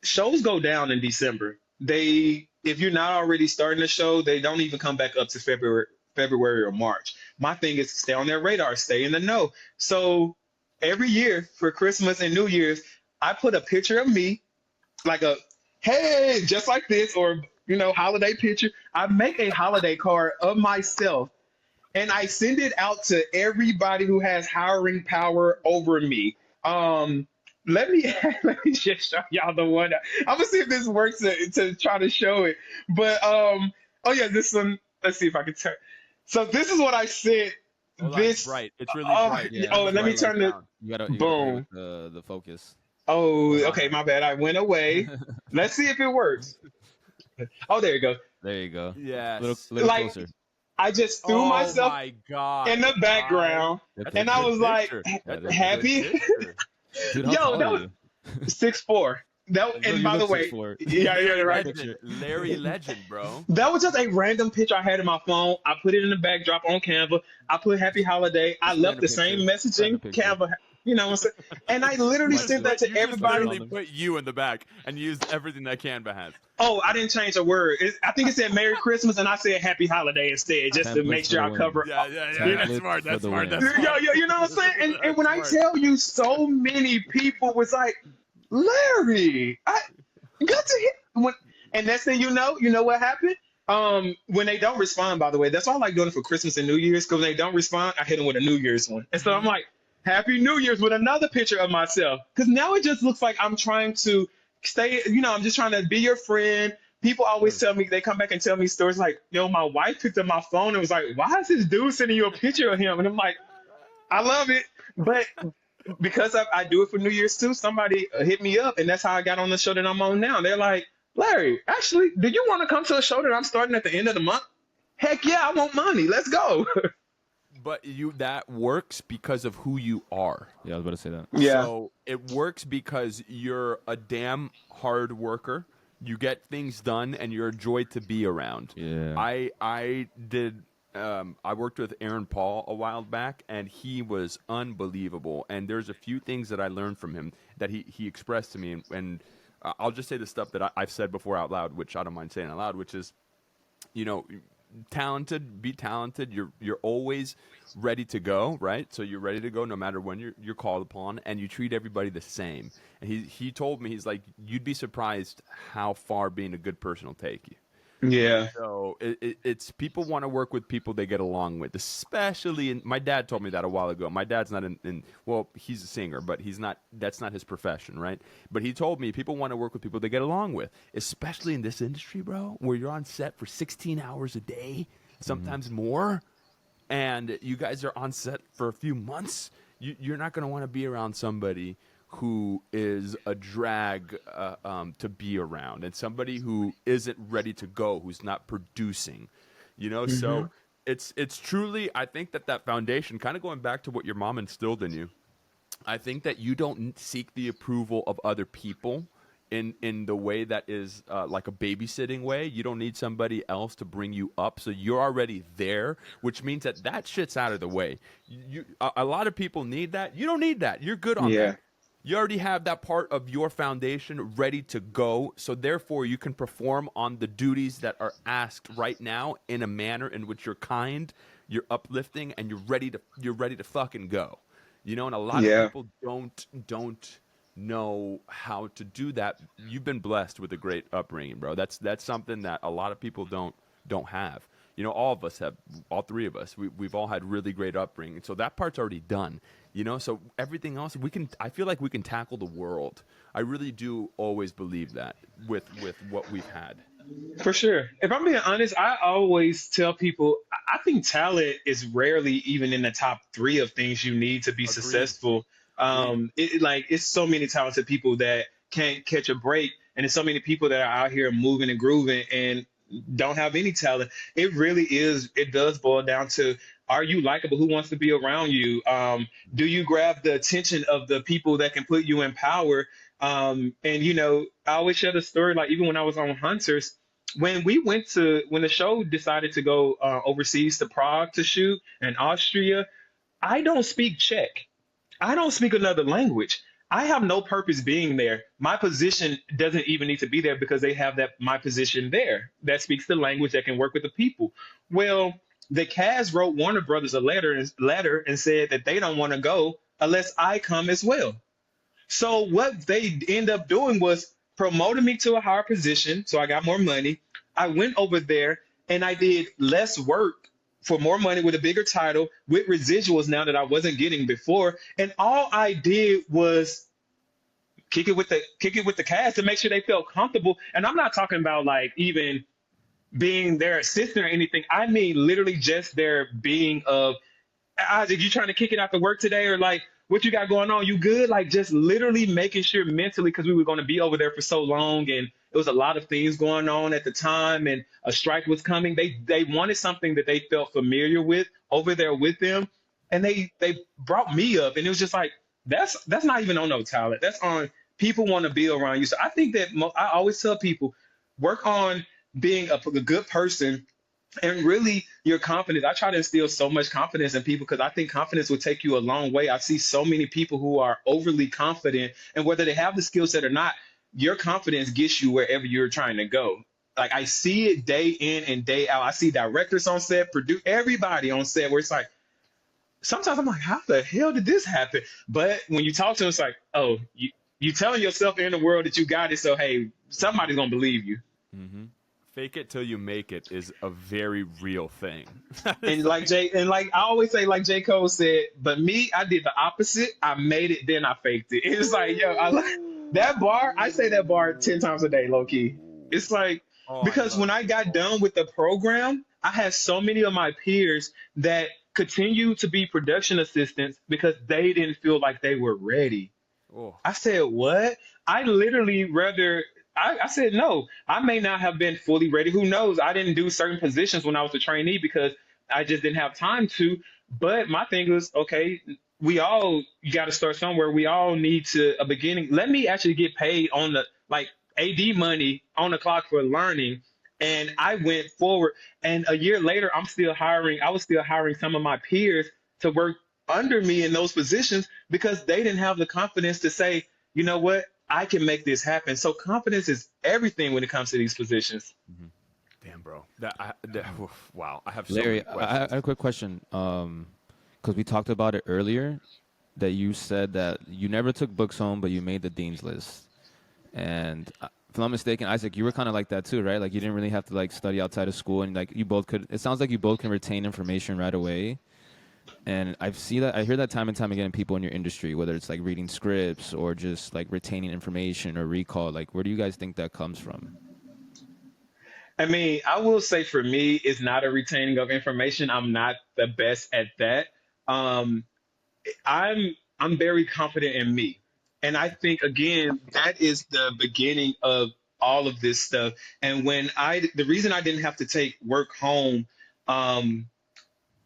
[SPEAKER 4] Shows go down in December. If you're not already starting a show, they don't even come back up to February or March. My thing is to stay on their radar, stay in the know. So every year for Christmas and New Year's, I put a picture of me, like hey, just like this, or, holiday picture. I make a holiday card of myself and I send it out to everybody who has hiring power over me. Let me just show y'all the one. I'm gonna see if this works to try to show it. But oh yeah, this one. Let's see if I can turn. So this is what I said.
[SPEAKER 2] It's bright. It's really bright.
[SPEAKER 3] Yeah,
[SPEAKER 4] let me turn it.
[SPEAKER 3] You gotta
[SPEAKER 4] Boom.
[SPEAKER 3] The focus.
[SPEAKER 4] Oh, okay, my bad. I went away. Let's see if it works. Oh, there you go.
[SPEAKER 3] There you go.
[SPEAKER 2] Yes.
[SPEAKER 3] Little
[SPEAKER 4] Like,
[SPEAKER 3] closer.
[SPEAKER 4] I just threw myself
[SPEAKER 2] my God.
[SPEAKER 4] in the background, and I was like, happy.
[SPEAKER 3] Dude,
[SPEAKER 4] Yo, that was 6'4". And by the way,
[SPEAKER 3] 6'4".
[SPEAKER 4] yeah, right.
[SPEAKER 2] Larry Legend, bro.
[SPEAKER 4] That was just a random picture I had in my phone. I put it in the backdrop on Canva. I put Happy Holiday. I left the same messaging Canva. You know what I'm saying? And I literally sent that to everybody.
[SPEAKER 2] Literally put you in the back and used everything that Canva has.
[SPEAKER 4] Oh, I didn't change a word. I think it said Merry Christmas, and I said Happy Holiday instead, just to make sure I cover.
[SPEAKER 2] Yeah. That's smart. That's smart.
[SPEAKER 4] Yo, you know what I'm saying? And when I tell you, so many people was like, Larry, I got to hit. And next thing you know what happened? When they don't respond, by the way, that's why I like doing it for Christmas and New Year's, because when they don't respond, I hit them with a New Year's one. And so I'm like, Happy New Year's with another picture of myself. Because now it just looks like I'm trying to stay, I'm just trying to be your friend. People always tell me, they come back and tell me stories like, yo, my wife picked up my phone and was like, why is this dude sending you a picture of him? And I'm like, I love it. But because I do it for New Year's too, somebody hit me up, and that's how I got on the show that I'm on now. They're like, Larry, actually, do you want to come to a show that I'm starting at the end of the month? Heck yeah, I want money. Let's go.
[SPEAKER 2] But that works because of who you are.
[SPEAKER 3] Yeah, I was about to say that.
[SPEAKER 4] Yeah.
[SPEAKER 2] So it works because you're a damn hard worker. You get things done, and you're a joy to be around.
[SPEAKER 3] Yeah.
[SPEAKER 2] I worked with Aaron Paul a while back, and he was unbelievable. And there's a few things that I learned from him that he expressed to me. And I'll just say the stuff that I've said before out loud, which I don't mind saying out loud, which is, talented, be talented. You're always ready to go, right? So you're ready to go no matter when you're called upon, and you treat everybody the same. And he told me, he's like, you'd be surprised how far being a good person will take you.
[SPEAKER 4] Yeah.
[SPEAKER 2] So it's people want to work with people they get along with, especially my dad told me that a while ago. My dad's not well, he's a singer, but that's not his profession, right? But he told me people want to work with people they get along with, especially in this industry, bro, where you're on set for 16 hours a day, sometimes more, and you guys are on set for a few months. You're not going to want to be around somebody who is a drag to be around, and somebody who isn't ready to go, who's not producing, So it's truly, I think that foundation, kind of going back to what your mom instilled in you, I think that you don't seek the approval of other people in the way that is like a babysitting way. You don't need somebody else to bring you up, so you're already there, which means that shit's out of the way. A lot of people need that. You don't need that. You're good on that. You already have that part of your foundation ready to go, so therefore you can perform on the duties that are asked right now in a manner in which you're kind, you're uplifting, and you're ready to fucking go. And a lot of people don't know how to do that. You've been blessed with a great upbringing, bro. That's something that a lot of people don't have. All of us have, all three of us, we've all had really great upbringing, so that part's already done. So everything else I feel like we can tackle the world. I really do always believe that with what we've had.
[SPEAKER 4] For sure. If I'm being honest, I always tell people I think talent is rarely even in the top 3 of things you need to be successful. It's so many talented people that can't catch a break, and there's so many people that are out here moving and grooving and don't have any talent. It does boil down to, are you likable? Who wants to be around you? Do you grab the attention of the people that can put you in power? I always share the story, like even when I was on Hunters, when the show decided to go overseas to Prague to shoot and Austria, I don't speak Czech. I don't speak another language. I have no purpose being there. My position doesn't even need to be there because they have my position there that speaks the language that can work with the people. Well, the cast wrote Warner Brothers a letter and said that they don't want to go unless I come as well. So what they end up doing was promoting me to a higher position, so I got more money. I went over there and I did less work for more money with a bigger title, with residuals now that I wasn't getting before. And all I did was kick it with the cast to make sure they felt comfortable. And I'm not talking about like even being their assistant or anything. I mean literally just their being of, Isaac, you trying to kick it after work today? Or like, what you got going on? You good? Like just literally making sure mentally, because we were going to be over there for so long and it was a lot of things going on at the time and a strike was coming. They wanted something that they felt familiar with over there with them. And they brought me up, and it was just like, that's not even on no talent. That's on people want to be around you. So I think that I always tell people, work on being a good person. And really, your confidence. I try to instill so much confidence in people because I think confidence will take you a long way. I see so many people who are overly confident, and whether they have the skill set or not, your confidence gets you wherever you're trying to go. Like I see it day in and day out. I see directors on set, produce everybody on set where it's like, sometimes I'm like, how the hell did this happen? But when you talk to them, it's like, oh, you telling yourself in the world that you got it. So, hey, somebody's going to believe you.
[SPEAKER 2] Mm-hmm. Fake it till you make it is a very real thing.
[SPEAKER 4] And like I always say, like J. Cole said, but me, I did the opposite. I made it, then I faked it. It's like, yo, I like that bar. I say that bar 10 times a day, low key. It's like, because when I got done with the program, I had so many of my peers that continued to be production assistants because they didn't feel like they were ready.
[SPEAKER 2] Oh.
[SPEAKER 4] I said, what? I literally I said, no, I may not have been fully ready. Who knows? I didn't do certain positions when I was a trainee because I just didn't have time to. But my thing was, okay, you got to start somewhere. We all need a beginning. Let me actually get paid on the AD money on the clock for learning. And I went forward. And a year later, I was still hiring some of my peers to work under me in those positions because they didn't have the confidence to say, you know what? I can make this happen. So confidence is everything when it comes to these positions.
[SPEAKER 2] Mm-hmm. Damn, bro. Wow. I have so
[SPEAKER 3] Larry,
[SPEAKER 2] many questions.
[SPEAKER 3] I had a quick question. Because we talked about it earlier, that you said that you never took books home, but you made the dean's list. And if I'm not mistaken, Isaac, you were kind of like that too, right? Like you didn't really have to like study outside of school, and like you both could. It sounds like you both can retain information right away. And I hear that time and time again in people in your industry, whether it's like reading scripts or just like retaining information or recall. Like, where do you guys think that comes from?
[SPEAKER 4] I mean, I will say for me, it's not a retaining of information. I'm not the best at that. Um, I'm very confident in me. And I think again, that is the beginning of all of this stuff. And the reason I didn't have to take work home, um,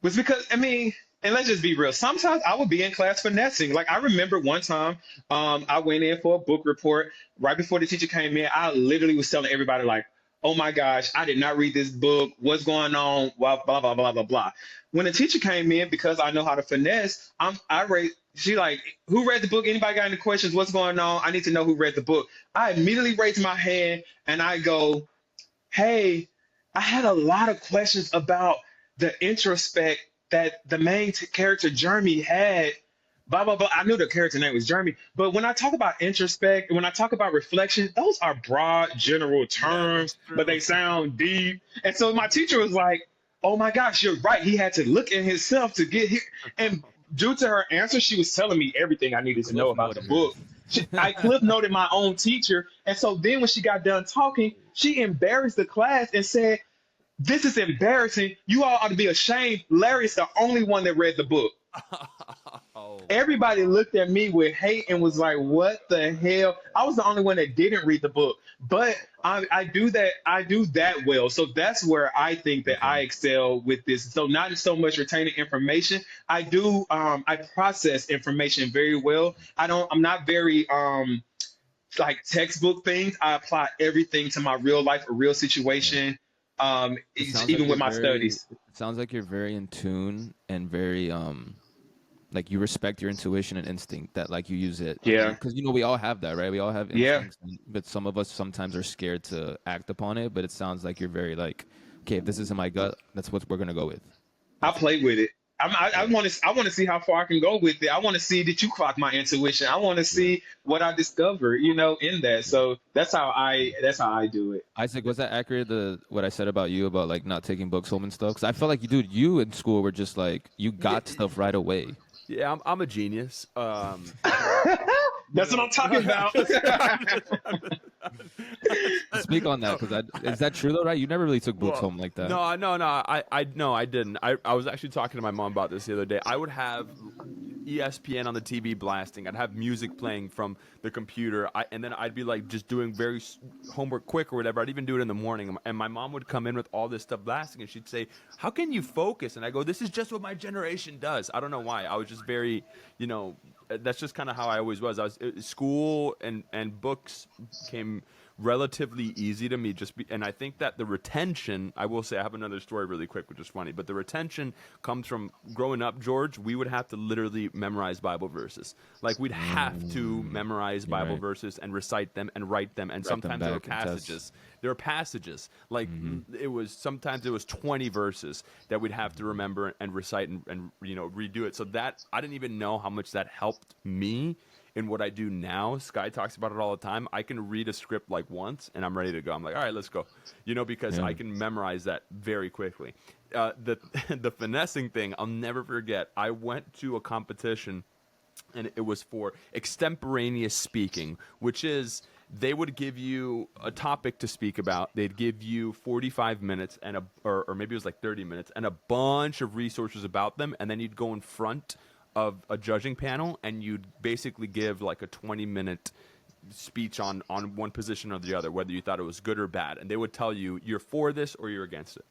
[SPEAKER 4] was because I mean, and let's just be real. Sometimes I would be in class finessing. Like I remember one time, I went in for a book report right before the teacher came in. I literally was telling everybody like, "Oh my gosh, I did not read this book. What's going on? Blah blah blah blah blah blah." When the teacher came in, because I know how to finesse, I rate. She like, "Who read the book? Anybody got any questions? What's going on? I need to know who read the book." I immediately raise my hand and I go, "Hey, I had a lot of questions about the introspect that the main character Jeremy had. Blah blah blah." I knew the character name was Jeremy, but when I talk about introspect, when I talk about reflection, those are broad, general
[SPEAKER 2] Yeah,
[SPEAKER 4] terms,
[SPEAKER 2] that's
[SPEAKER 4] but
[SPEAKER 2] true.
[SPEAKER 4] they sound deep. And so my teacher was like, "Oh my gosh, you're right. He had to look in himself to get here." And due to her answer, she was telling me everything I needed to know
[SPEAKER 3] Cliff
[SPEAKER 4] about the
[SPEAKER 3] noted her.
[SPEAKER 4] book. I clip noted my own teacher, and so then when she got done talking, she embarrassed the class and said, "This is embarrassing. You all ought to be ashamed. Larry's the only one that read the book."
[SPEAKER 2] Oh my
[SPEAKER 4] Everybody
[SPEAKER 2] God.
[SPEAKER 4] looked at me with hate and was like, "What the hell?" I was the only one that didn't read the book, but I do that. I do that well, so that's where I think that
[SPEAKER 3] Okay.
[SPEAKER 4] I excel with this. So not so much retaining information. I do. I process information very well. I don't. I'm not very like textbook things. I apply everything to my real life, a real
[SPEAKER 3] Yeah.
[SPEAKER 4] situation.
[SPEAKER 3] It sounds like
[SPEAKER 4] Even
[SPEAKER 3] you're
[SPEAKER 4] with my
[SPEAKER 3] very.
[SPEAKER 4] studies.
[SPEAKER 3] It sounds like you're very in tune and very like you respect your intuition and instinct that like you use it
[SPEAKER 4] Yeah.
[SPEAKER 3] because you know we all have that, right? We all have
[SPEAKER 4] Yeah.
[SPEAKER 3] instincts, but some of us sometimes are scared to act upon it. But it sounds like you're very like, okay, if this is in my gut, that's what we're gonna go with.
[SPEAKER 4] I
[SPEAKER 3] That's
[SPEAKER 4] play with it. I
[SPEAKER 3] yeah,
[SPEAKER 4] want to. I want to see how far I can go with it. I want to see that you clock my intuition. I want to
[SPEAKER 3] yeah,
[SPEAKER 4] see what I discover. In that.
[SPEAKER 3] yeah.
[SPEAKER 4] So that's how I. That's how I do it.
[SPEAKER 3] Isaac, was that accurate? The what I said about you about like not taking books home and stuff? Because I felt like you, dude, you in school were just like you
[SPEAKER 2] Yeah,
[SPEAKER 3] got stuff right away.
[SPEAKER 2] yeah. I'm a genius.
[SPEAKER 4] That's what I'm talking about.
[SPEAKER 3] Speak on that because is that true though? Right? You never really took books
[SPEAKER 2] Well,
[SPEAKER 3] home like that.
[SPEAKER 2] no, no, no. No, I didn't. I was actually talking to my mom about this the other day. I would have ESPN on the TV blasting. I'd have music playing from the computer, and then I'd be like just doing homework quick or whatever. I'd even do it in the morning, and my mom would come in with all this stuff blasting, and she'd say, "How can you focus?" And I go, "This is just what my generation does." I don't know why. I was just very, that's just kind of how I always was. School and books came relatively easy to me and I think that the retention, I will say I have another story really quick which is funny, but the retention comes from growing up, George. We would have to literally memorize Bible verses. Like we'd have to memorize
[SPEAKER 3] You're
[SPEAKER 2] Bible
[SPEAKER 3] right.
[SPEAKER 2] verses and recite them and write them, and
[SPEAKER 3] Write them
[SPEAKER 2] sometimes there were
[SPEAKER 3] back and test.
[SPEAKER 2] passages. There were passages like sometimes it was 20 verses that we'd have to remember and recite and redo it. So that I didn't even know how much that helped me in what I do now. Sky talks about it all the time. I can read a script like once and I'm ready to go. I'm like, all right, let's go. Because
[SPEAKER 3] Yeah.
[SPEAKER 2] I can memorize that very quickly. The the finessing thing, I'll never forget. I went to a competition and it was for extemporaneous speaking, which is they would give you a topic to speak about. They'd give you 45 minutes or maybe it was like 30 minutes and a bunch of resources about them, and then you'd go in front of a judging panel and you'd basically give like a 20-minute speech on one position or the other, whether you thought it was good or bad, and they would tell you you're for this or you're against it.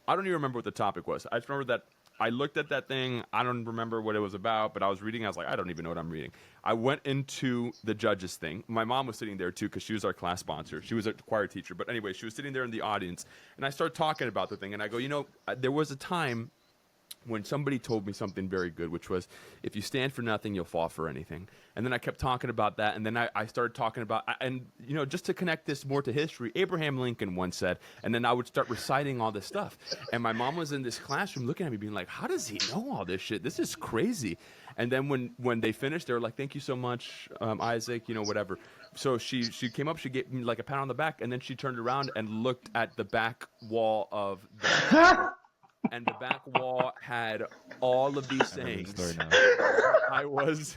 [SPEAKER 2] I don't even remember what the topic was. I just remember that I looked at that thing. I don't remember what it was about, but I was reading. I was like, I don't even know what I'm reading. I went into the judges thing. My mom was sitting there too because she was our class sponsor. She was a choir teacher, but anyway, she was sitting there in the audience, and I started talking about the thing, and I go, there was a time when somebody told me something very good, which was, if you stand for nothing, you'll fall for anything. And then I kept talking about that, and then I started talking about, and just to connect this more to history, Abraham Lincoln once said, and then I would start reciting all this stuff. And my mom was in this classroom looking at me being like, how does he know all this shit? This is crazy. And then when they finished, they were like, thank you so much, Isaac, whatever. So she came up, she gave me like a pat on the back, and then she turned around and looked at the back wall of the and the back wall had all of these sayings I was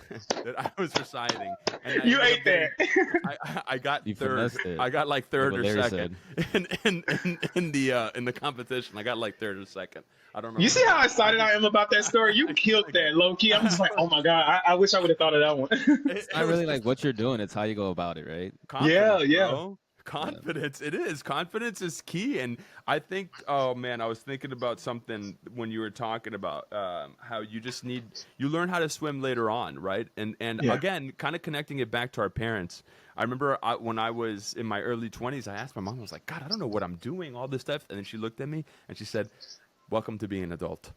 [SPEAKER 2] reciting. And
[SPEAKER 4] You ate that.
[SPEAKER 2] I got
[SPEAKER 3] You
[SPEAKER 2] third.
[SPEAKER 3] finessed it.
[SPEAKER 2] I got like third
[SPEAKER 3] Like
[SPEAKER 2] or
[SPEAKER 3] Larry
[SPEAKER 2] second in the competition. I got like third or second. I don't know.
[SPEAKER 4] You see how excited I am about that story? You killed that, low key. I'm just like, oh my God, I wish I would have thought of that one.
[SPEAKER 3] It's not really like what you're doing, it's how you go about it, right?
[SPEAKER 2] Confidence,
[SPEAKER 4] Yeah.
[SPEAKER 2] bro. Confidence. It is. Confidence is key. And I think, oh man, I was thinking about something when you were talking about how you learn how to swim later on, right? And
[SPEAKER 4] Yeah.
[SPEAKER 2] again, kind of connecting it back to our parents. I remember when I was in my early 20s, I asked my mom, I was like, God, I don't know what I'm doing, all this stuff. And then she looked at me and she said, welcome to being an adult.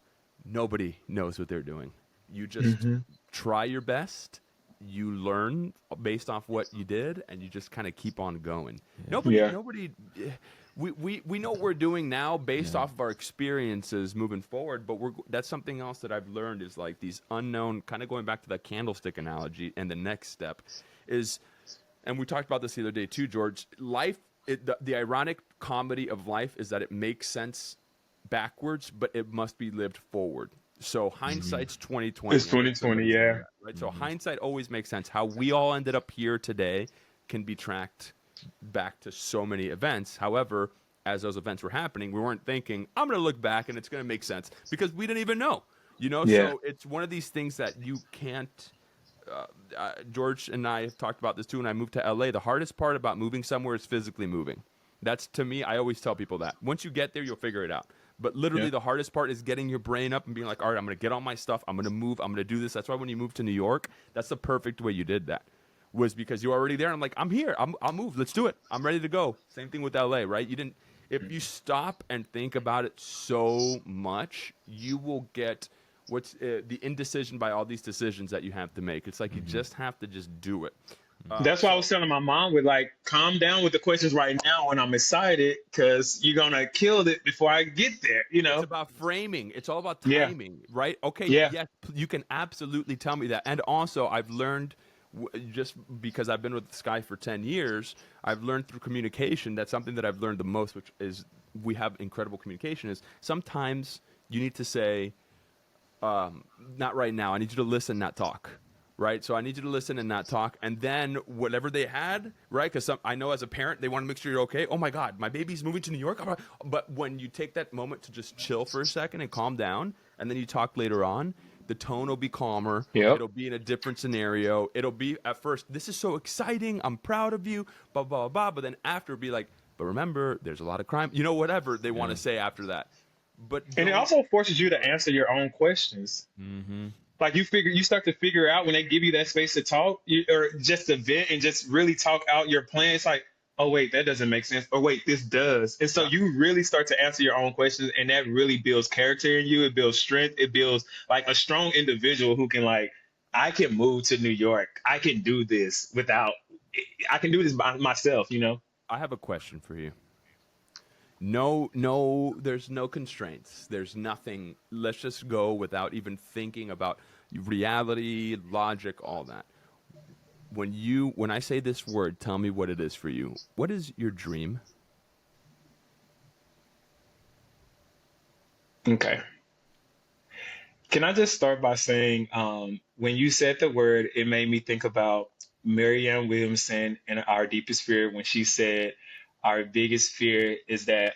[SPEAKER 2] Nobody knows what they're doing. You just try your best. You learn based off what you did, and you just kind of keep on going.
[SPEAKER 4] Yeah.
[SPEAKER 2] Nobody. We know what we're doing now based off of our experiences moving forward, but that's something else that I've learned is like these unknown, kind of going back to that candlestick analogy, and the next step is, and we talked about this the other day too, George. Life, the ironic comedy of life is that it makes sense backwards, but it must be lived forward. So hindsight's 2020.
[SPEAKER 4] It's 2020, yeah.
[SPEAKER 2] Right. So hindsight always makes sense. How we all ended up here today can be tracked back to so many events. However, as those events were happening, we weren't thinking, I'm going to look back and it's going to make sense, because we didn't even know.
[SPEAKER 4] Yeah.
[SPEAKER 2] So it's one of these things that you can't. George and I have talked about this too. When I moved to LA, the hardest part about moving somewhere is physically moving. That's, to me, I always tell people that. Once you get there, you'll figure it out. But literally the hardest part is getting your brain up and being like, all right, I'm going to get all my stuff. I'm going to move. I'm going to do this. That's why when you moved to New York, that's the perfect way you did that, was because you were already there. I'm like, I'm here. I'll move. Let's do it. I'm ready to go. Same thing with LA, right? If you stop and think about it so much, you will get the indecision by all these decisions that you have to make. It's like you just have to just do it.
[SPEAKER 4] That's why I was telling my mom, with like, calm down with the questions right now when I'm excited, because you're going to kill it before I get there,
[SPEAKER 2] It's about framing. It's all about timing, right? Okay, yes, you can absolutely tell me that. And also, I've learned, just because I've been with this guy for 10 years, I've learned through communication, that's something that I've learned the most, which is we have incredible communication, is sometimes you need to say, not right now. I need you to listen, not talk. Right, so I need you to listen and not talk, and then whatever they had, right? Because I know as a parent, they want to make sure you're okay. Oh my God, my baby's moving to New York. But when you take that moment to just chill for a second and calm down, and then you talk later on, the tone will be calmer.
[SPEAKER 4] Yep.
[SPEAKER 2] It'll be in a different scenario. It'll be at first, this is so exciting. I'm proud of you. Blah blah blah. But then after, it'll be like, but remember, there's a lot of crime. Whatever they want to say after that. And
[SPEAKER 4] it also forces you to answer your own questions. Like you start to figure out when they give you that space to talk, or just to vent and just really talk out your plan. It's like, oh wait, that doesn't make sense. Or wait, this does. And so you really start to answer your own questions, and that really builds character in you. It builds strength. It builds like a strong individual who can I can move to New York. I can do this I can do this by myself,
[SPEAKER 2] I have a question for you. No, there's no constraints. There's nothing. Let's just go without even thinking about reality, logic, all that. When I say this word, tell me what it is for you. What is your dream?
[SPEAKER 4] Okay. Can I just start by saying, when you said the word, it made me think about Marianne Williamson in Our Deepest Fear, when she said, our biggest fear is that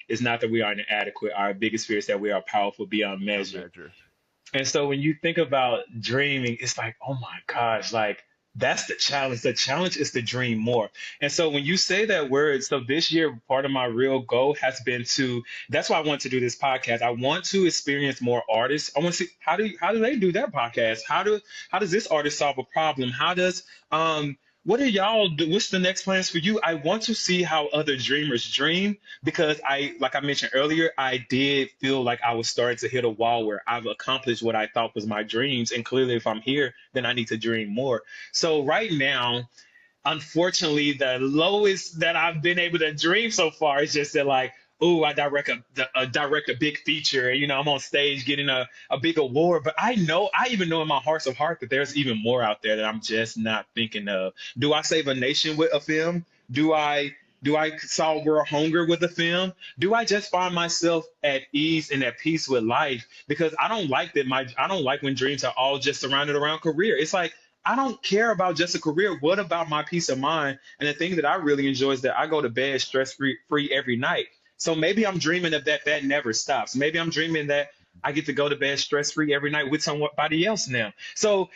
[SPEAKER 4] it's not that we are inadequate. Our biggest fear is that we are powerful beyond measure. And so when you think about dreaming, it's like, oh my gosh, that's the challenge. The challenge is to dream more. And so when you say that word, so this year, part of my real goal has been that's why I want to do this podcast. I want to experience more artists. I want to see how do they do their podcast? How does this artist solve a problem? How does what are y'all do? What's the next plans for you? I want to see how other dreamers dream because like I mentioned earlier, I did feel like I was starting to hit a wall where I've accomplished what I thought was my dreams. And clearly, if I'm here, then I need to dream more. So right now, unfortunately, the lowest that I've been able to dream so far is just that, like, oh, I direct a big feature. You know, I'm on stage getting a big award. But I even know in my heart of heart that there's even more out there that I'm just not thinking of. Do I save a nation with a film? Do I solve world hunger with a film? Do I just find myself at ease and at peace with life? Because I don't like when dreams are all just surrounded around career. It's like I don't care about just a career. What about my peace of mind? And the thing that I really enjoy is that I go to bed stress free every night. So maybe I'm dreaming of that never stops. Maybe I'm dreaming that I get to go to bed stress free every night with somebody else now. So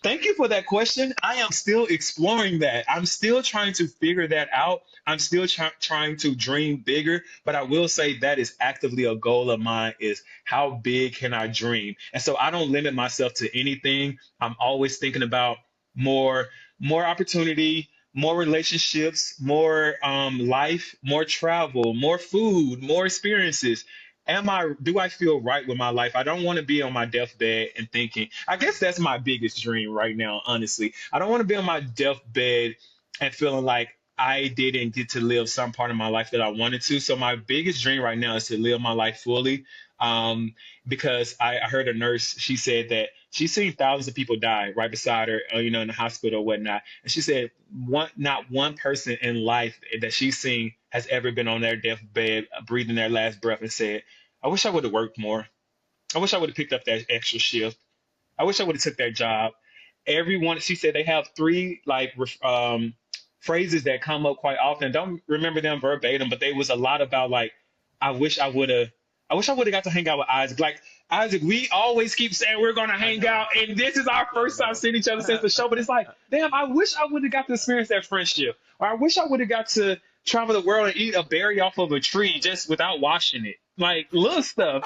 [SPEAKER 4] thank you for that question. I am still exploring that. I'm still trying to figure that out. I'm still trying to dream bigger, but I will say that is actively a goal of mine is how big can I dream? And so I don't limit myself to anything. I'm always thinking about more, more opportunity, more relationships, more life, more travel, more food, more experiences. Do I feel right with my life? I don't want to be on my deathbed and thinking, I guess that's my biggest dream right now, honestly. I don't want to be on my deathbed and feeling like I didn't get to live some part of my life that I wanted to. So my biggest dream right now is to live my life fully. Because I heard a nurse, she said that she's seen thousands of people die right beside her, in the hospital or whatnot. And she said not one person in life that she's seen has ever been on their deathbed, breathing their last breath and said, I wish I would have worked more. I wish I would have picked up that extra shift. I wish I would have took that job. Everyone, she said they have three phrases that come up quite often. Don't remember them verbatim, but they was a lot about like, I wish I would have got to hang out with Isaac. Like Isaac, we always keep saying we're gonna hang out, and this is our first time seeing each other since the show. But it's like, damn, I wish I would have got to experience that friendship, or I wish I would have got to travel the world and eat a berry off of a tree just without washing it. Like little stuff.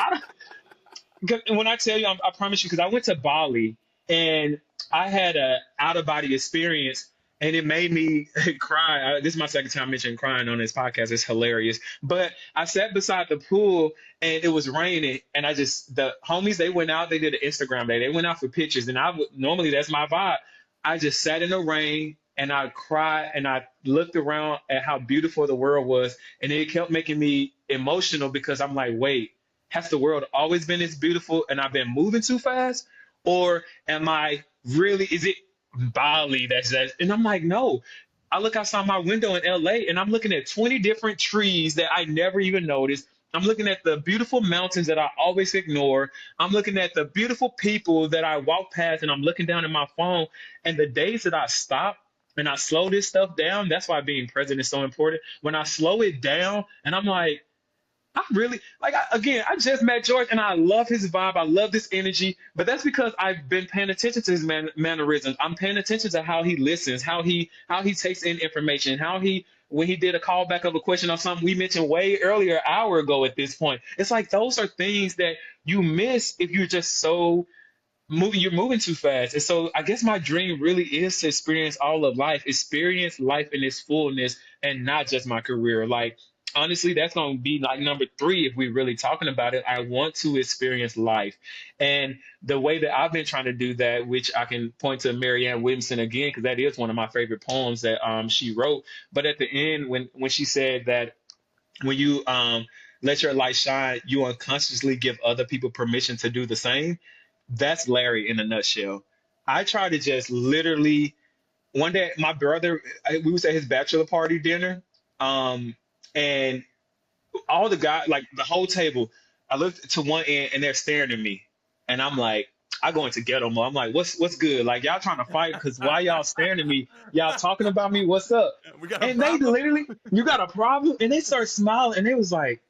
[SPEAKER 4] When I tell you, I promise you, because I went to Bali and I had a out of body experience. And it made me cry. This is my second time mentioning crying on this podcast. It's hilarious. But I sat beside the pool and it was raining. And the homies, they went out. They did an Instagram day. They went out for pictures. And normally that's my vibe. I just sat in the rain and I cried and I looked around at how beautiful the world was. And it kept making me emotional because I'm like, wait, has the world always been this beautiful and I've been moving too fast? Or is it Bali that's that? And I'm like, no. I look outside my window in LA and I'm looking at 20 different trees that I never even noticed. I'm looking at the beautiful mountains that I always ignore. I'm looking at the beautiful people that I walk past and I'm looking down at my phone. And the days that I stop and I slow this stuff down, that's why being present is so important. When I slow it down and I'm like, I just met George and I love his vibe. I love this energy, but that's because I've been paying attention to his mannerisms. I'm paying attention to how he listens, how he takes in information, when he did a callback of a question or something we mentioned way earlier, an hour ago at this point. It's like those are things that you miss if you're just you're moving too fast. And so I guess my dream really is to experience all of life, experience life in its fullness and not just my career. Like, honestly, that's going to be like number 3 if we're really talking about it. I want to experience life. And the way that I've been trying to do that, which I can point to Marianne Williamson again, because that is one of my favorite poems that she wrote. But at the end, when she said that when you let your light shine, you unconsciously give other people permission to do the same. That's Larry in a nutshell. I try to just literally, one day, my brother, we was at his bachelor party dinner. And all the guys, like the whole table, I looked to one end and they're staring at me. And I'm like, I go into ghetto mode. I'm like, what's good? Like, y'all trying to fight? Because why y'all staring at me? Y'all talking about me? What's up? And they literally, you got a problem? And they start smiling. And they was like,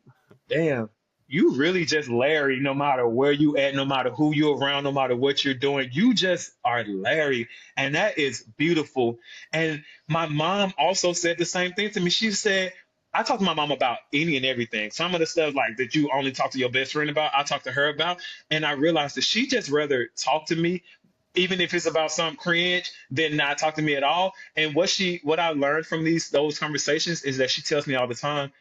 [SPEAKER 4] damn, you really just Larry, no matter where you at, no matter who you're around, no matter what you're doing. You just are Larry. And that is beautiful. And my mom also said the same thing to me. She said, I talk to my mom about any and everything. Some of the stuff like that you only talk to your best friend about, I talk to her about. And I realized that she just rather talk to me even if it's about some cringe, then not talk to me at all. And what I learned from those conversations is that she tells me all the time,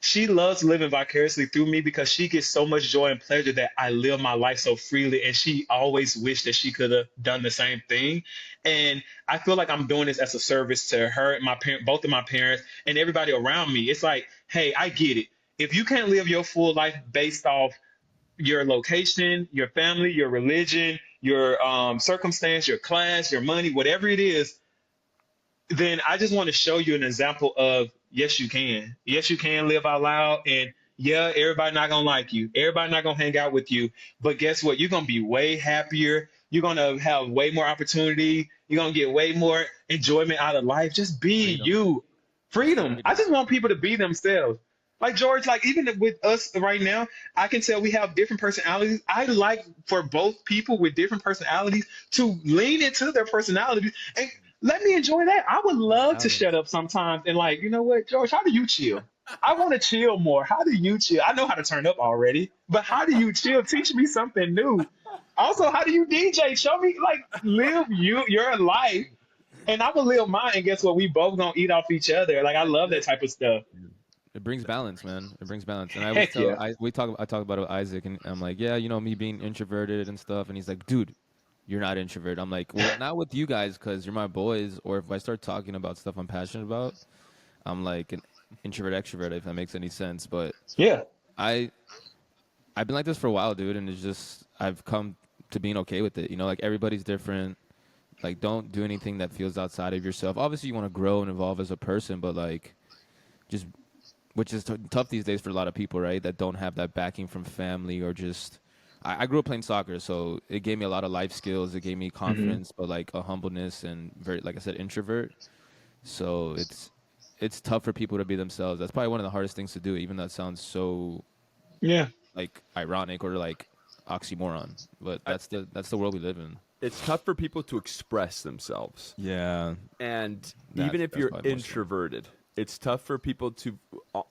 [SPEAKER 4] she loves living vicariously through me because she gets so much joy and pleasure that I live my life so freely. And she always wished that she could have done the same thing. And I feel like I'm doing this as a service to her and my parent, both of my parents, and everybody around me. It's like, hey, I get it. If you can't live your full life based off your location, your family, your religion, your circumstance, your class, your money, whatever it is, then I just want to show you an example of yes, you can. Yes, you can live out loud. And yeah, everybody not gonna like you. Everybody not gonna hang out with you. But guess what? You're gonna be way happier. You're gonna have way more opportunity. You're gonna get way more enjoyment out of life. Just be you. Freedom. I just want people to be themselves. Like George, like even with us right now, I can tell we have different personalities. I like for both people with different personalities to lean into their personalities and let me enjoy that. I would love to shut up sometimes and like, you know what, George, how do you chill? I want to chill more. How do you chill? I know how to turn up already, but how do you chill? Teach me something new. Also, how do you DJ? Show me, like, live your life, and I will live mine. And guess what? We both gonna eat off each other. Like, I love that type of stuff.
[SPEAKER 3] It brings balance, man. It brings balance. And I
[SPEAKER 4] Heck
[SPEAKER 3] always
[SPEAKER 4] yeah.
[SPEAKER 3] I talk about it with Isaac, and I'm like, yeah, you know, me being introverted and stuff, and he's like, dude, you're not introvert. I'm like, well, not with you guys because you're my boys. Or if I start talking about stuff I'm passionate about, I'm like an introvert extrovert, if that makes any sense. But
[SPEAKER 4] Yeah.
[SPEAKER 3] I've been like this for a while, dude, and it's just I've come to being okay with it. You know, like everybody's different. Like, don't do anything that feels outside of yourself. Obviously, you want to grow and evolve as a person, but like, just which is tough these days for a lot of people, right? That don't have that backing from family or just. I grew up playing soccer, so it gave me a lot of life skills. It gave me confidence, but like a humbleness and very, like I said, introvert. So it's tough for people to be themselves. That's probably one of the hardest things to do, even though it sounds so
[SPEAKER 4] Yeah.
[SPEAKER 3] like ironic or like oxymoron. But that's the world we live in.
[SPEAKER 2] It's tough for people to express themselves.
[SPEAKER 3] Yeah.
[SPEAKER 2] And even if
[SPEAKER 3] that's
[SPEAKER 2] you're
[SPEAKER 3] probably more so.
[SPEAKER 2] introverted, it's tough for people to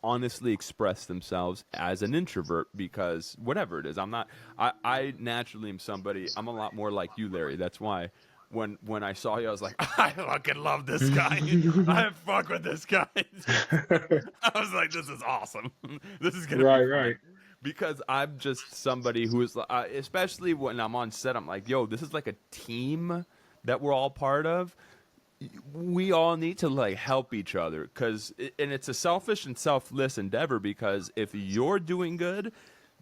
[SPEAKER 2] honestly express themselves as an introvert because whatever it is, I naturally am somebody, I'm a lot more like you, Larry. That's why when I saw you, I was like, I fucking love this guy. I fuck with this guy. I was like, this is awesome. This is going to be
[SPEAKER 4] Right.
[SPEAKER 2] because I'm just somebody who is, especially when I'm on set, I'm like, yo, this is like a team that we're all part of. We all need to like help each other and it's a selfish and selfless endeavor because if you're doing good,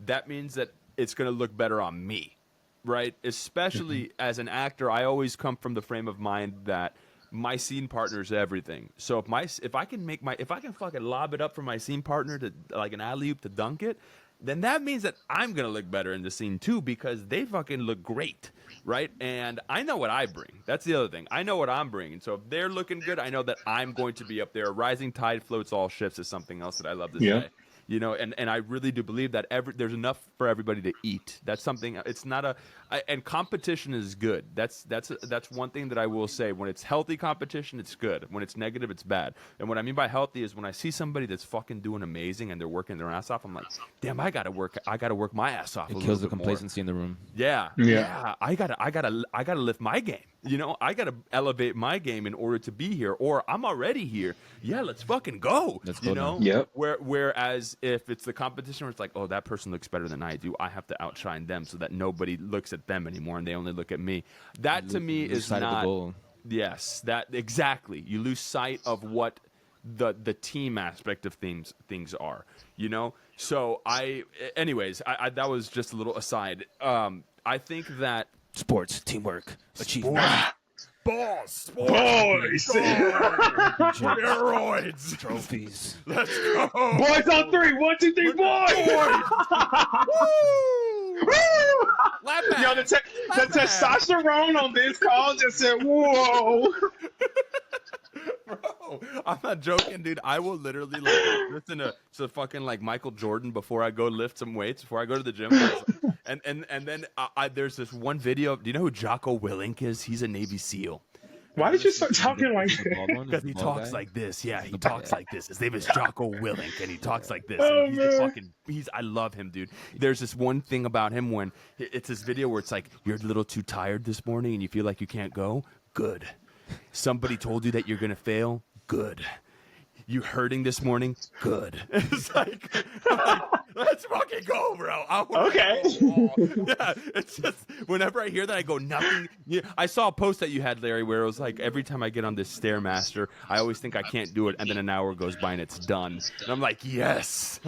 [SPEAKER 2] that means that it's going to look better on me, right? Especially as an actor, I always come from the frame of mind that my scene partner is everything. So if I can fucking lob it up for my scene partner to like an alley-oop to dunk it, then that means that I'm going to look better in the scene too because they fucking look great, right? And I know what I bring. That's the other thing. I know what I'm bringing. So if they're looking good, I know that I'm going to be up there. Rising tide floats all ships is something else that I love to say. You know, and I really do believe that there's enough for everybody to eat. That's something. It's not and competition is good. That's one thing that I will say. When it's healthy competition, it's good. When it's negative, it's bad. And what I mean by healthy is when I see somebody that's fucking doing amazing and they're working their ass off, I'm like, damn, I gotta work my ass off.
[SPEAKER 3] It
[SPEAKER 2] a
[SPEAKER 3] kills the
[SPEAKER 2] little bit more.
[SPEAKER 3] complacency in the room.
[SPEAKER 2] Yeah. I gotta lift my game. You know, I gotta elevate my game in order to be here. Or I'm already here. Yeah, let's fucking go.
[SPEAKER 3] Let's go
[SPEAKER 2] you know.
[SPEAKER 3] now.
[SPEAKER 4] Yep.
[SPEAKER 2] Whereas if it's the competition where it's like, oh, that person looks better than I do, I have to outshine them so that nobody looks at them anymore and they only look at me. That to me
[SPEAKER 3] Lose
[SPEAKER 2] is
[SPEAKER 3] sight of the
[SPEAKER 2] not.
[SPEAKER 3] goal.
[SPEAKER 2] Yes, that exactly. You lose sight of what the team aspect of things are. You know. So anyways, I that was just a little aside. I think that
[SPEAKER 3] Sports, teamwork, achievement,
[SPEAKER 2] boys,
[SPEAKER 4] Boys.
[SPEAKER 2] steroids.
[SPEAKER 3] trophies.
[SPEAKER 2] Let's go.
[SPEAKER 4] Boys on three. 1, 2, 3, boys.
[SPEAKER 2] Laugh
[SPEAKER 4] Yo,
[SPEAKER 2] at.
[SPEAKER 4] the testosterone on this call just said, whoa.
[SPEAKER 2] Bro, I'm not joking, dude. I will literally like listen to fucking like Michael Jordan before I go lift some weights, before I go to the gym. And then there's this one video. Do you know who Jocko Willink is? He's a Navy SEAL.
[SPEAKER 4] Why did you start
[SPEAKER 3] Is
[SPEAKER 4] talking like
[SPEAKER 3] the bald
[SPEAKER 4] that?
[SPEAKER 3] one? Is
[SPEAKER 2] Because
[SPEAKER 3] the
[SPEAKER 2] he
[SPEAKER 3] bald
[SPEAKER 2] talks
[SPEAKER 3] guy?
[SPEAKER 2] like this. Yeah, he
[SPEAKER 3] the
[SPEAKER 2] talks
[SPEAKER 3] bald-
[SPEAKER 2] like this. His name is Jocko Willink, and he talks like this. And
[SPEAKER 4] Oh
[SPEAKER 2] he's the
[SPEAKER 4] man.
[SPEAKER 2] fucking. I love him, dude. There's this one thing about him when it's this video where it's like, you're a little too tired this morning and you feel like you can't go. Good. Somebody told you that you're gonna fail. Good. You hurting this morning? Good. It's like, I'm like, let's fucking go, bro. I wanna
[SPEAKER 4] Okay.
[SPEAKER 2] go. Yeah, it's just whenever I hear that, I go nothing. Yeah, I saw a post that you had, Larry, where it was like every time I get on this stairmaster, I always think I can't do it, and then an hour goes by and it's done, and I'm like, yes.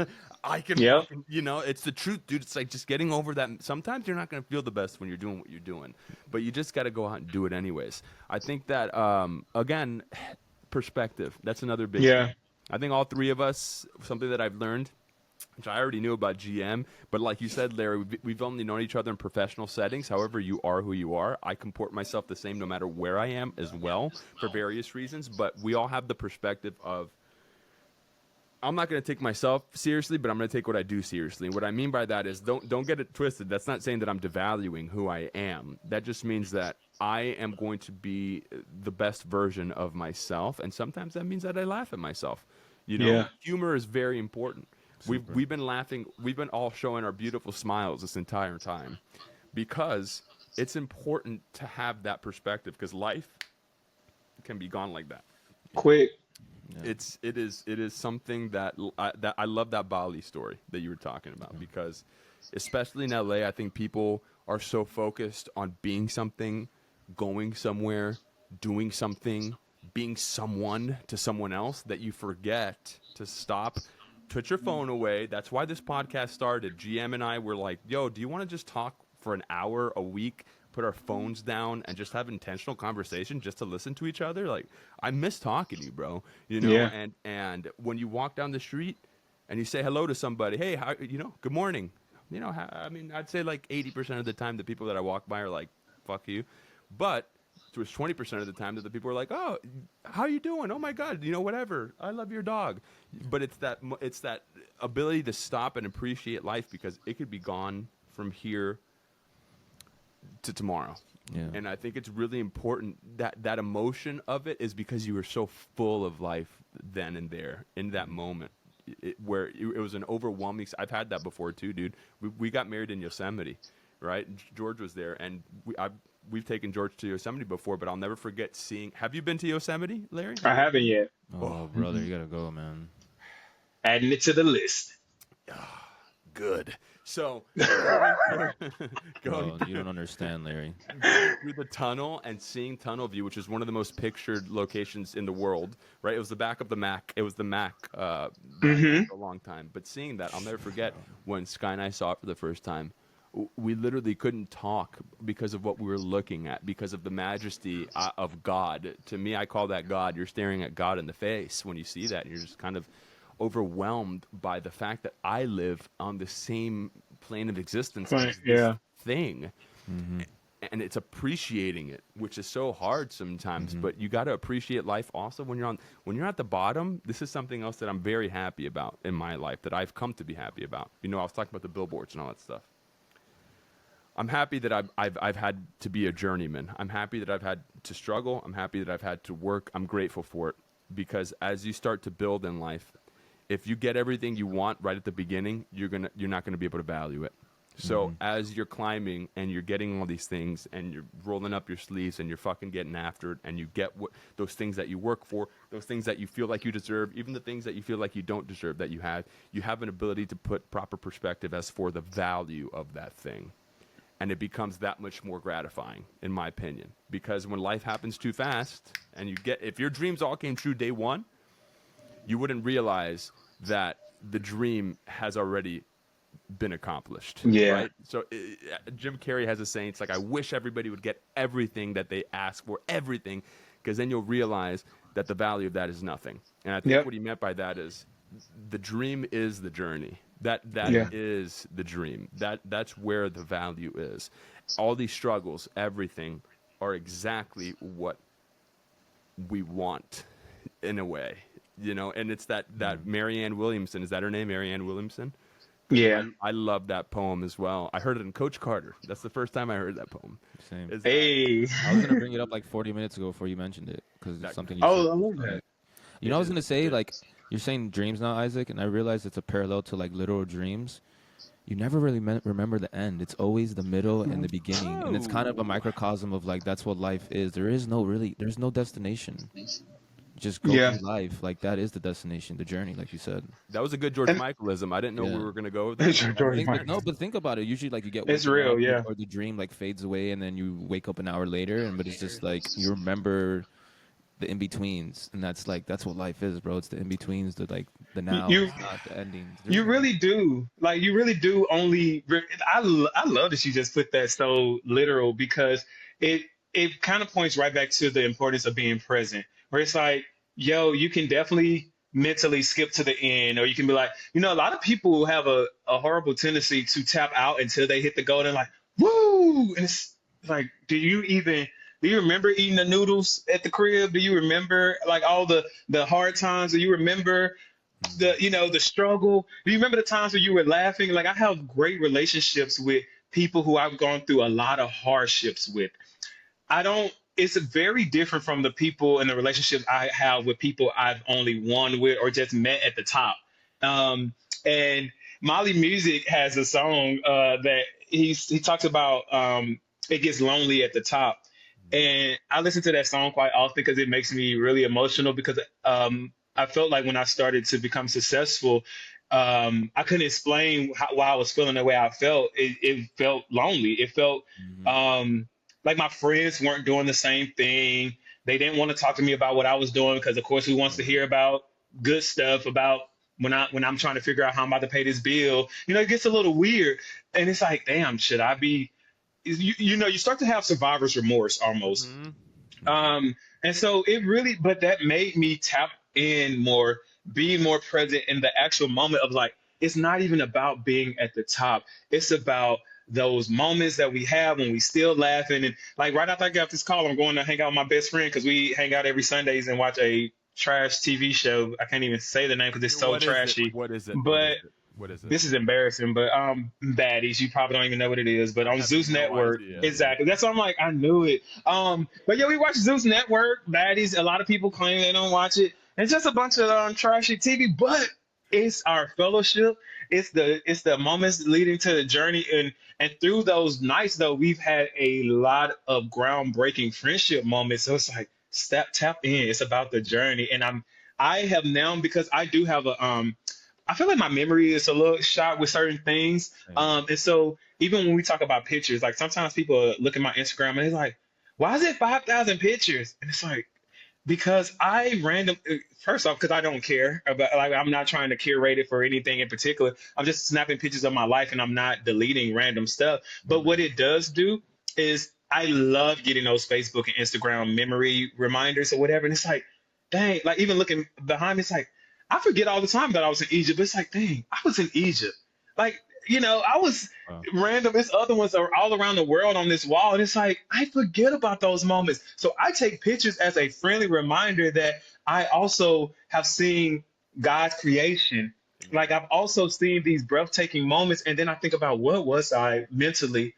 [SPEAKER 2] I can,
[SPEAKER 4] Yep.
[SPEAKER 2] fucking, it's the truth, dude. It's like just getting over that. Sometimes you're not going to feel the best when you're doing what you're doing, but you just got to go out and do it anyways. I think that, again, perspective. That's another big
[SPEAKER 4] Yeah.
[SPEAKER 2] thing. I think all three of us, something that I've learned, which I already knew about GM, but like you said, Larry, we've only known each other in professional settings. However, you are who you are. I comport myself the same no matter where I am as well for various reasons, but we all have the perspective of, I'm not going to take myself seriously, but I'm going to take what I do seriously. And what I mean by that is don't get it twisted. That's not saying that I'm devaluing who I am. That just means that I am going to be the best version of myself, and sometimes that means that I laugh at myself.
[SPEAKER 4] Yeah.
[SPEAKER 2] Humor is very important. We've been laughing. We've been all showing our beautiful smiles this entire time because it's important to have that perspective because life can be gone like that.
[SPEAKER 4] Quick.
[SPEAKER 3] Yeah.
[SPEAKER 2] It is something that I love that Bali story that you were talking about because especially in LA, I think people are so focused on being something, going somewhere, doing something, being someone to someone else that you forget to stop, put your phone away. That's why this podcast started. GM and I were like, yo, do you want to just talk for an hour a week, put our phones down and just have intentional conversation just to listen to each other? Like, I miss talking to you, bro.
[SPEAKER 4] Yeah.
[SPEAKER 2] And when you walk down the street and you say hello to somebody, hey, how, good morning. I'd say like 80% of the time the people that I walk by are like, fuck you. But it was 20% of the time that the people are like, oh, how you doing? Oh my God, whatever. I love your dog. But it's that ability to stop and appreciate life because it could be gone from here to tomorrow.
[SPEAKER 3] Yeah.
[SPEAKER 2] And I think it's really important that emotion of it is because you were so full of life then and there in that moment where it was an overwhelming. I've had that before too, dude. We got married in Yosemite, right? George was there, and we've taken George to Yosemite before, but I'll never forget seeing. Have you been to Yosemite, Larry?
[SPEAKER 4] I haven't yet.
[SPEAKER 3] Oh, brother, you gotta go, man.
[SPEAKER 4] Adding it to the list.
[SPEAKER 2] Good. So
[SPEAKER 3] Bro,
[SPEAKER 2] going
[SPEAKER 3] you don't understand, Larry.
[SPEAKER 2] through the tunnel and seeing tunnel view, which is one of the most pictured locations in the world, right? It was the back of the Mac. It was the Mac for a long time. But seeing that, I'll never forget when Sky and I saw it for the first time. We literally couldn't talk because of what we were looking at, because of the majesty of God. To me, I call that God. You're staring at God in the face when you see that. And you're just kind of overwhelmed by the fact that I live on the same plane of existence as this thing.
[SPEAKER 3] Mm-hmm.
[SPEAKER 2] And it's appreciating it, which is so hard sometimes, but you got to appreciate life also when you're at the bottom. This is something else that I'm very happy about in my life, that I've come to be happy about. I was talking about the billboards and all that stuff. I'm happy that I've had to be a journeyman. I'm happy that I've had to struggle. I'm happy that I've had to work. I'm grateful for it, because as you start to build in life, if you get everything you want right at the beginning, you're not gonna be able to value it. So as you're climbing and you're getting all these things and you're rolling up your sleeves and you're fucking getting after it, and you get those things that you work for, those things that you feel like you deserve, even the things that you feel like you don't deserve that you have an ability to put proper perspective as for the value of that thing. And it becomes that much more gratifying, in my opinion, because when life happens too fast and if your dreams all came true day one, you wouldn't realize that the dream has already been accomplished.
[SPEAKER 4] Yeah.
[SPEAKER 2] Right? So Jim Carrey has a saying, it's like, I wish everybody would get everything that they ask for, everything, because then you'll realize that the value of that is nothing. And I think what he meant by that is the dream is the journey. That is the dream. That's where the value is. All these struggles, everything, are exactly what we want in a way. And it's that Marianne Williamson, is that her name, Marianne Williamson?
[SPEAKER 4] Yeah.
[SPEAKER 2] I love that poem as well. I heard it in Coach Carter. That's the first time I heard that poem.
[SPEAKER 3] Same.
[SPEAKER 4] Hey.
[SPEAKER 3] I was gonna bring it up like 40 minutes ago before you mentioned it because it's something you
[SPEAKER 4] Oh,
[SPEAKER 3] said.
[SPEAKER 4] I love that.
[SPEAKER 3] You know, I was gonna say like you're saying dreams now, Isaac, and I realized it's a parallel to like literal dreams. You never really remember the end. It's always the middle and the beginning, and it's kind of a microcosm of like that's what life is. There's no destination. Just go
[SPEAKER 4] Yeah.
[SPEAKER 3] through life. Like that is the destination, the journey, like you said.
[SPEAKER 2] That was a good George Michaelism. I didn't know we were gonna go with that.
[SPEAKER 3] But think about it. Usually, like you get
[SPEAKER 4] It's
[SPEAKER 3] waken
[SPEAKER 4] real,
[SPEAKER 3] up,
[SPEAKER 4] yeah.
[SPEAKER 3] or the dream like fades away, and then you wake up an hour later, but it's just like you remember the in betweens, and that's what life is, bro. It's the in betweens, the now, it's not the endings.
[SPEAKER 4] You really do. Like, you really do only. I love that you just put that so literal because it kind of points right back to the importance of being present, where it's like, yo, you can definitely mentally skip to the end, or you can be like, a lot of people have a horrible tendency to tap out until they hit the goal and like, woo! And it's like, do you remember eating the noodles at the crib? Do you remember like all the hard times? Do you remember the struggle? Do you remember the times where you were laughing? Like, I have great relationships with people who I've gone through a lot of hardships with. It's very different from the people and the relationships I have with people I've only won with or just met at the top. And Molly Music has a song that he talks about it gets lonely at the top. And I listen to that song quite often because it makes me really emotional because I felt like when I started to become successful, I couldn't explain why I was feeling the way I felt. It felt lonely. It felt like my friends weren't doing the same thing. They didn't want to talk to me about what I was doing because, of course, who wants to hear about good stuff about when I'm trying to figure out how I'm about to pay this bill? It gets a little weird. And it's like, damn, should I be? You start to have survivor's remorse almost. And so but that made me tap in more, being more present in the actual moment of like, it's not even about being at the top. It's about those moments that we have when we still laughing. And like right after I get off this call, I'm going to hang out with my best friend because we hang out every Sundays and watch a trash TV show. I can't even say the name because it's so trashy.
[SPEAKER 2] What is it?
[SPEAKER 4] But
[SPEAKER 2] what is it?
[SPEAKER 4] This is embarrassing, but Baddies, you probably don't even know what it is, but on Zeus Network, exactly. That's why I'm like, I knew it. But yeah, we watch Zeus Network, Baddies. A lot of people claim they don't watch it. It's just a bunch of trashy TV, but it's our fellowship. It's the moments leading to the journey, and through those nights though, we've had a lot of groundbreaking friendship moments. So it's like tap in. It's about the journey, and I have now, because I do have I feel like my memory is a little shot with certain things. And so even when we talk about pictures, like sometimes people look at my Instagram and they're like, why is it 5,000 pictures? And it's like, because first off, because I don't care about, like, I'm not trying to curate it for anything in particular. I'm just snapping pictures of my life and I'm not deleting random stuff. But what it does do is I love getting those Facebook and Instagram memory reminders or whatever. And it's like, dang, like even looking behind me, it's like, I forget all the time that I was in Egypt. But it's like, dang, I was in Egypt. Like, I was random. This other ones are all around the world on this wall. And it's like, I forget about those moments. So I take pictures as a friendly reminder that I also have seen God's creation. Like, I've also seen these breathtaking moments. And then I think about what was I mentally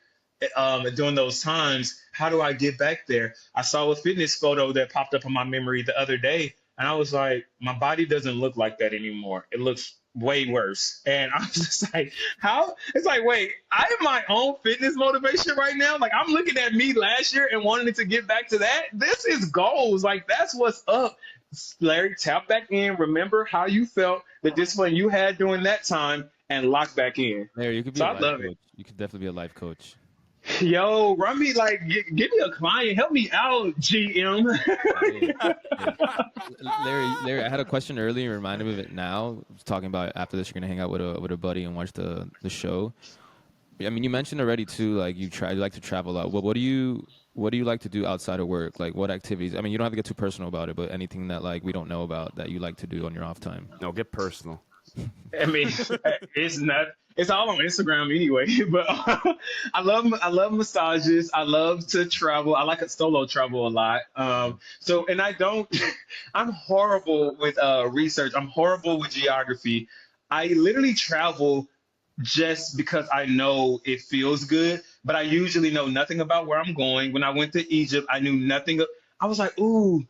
[SPEAKER 4] during those times? How do I get back there? I saw a fitness photo that popped up in my memory the other day. And I was like, my body doesn't look like that anymore. It looks way worse. And I was just like, how? It's like, wait, I have my own fitness motivation right now. Like, I'm looking at me last year and wanting to get back to that. This is goals. Like, that's what's up. Larry, tap back in. Remember how you felt, the discipline you had during that time, and lock back in.
[SPEAKER 3] Larry, you could be
[SPEAKER 4] So
[SPEAKER 3] a
[SPEAKER 4] I
[SPEAKER 3] life
[SPEAKER 4] love
[SPEAKER 3] coach.
[SPEAKER 4] it.
[SPEAKER 3] You could definitely be a life coach.
[SPEAKER 4] Yo, run me, like, give me a client. Help me out, GM.
[SPEAKER 3] Larry, I had a question earlier. You reminded me of it now. I was talking about after this, you're gonna hang out with a buddy and watch the show. I mean, you mentioned already too, like you like to travel a lot. What do you like to do outside of work? Like what activities? I mean, you don't have to get too personal about it, but anything that like we don't know about that you like to do on your off time.
[SPEAKER 2] No, get personal.
[SPEAKER 4] I mean, it's all on Instagram anyway, but I love massages. I love to travel. I like to solo travel a lot. I'm horrible with research. I'm horrible with geography. I literally travel just because I know it feels good, but I usually know nothing about where I'm going. When I went to Egypt, I knew nothing. I was like, ooh,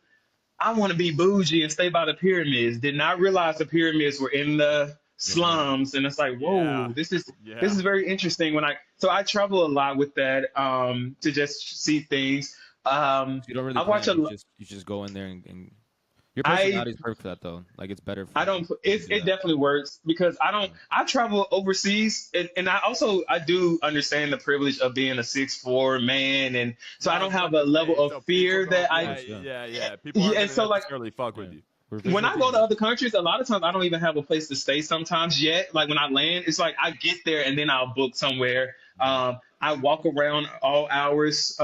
[SPEAKER 4] I want to be bougie and stay by the pyramids. Did not realize the pyramids were in the slums, and it's like, whoa,
[SPEAKER 2] Yeah.
[SPEAKER 4] this is very interesting. So I travel a lot with that to just see things.
[SPEAKER 3] You don't really
[SPEAKER 4] I watch
[SPEAKER 3] plan.
[SPEAKER 4] a lot.
[SPEAKER 3] You just go in there and your
[SPEAKER 4] I
[SPEAKER 3] personality is perfect for that though. Like it's better
[SPEAKER 4] I
[SPEAKER 3] for
[SPEAKER 4] don't.
[SPEAKER 3] you to
[SPEAKER 4] It
[SPEAKER 3] do that.
[SPEAKER 4] definitely works because I don't. I travel overseas, and I do understand the privilege of being a 6'4" man, and so I
[SPEAKER 2] I
[SPEAKER 4] don't
[SPEAKER 2] was
[SPEAKER 4] have
[SPEAKER 2] about
[SPEAKER 4] a
[SPEAKER 2] to
[SPEAKER 4] level
[SPEAKER 2] say,
[SPEAKER 4] of
[SPEAKER 2] so people
[SPEAKER 4] fear
[SPEAKER 2] don't.
[SPEAKER 4] that
[SPEAKER 2] Yeah,
[SPEAKER 4] I.
[SPEAKER 3] Course, yeah.
[SPEAKER 2] yeah. People aren't
[SPEAKER 4] Yeah, and
[SPEAKER 2] gonna
[SPEAKER 4] so like
[SPEAKER 2] necessarily fuck with
[SPEAKER 3] Yeah.
[SPEAKER 2] you.
[SPEAKER 3] We're
[SPEAKER 4] when
[SPEAKER 3] visual
[SPEAKER 4] I go to
[SPEAKER 3] beings.
[SPEAKER 4] other countries, a lot of times I don't even have a place to stay sometimes yet. Like when I land, it's like I get there and then I'll book somewhere. I walk around all hours.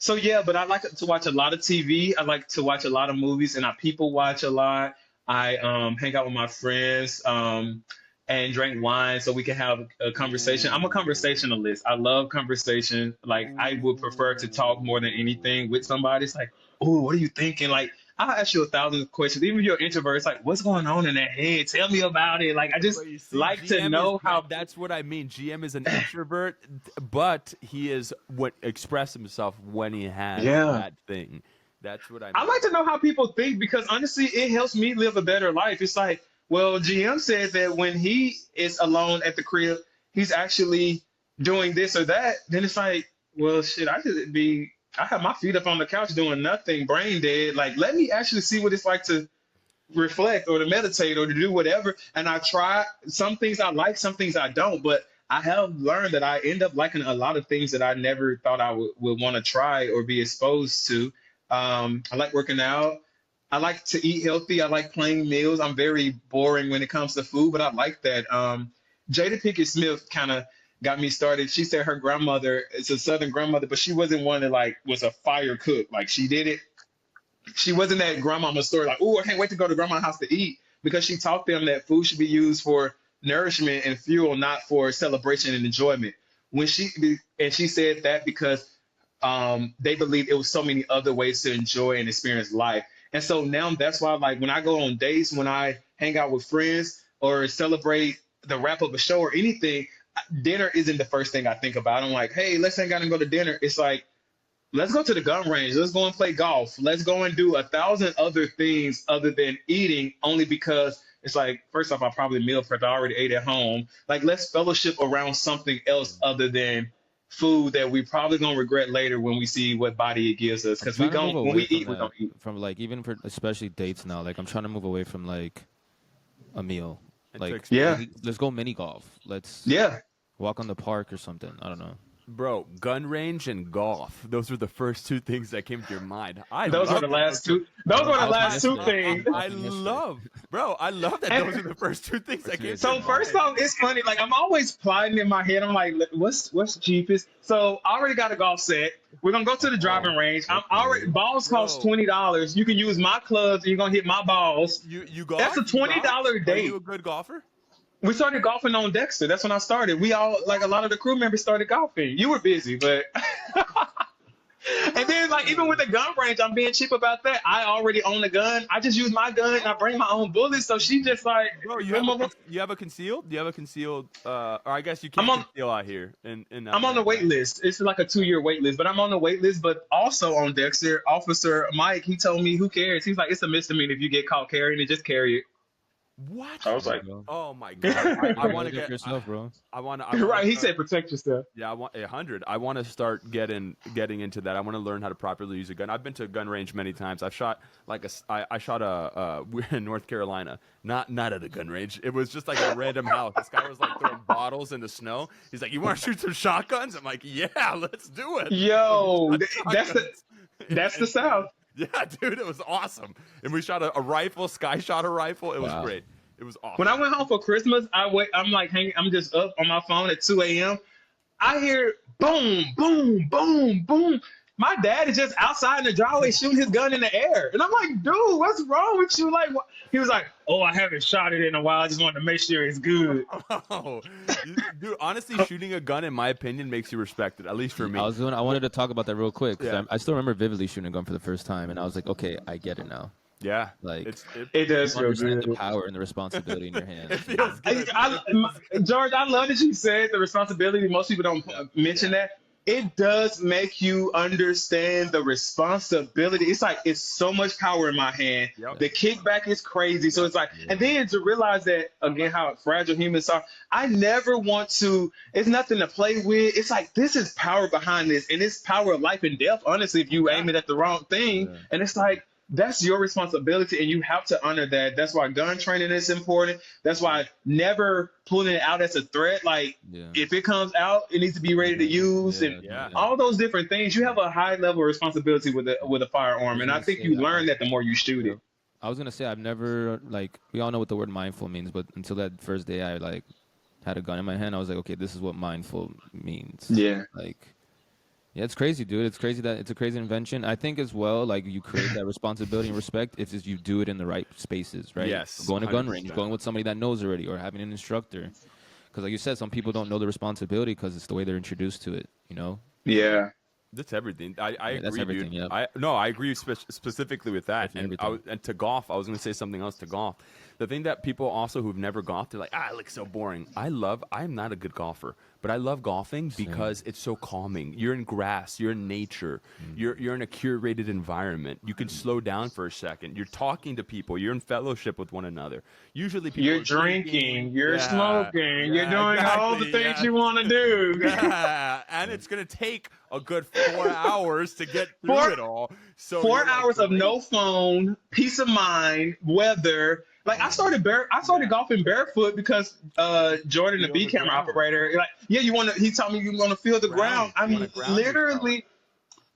[SPEAKER 4] So yeah, but I like to watch a lot of TV. I like to watch a lot of movies, and I people watch a lot. I hang out with my friends and drink wine so we can have a conversation. I'm a
[SPEAKER 2] Ooh.
[SPEAKER 4] conversationalist. I love conversation. Like I would prefer to talk more than
[SPEAKER 2] Ooh.
[SPEAKER 4] anything with somebody. It's like, oh, what are you thinking? Like I'll ask you 1,000 questions. Even if you're an introvert, it's like, what's going on in that head? Tell me about it. Like I just
[SPEAKER 2] But you see,
[SPEAKER 4] like to
[SPEAKER 2] GM is
[SPEAKER 4] know how.
[SPEAKER 2] that's what I mean. GM is an introvert, but he is what express himself when he has
[SPEAKER 4] Yeah.
[SPEAKER 2] that thing. That's what I
[SPEAKER 4] I
[SPEAKER 2] mean.
[SPEAKER 4] like to know how people think because honestly, it helps me live a better life. It's like, well, GM says that when he is alone at the crib, he's actually doing this or that. Then it's like, well, shit, I have my feet up on the couch doing nothing, brain dead. Like, let me actually see what it's like to reflect or to meditate or to do whatever. And I try some things I like, some things I don't, but I have learned that I end up liking a lot of things that I never thought I would want to try or be exposed to. I like working out. I like to eat healthy. I like plain meals. I'm very boring when it comes to food, but I like that. Jada Pinkett Smith kind of got me started. She said her grandmother is a Southern grandmother, but she wasn't one that like was a fire cook. Like she did it, she wasn't that grandmama story like, oh, I can't wait to go to grandma's house to eat because she taught them that food should be used for nourishment and fuel, not for celebration and enjoyment. She said that because they believed it was so many other ways to enjoy and experience life. And so now that's why, like, when I go on dates, when I hang out with friends or celebrate the wrap up a show or anything, dinner isn't the first thing I think about. I'm like, hey, let's hang out and go to dinner. It's like, let's go to the gun range. Let's go and play golf. Let's go and do 1,000 other things other than eating, only because it's like, first off, I probably meal prepped. I already ate at home. Like, let's fellowship around something else other than food that we probably gonna regret later when we see what body it gives us.
[SPEAKER 3] I'm
[SPEAKER 4] Because we
[SPEAKER 3] trying to move
[SPEAKER 4] gon' when we
[SPEAKER 3] away from
[SPEAKER 4] eat, we're
[SPEAKER 3] that,
[SPEAKER 4] gonna eat.
[SPEAKER 3] from like even for especially dates now. Like I'm trying to move away from like a meal.
[SPEAKER 2] And to
[SPEAKER 3] Like
[SPEAKER 4] Yeah,
[SPEAKER 3] let's go mini golf. Let's
[SPEAKER 4] yeah.
[SPEAKER 3] walk on the park or something. I don't know.
[SPEAKER 2] Bro, gun range and golf. Those were the first two things that came to your mind. I
[SPEAKER 4] Those were
[SPEAKER 2] love
[SPEAKER 4] the
[SPEAKER 2] that
[SPEAKER 4] last two. Those were
[SPEAKER 3] I
[SPEAKER 4] the
[SPEAKER 3] was from
[SPEAKER 4] last two
[SPEAKER 3] yesterday.
[SPEAKER 4] things.
[SPEAKER 2] I
[SPEAKER 3] From yesterday.
[SPEAKER 2] love, bro. I love that
[SPEAKER 4] And
[SPEAKER 2] those are the first two things that came to
[SPEAKER 4] so
[SPEAKER 2] your
[SPEAKER 4] first
[SPEAKER 2] mind.
[SPEAKER 4] off, it's funny. Like I'm always plotting in my head. I'm like, what's cheapest? So I already got a golf set. We're gonna go to the driving range. I'm already
[SPEAKER 3] Okay.
[SPEAKER 4] balls cost
[SPEAKER 2] Bro,
[SPEAKER 4] $20. You can use my clubs. And you're gonna hit my balls.
[SPEAKER 2] you
[SPEAKER 4] That's
[SPEAKER 2] golf?
[SPEAKER 4] a
[SPEAKER 2] You golf?
[SPEAKER 4] $20
[SPEAKER 2] Are you
[SPEAKER 4] date.
[SPEAKER 2] a good golfer?
[SPEAKER 4] We started golfing on Dexter. That's when I started. We all like a lot of the crew members started golfing. You were busy, but and then like even with the gun range, I'm being cheap about that. I already own a gun. I just use my gun and I bring my own bullets. So she just like,
[SPEAKER 2] Bro,
[SPEAKER 4] I'm
[SPEAKER 2] you have a concealed? You have a concealed? Or I guess you can't
[SPEAKER 4] on
[SPEAKER 2] conceal out here in
[SPEAKER 4] I'm on
[SPEAKER 2] LA,
[SPEAKER 4] the wait
[SPEAKER 2] right?
[SPEAKER 4] list. It's like a 2-year wait list, but I'm on the wait list. But also on Dexter, Officer Mike, he told me, who cares? He's like, it's a misdemeanor if you get caught carrying it, just carry it. I
[SPEAKER 2] What?
[SPEAKER 4] was
[SPEAKER 3] There you
[SPEAKER 4] like,
[SPEAKER 3] go.
[SPEAKER 2] Oh my god! I
[SPEAKER 3] Gotta
[SPEAKER 2] want to
[SPEAKER 3] look out
[SPEAKER 2] get.
[SPEAKER 3] for yourself, bro.
[SPEAKER 2] I want to
[SPEAKER 4] right. He
[SPEAKER 2] start.
[SPEAKER 4] said, protect yourself.
[SPEAKER 2] Yeah, I want 100. I want to start getting into that. I want to learn how to properly use a gun. I've been to a gun range many times. I've shot like I shot we're in North Carolina, not at a gun range. It was just like a random house. This guy was like throwing bottles in the snow. He's like, "You want to shoot some shotguns?" I'm like, "Yeah, let's do it." So we
[SPEAKER 4] Yo,
[SPEAKER 2] shot shotguns.
[SPEAKER 4] that's the South.
[SPEAKER 2] Yeah, dude, it was awesome. And we shot a rifle, Sky shot a rifle. It was
[SPEAKER 3] Wow.
[SPEAKER 2] great. It was
[SPEAKER 4] When
[SPEAKER 2] awesome.
[SPEAKER 4] I went home for Christmas, I'm like hanging. I'm just up on my phone at 2 a.m. I hear boom, boom, boom, boom. My dad is just outside in the driveway shooting his gun in the air, and I'm like, dude, what's wrong with you? Like, what? He was like, oh, I haven't shot it in a while. I just wanted to make sure it's good.
[SPEAKER 2] Oh, dude, honestly, shooting a gun, in my opinion, makes you respect it. At least for me.
[SPEAKER 3] I wanted to talk about that real quick because
[SPEAKER 2] Yeah.
[SPEAKER 3] I still remember vividly shooting a gun for the first time, and I was like, okay, I get it now.
[SPEAKER 2] Yeah,
[SPEAKER 3] Like
[SPEAKER 4] It does
[SPEAKER 3] you
[SPEAKER 4] feel
[SPEAKER 3] understand the
[SPEAKER 4] good.
[SPEAKER 3] power and the responsibility in your hands.
[SPEAKER 2] it
[SPEAKER 3] You know?
[SPEAKER 2] feels good.
[SPEAKER 4] George, I love that you said the responsibility. Most people don't mention that. It does make you understand the responsibility. It's like it's so much power in my hand.
[SPEAKER 2] Yep.
[SPEAKER 4] The kickback is crazy. So
[SPEAKER 2] Yep.
[SPEAKER 4] it's like, and then to realize that again, how fragile humans are. I never want to. It's nothing to play with. It's like this is power behind this, and it's power of life and death. Honestly, if you
[SPEAKER 2] Yeah.
[SPEAKER 4] aim it at the wrong thing,
[SPEAKER 3] Yeah.
[SPEAKER 4] and it's like that's your responsibility and you have to honor that. That's why gun training is important. That's why never pulling it out as a threat. Like
[SPEAKER 3] Yeah.
[SPEAKER 4] if it comes out, it needs to be ready to use and
[SPEAKER 2] Yeah.
[SPEAKER 4] all those different things. You have a high level of responsibility with a
[SPEAKER 3] I
[SPEAKER 4] firearm.
[SPEAKER 3] was
[SPEAKER 4] And I
[SPEAKER 3] gonna
[SPEAKER 4] think
[SPEAKER 3] say
[SPEAKER 4] you
[SPEAKER 3] that.
[SPEAKER 4] learn that the more you shoot
[SPEAKER 3] Yeah.
[SPEAKER 4] it.
[SPEAKER 3] I was gonna say I've never like we all know what the word mindful means, but until that first day I like had a gun in my hand, I was like, okay, this is what mindful means.
[SPEAKER 4] Yeah.
[SPEAKER 3] Like, yeah, it's crazy, dude. It's crazy that it's a crazy invention. I think as well, like you create that responsibility and respect if you do it in the right spaces, right?
[SPEAKER 2] Yes,
[SPEAKER 3] Going to gun range,
[SPEAKER 2] 100%.
[SPEAKER 3] going with somebody that knows already, or having an instructor. Because like you said, some people don't know the responsibility because it's the way they're introduced to it. You know?
[SPEAKER 4] Yeah.
[SPEAKER 2] That's everything. I agree,
[SPEAKER 3] that's everything,
[SPEAKER 2] dude.
[SPEAKER 3] yep.
[SPEAKER 2] I agree specifically with that.
[SPEAKER 3] Definitely
[SPEAKER 2] And
[SPEAKER 3] everything.
[SPEAKER 2] and to golf, I was going to say something else to golf. The thing that people also who've never golfed, they're like, it looks so boring. I'm not a good golfer, but I love golfing because it's so calming. You're in grass, you're in nature, you're in a curated environment. You can slow down for a second. You're talking to people. You're in fellowship with one another. Usually people
[SPEAKER 4] You're
[SPEAKER 2] are
[SPEAKER 4] drinking, you're
[SPEAKER 2] Yeah,
[SPEAKER 4] smoking, you're
[SPEAKER 2] yeah,
[SPEAKER 4] doing all the
[SPEAKER 2] exactly,
[SPEAKER 4] things
[SPEAKER 2] yeah.
[SPEAKER 4] you want to do.
[SPEAKER 2] Yeah, and it's gonna take a good 4 hours to get through
[SPEAKER 4] Four-
[SPEAKER 2] it all. So
[SPEAKER 4] 4
[SPEAKER 2] you're like,
[SPEAKER 4] hours of
[SPEAKER 2] great.
[SPEAKER 4] no phone, peace of mind, weather. Like I started golfing barefoot because Jordan, the
[SPEAKER 2] Feel
[SPEAKER 4] B
[SPEAKER 2] the
[SPEAKER 4] camera
[SPEAKER 2] ground.
[SPEAKER 4] operator, like, yeah, he told me you want to feel the ground. I
[SPEAKER 2] You wanna
[SPEAKER 4] mean,
[SPEAKER 2] ground
[SPEAKER 4] literally,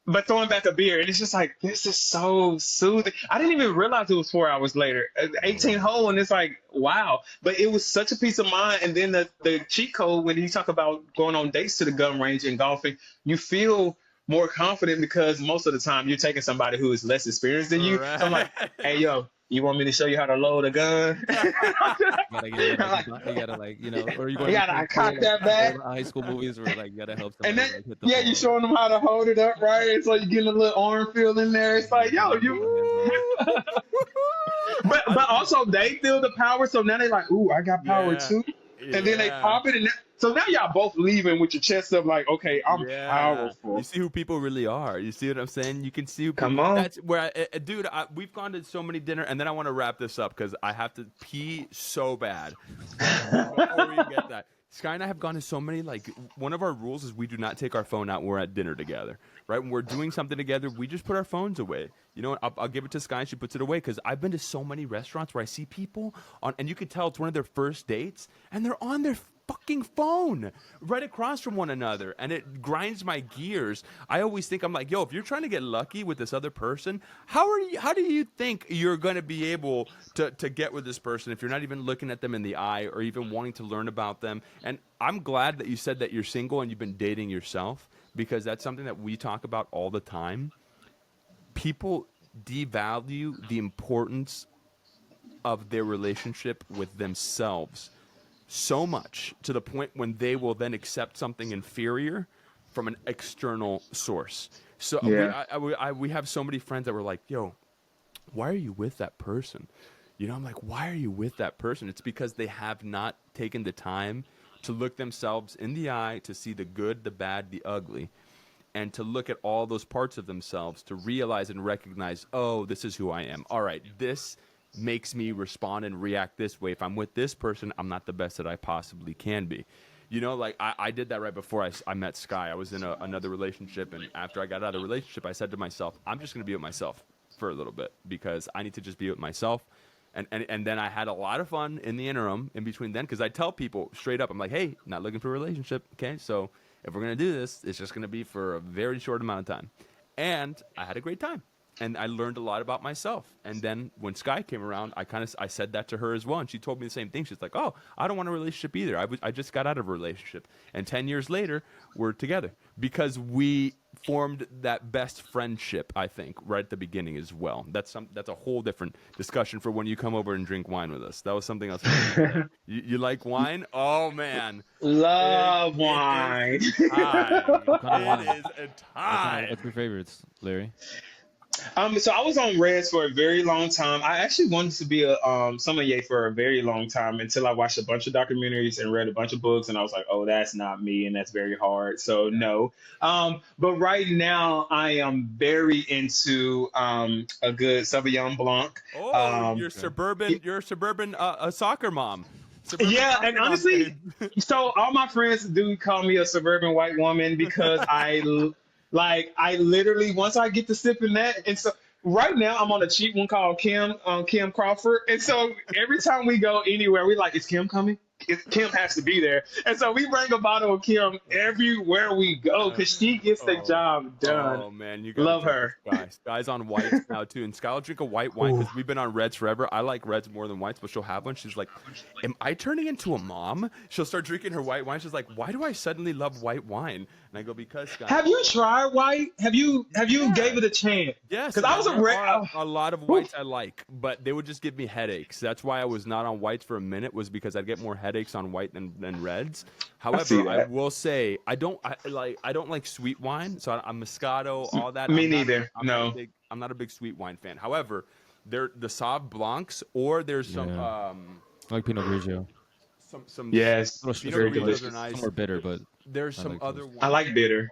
[SPEAKER 4] but throwing back a beer, and it's just like this is so soothing. I didn't even realize it was 4 hours later, 18 hole, and it's like wow. But it was such a peace of mind. And then the cheat code when you talk about going on dates to the gun range and golfing, you feel more confident because most of the time you're taking somebody who is less experienced than you. So I'm like, hey yo, you want me to show you how to load a gun?
[SPEAKER 3] You gotta like, you know, or you go
[SPEAKER 4] You gotta cock that back.
[SPEAKER 3] high school movies where like you gotta help
[SPEAKER 4] And
[SPEAKER 3] somebody
[SPEAKER 4] then,
[SPEAKER 3] like, hit the
[SPEAKER 4] yeah,
[SPEAKER 3] ball.
[SPEAKER 4] you're showing them how to hold it up, right? It's like you're getting a little arm feel in there. It's like, yo, but also they feel the power, so now they like, ooh, I got power
[SPEAKER 2] Yeah.
[SPEAKER 4] too. And then they
[SPEAKER 2] Yeah.
[SPEAKER 4] pop it, and so now y'all both leaving with your chest up, like, okay, I'm
[SPEAKER 2] Yeah.
[SPEAKER 4] powerful.
[SPEAKER 2] You see who people really are. You see what I'm saying? You can see who people,
[SPEAKER 4] Come on.
[SPEAKER 2] That's where, dude, we've gone to so many dinner, and then I want to wrap this up because I have to pee so bad. Before we get that, Sky and I have gone to so many, like, one of our rules is we do not take our phone out when we're at dinner together, right? When we're doing something together, we just put our phones away. You know what? I'll give it to Sky and she puts it away because I've been to so many restaurants where I see people on, and you can tell it's one of their first dates, and they're on their fucking phone right across from one another, and it grinds my gears. I always think, I'm like, yo, if you're trying to get lucky with this other person, how do you think you're going to be able to get with this person if you're not even looking at them in the eye or even wanting to learn about them? And I'm glad that you said that you're single and you've been dating yourself, because that's something that we talk about all the time. People devalue the importance of their relationship with themselves so much to the point when they will then accept something inferior from an external source. So
[SPEAKER 4] Yeah.
[SPEAKER 2] we have so many friends that were like, yo, why are you with that person? You know, I'm like, why are you with that person? It's because they have not taken the time to look themselves in the eye, to see the good, the bad, the ugly, and to look at all those parts of themselves, to realize and recognize, oh, this is who I am. All right, this makes me respond and react this way. If I'm with this person, I'm not the best that I possibly can be. You know, like I did that right before I met Sky. I was in another relationship, and after I got out of the relationship, I said to myself, I'm just going to be with myself for a little bit because I need to just be with myself. And then I had a lot of fun in the interim in between then, because I tell people straight up, I'm like, hey, not looking for a relationship, okay? So if we're going to do this, it's just going to be for a very short amount of time. And I had a great time. And I learned a lot about myself. And then when Sky came around, I said that to her as well. And she told me the same thing. She's like, oh, I don't want a relationship either. I just got out of a relationship. And 10 years later, we're together. Because we formed that best friendship, I think, right at the beginning as well. That's a whole different discussion for when you come over and drink wine with us. That was something else. You like wine? Oh, man.
[SPEAKER 4] Love wine.
[SPEAKER 2] It is a time.
[SPEAKER 3] What's your favorites, Larry?
[SPEAKER 4] So I was on Reds for a very long time. I actually wanted to be a sommelier for a very long time until I watched a bunch of documentaries and read a bunch of books, and I was like, oh, that's not me, and that's very hard. So no. But right now I am very into a good Sauvignon Blanc.
[SPEAKER 2] Oh,
[SPEAKER 4] Um,
[SPEAKER 2] you're a suburban soccer mom. Suburban
[SPEAKER 4] yeah,
[SPEAKER 2] soccer
[SPEAKER 4] and
[SPEAKER 2] mom,
[SPEAKER 4] honestly,
[SPEAKER 2] babe.
[SPEAKER 4] so all my friends do call me a suburban white woman because I literally once I get to sipping that, and so right now I'm on a cheap one called Kim Crawford, and so every time we go anywhere, we like, is Kim coming? Kim has to be there, and so we bring a bottle of Kim everywhere we go because she gets the
[SPEAKER 2] Oh,
[SPEAKER 4] job done.
[SPEAKER 2] oh man, you gotta
[SPEAKER 4] Love
[SPEAKER 2] drink
[SPEAKER 4] her.
[SPEAKER 2] with Sky. Sky's on whites now too, and Sky will drink a white wine because we've been on reds forever. I like reds more than whites, but she'll have one. She's like, "Am I turning into a mom?" She'll start drinking her white wine. She's like, "Why do I suddenly love white wine?" And I go, "Because Sky."
[SPEAKER 4] Have you tried white? Have you
[SPEAKER 2] Yeah.
[SPEAKER 4] gave it a chance?
[SPEAKER 2] Yes,
[SPEAKER 4] Because I was
[SPEAKER 2] man,
[SPEAKER 4] a
[SPEAKER 2] there
[SPEAKER 4] red.
[SPEAKER 2] are a lot of whites I like, but they would just give me headaches. That's why I was not on whites for a minute, was because I'd get more headaches on white than reds.
[SPEAKER 4] see
[SPEAKER 2] However, I
[SPEAKER 4] that.
[SPEAKER 2] will say I don't like sweet wine, so I'm Moscato, all that.
[SPEAKER 4] Me neither. No.
[SPEAKER 2] I'm not a big sweet wine fan. However, there the Sauv Blancs, or there's some
[SPEAKER 3] Yeah. I like Pinot Grigio.
[SPEAKER 2] some
[SPEAKER 4] Yes.
[SPEAKER 3] A little
[SPEAKER 2] Pinot
[SPEAKER 4] Very
[SPEAKER 3] sweet,
[SPEAKER 2] Grigios
[SPEAKER 4] delicious.
[SPEAKER 2] are nice.
[SPEAKER 3] some more bitter, but
[SPEAKER 2] There's
[SPEAKER 3] I
[SPEAKER 2] some
[SPEAKER 3] like
[SPEAKER 2] other
[SPEAKER 3] those.
[SPEAKER 2] ones.
[SPEAKER 4] I like bitter.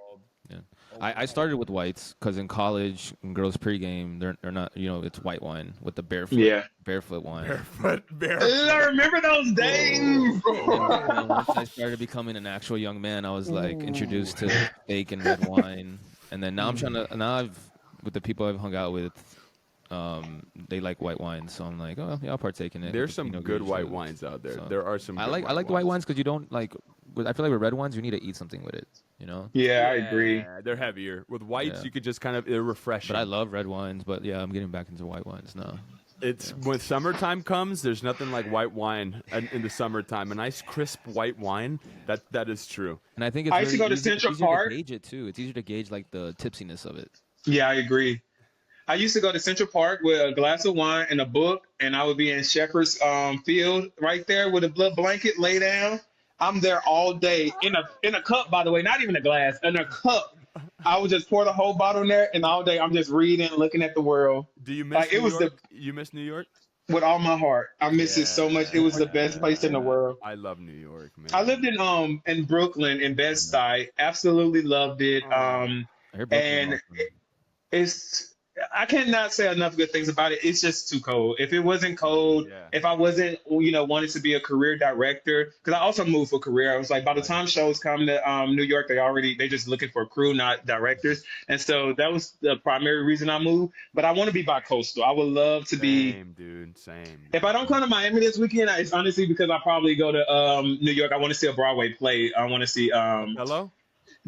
[SPEAKER 3] yeah. I started with whites because in college, in girls pregame, they're not, it's white wine with the
[SPEAKER 4] Yeah.
[SPEAKER 3] barefoot wine.
[SPEAKER 4] I remember those days.
[SPEAKER 3] And once I started becoming an actual young man, I was like introduced to steak and red wine, and then now I'm trying to. Now with the people I've hung out with, they like white wine, so I'm like, oh yeah, I'll partake in it.
[SPEAKER 2] There's
[SPEAKER 3] with
[SPEAKER 2] some
[SPEAKER 3] Pinot
[SPEAKER 2] good white
[SPEAKER 3] Grigio.
[SPEAKER 2] wines out there.
[SPEAKER 3] So,
[SPEAKER 2] There are some.
[SPEAKER 3] I
[SPEAKER 2] good
[SPEAKER 3] like the white wines because you don't like. I feel like with red wines, you need to eat something with it, you know.
[SPEAKER 4] Yeah, I agree.
[SPEAKER 2] Yeah, they're heavier. With whites,
[SPEAKER 3] Yeah.
[SPEAKER 2] you could just kind of they're refreshing.
[SPEAKER 3] But I love red wines. But yeah, I'm getting back into white wines now.
[SPEAKER 2] It's when summertime comes. There's nothing like white wine in the summertime. A nice crisp white wine. That is true.
[SPEAKER 3] And I think it's
[SPEAKER 4] I used to
[SPEAKER 3] very
[SPEAKER 4] go to
[SPEAKER 3] easy,
[SPEAKER 4] Central
[SPEAKER 3] it's easier
[SPEAKER 4] Park.
[SPEAKER 3] to gauge it too. It's easier to gauge like the tipsiness of it.
[SPEAKER 4] Yeah, I agree. I used to go to Central Park with a glass of wine and a book, and I would be in Shepherd's Field right there with a little blanket, lay down. I'm there all day in a cup, by the way, not even a glass, in a cup. I would just pour the whole bottle in there, and all day I'm just reading, looking at the world.
[SPEAKER 2] Do you miss
[SPEAKER 4] Like it
[SPEAKER 2] New
[SPEAKER 4] was
[SPEAKER 2] York? You miss New York?
[SPEAKER 4] with all my heart. I miss it so much. It was the best place in the world.
[SPEAKER 2] I love New York, man.
[SPEAKER 4] I lived in Brooklyn in Bed-Stuy. Absolutely loved it.
[SPEAKER 3] I hear Brooklyn
[SPEAKER 4] And
[SPEAKER 3] awesome.
[SPEAKER 4] it's I cannot say enough good things about it. It's just too cold. If it wasn't cold,
[SPEAKER 2] Yeah.
[SPEAKER 4] if I wasn't, wanting to be a career director, because I also moved for career. I was like, by the time shows come to New York, they just looking for crew, not directors. And so that was the primary reason I moved. But I want to be bi-coastal. I would love to be.
[SPEAKER 2] Same, dude. Same.
[SPEAKER 4] If I don't come to Miami this weekend, it's honestly because I probably go to New York. I want to see a Broadway play. I want to see
[SPEAKER 2] Hello?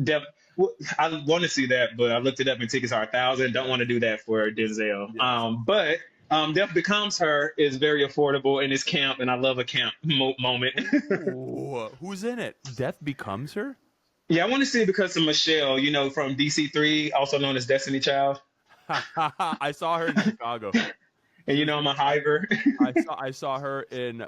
[SPEAKER 4] Def. Well, I want to see that, but I looked it up and tickets are 1,000. Don't want to do that for Denzel.
[SPEAKER 2] Yes.
[SPEAKER 4] But Death Becomes Her is very affordable and it's camp, and I love a camp moment.
[SPEAKER 2] Ooh, who's in it? Death Becomes Her?
[SPEAKER 4] Yeah, I want to see it because of Michelle, from DC3, also known as Destiny Child.
[SPEAKER 2] I saw her in Chicago.
[SPEAKER 4] And I'm a hiver.
[SPEAKER 2] I saw her in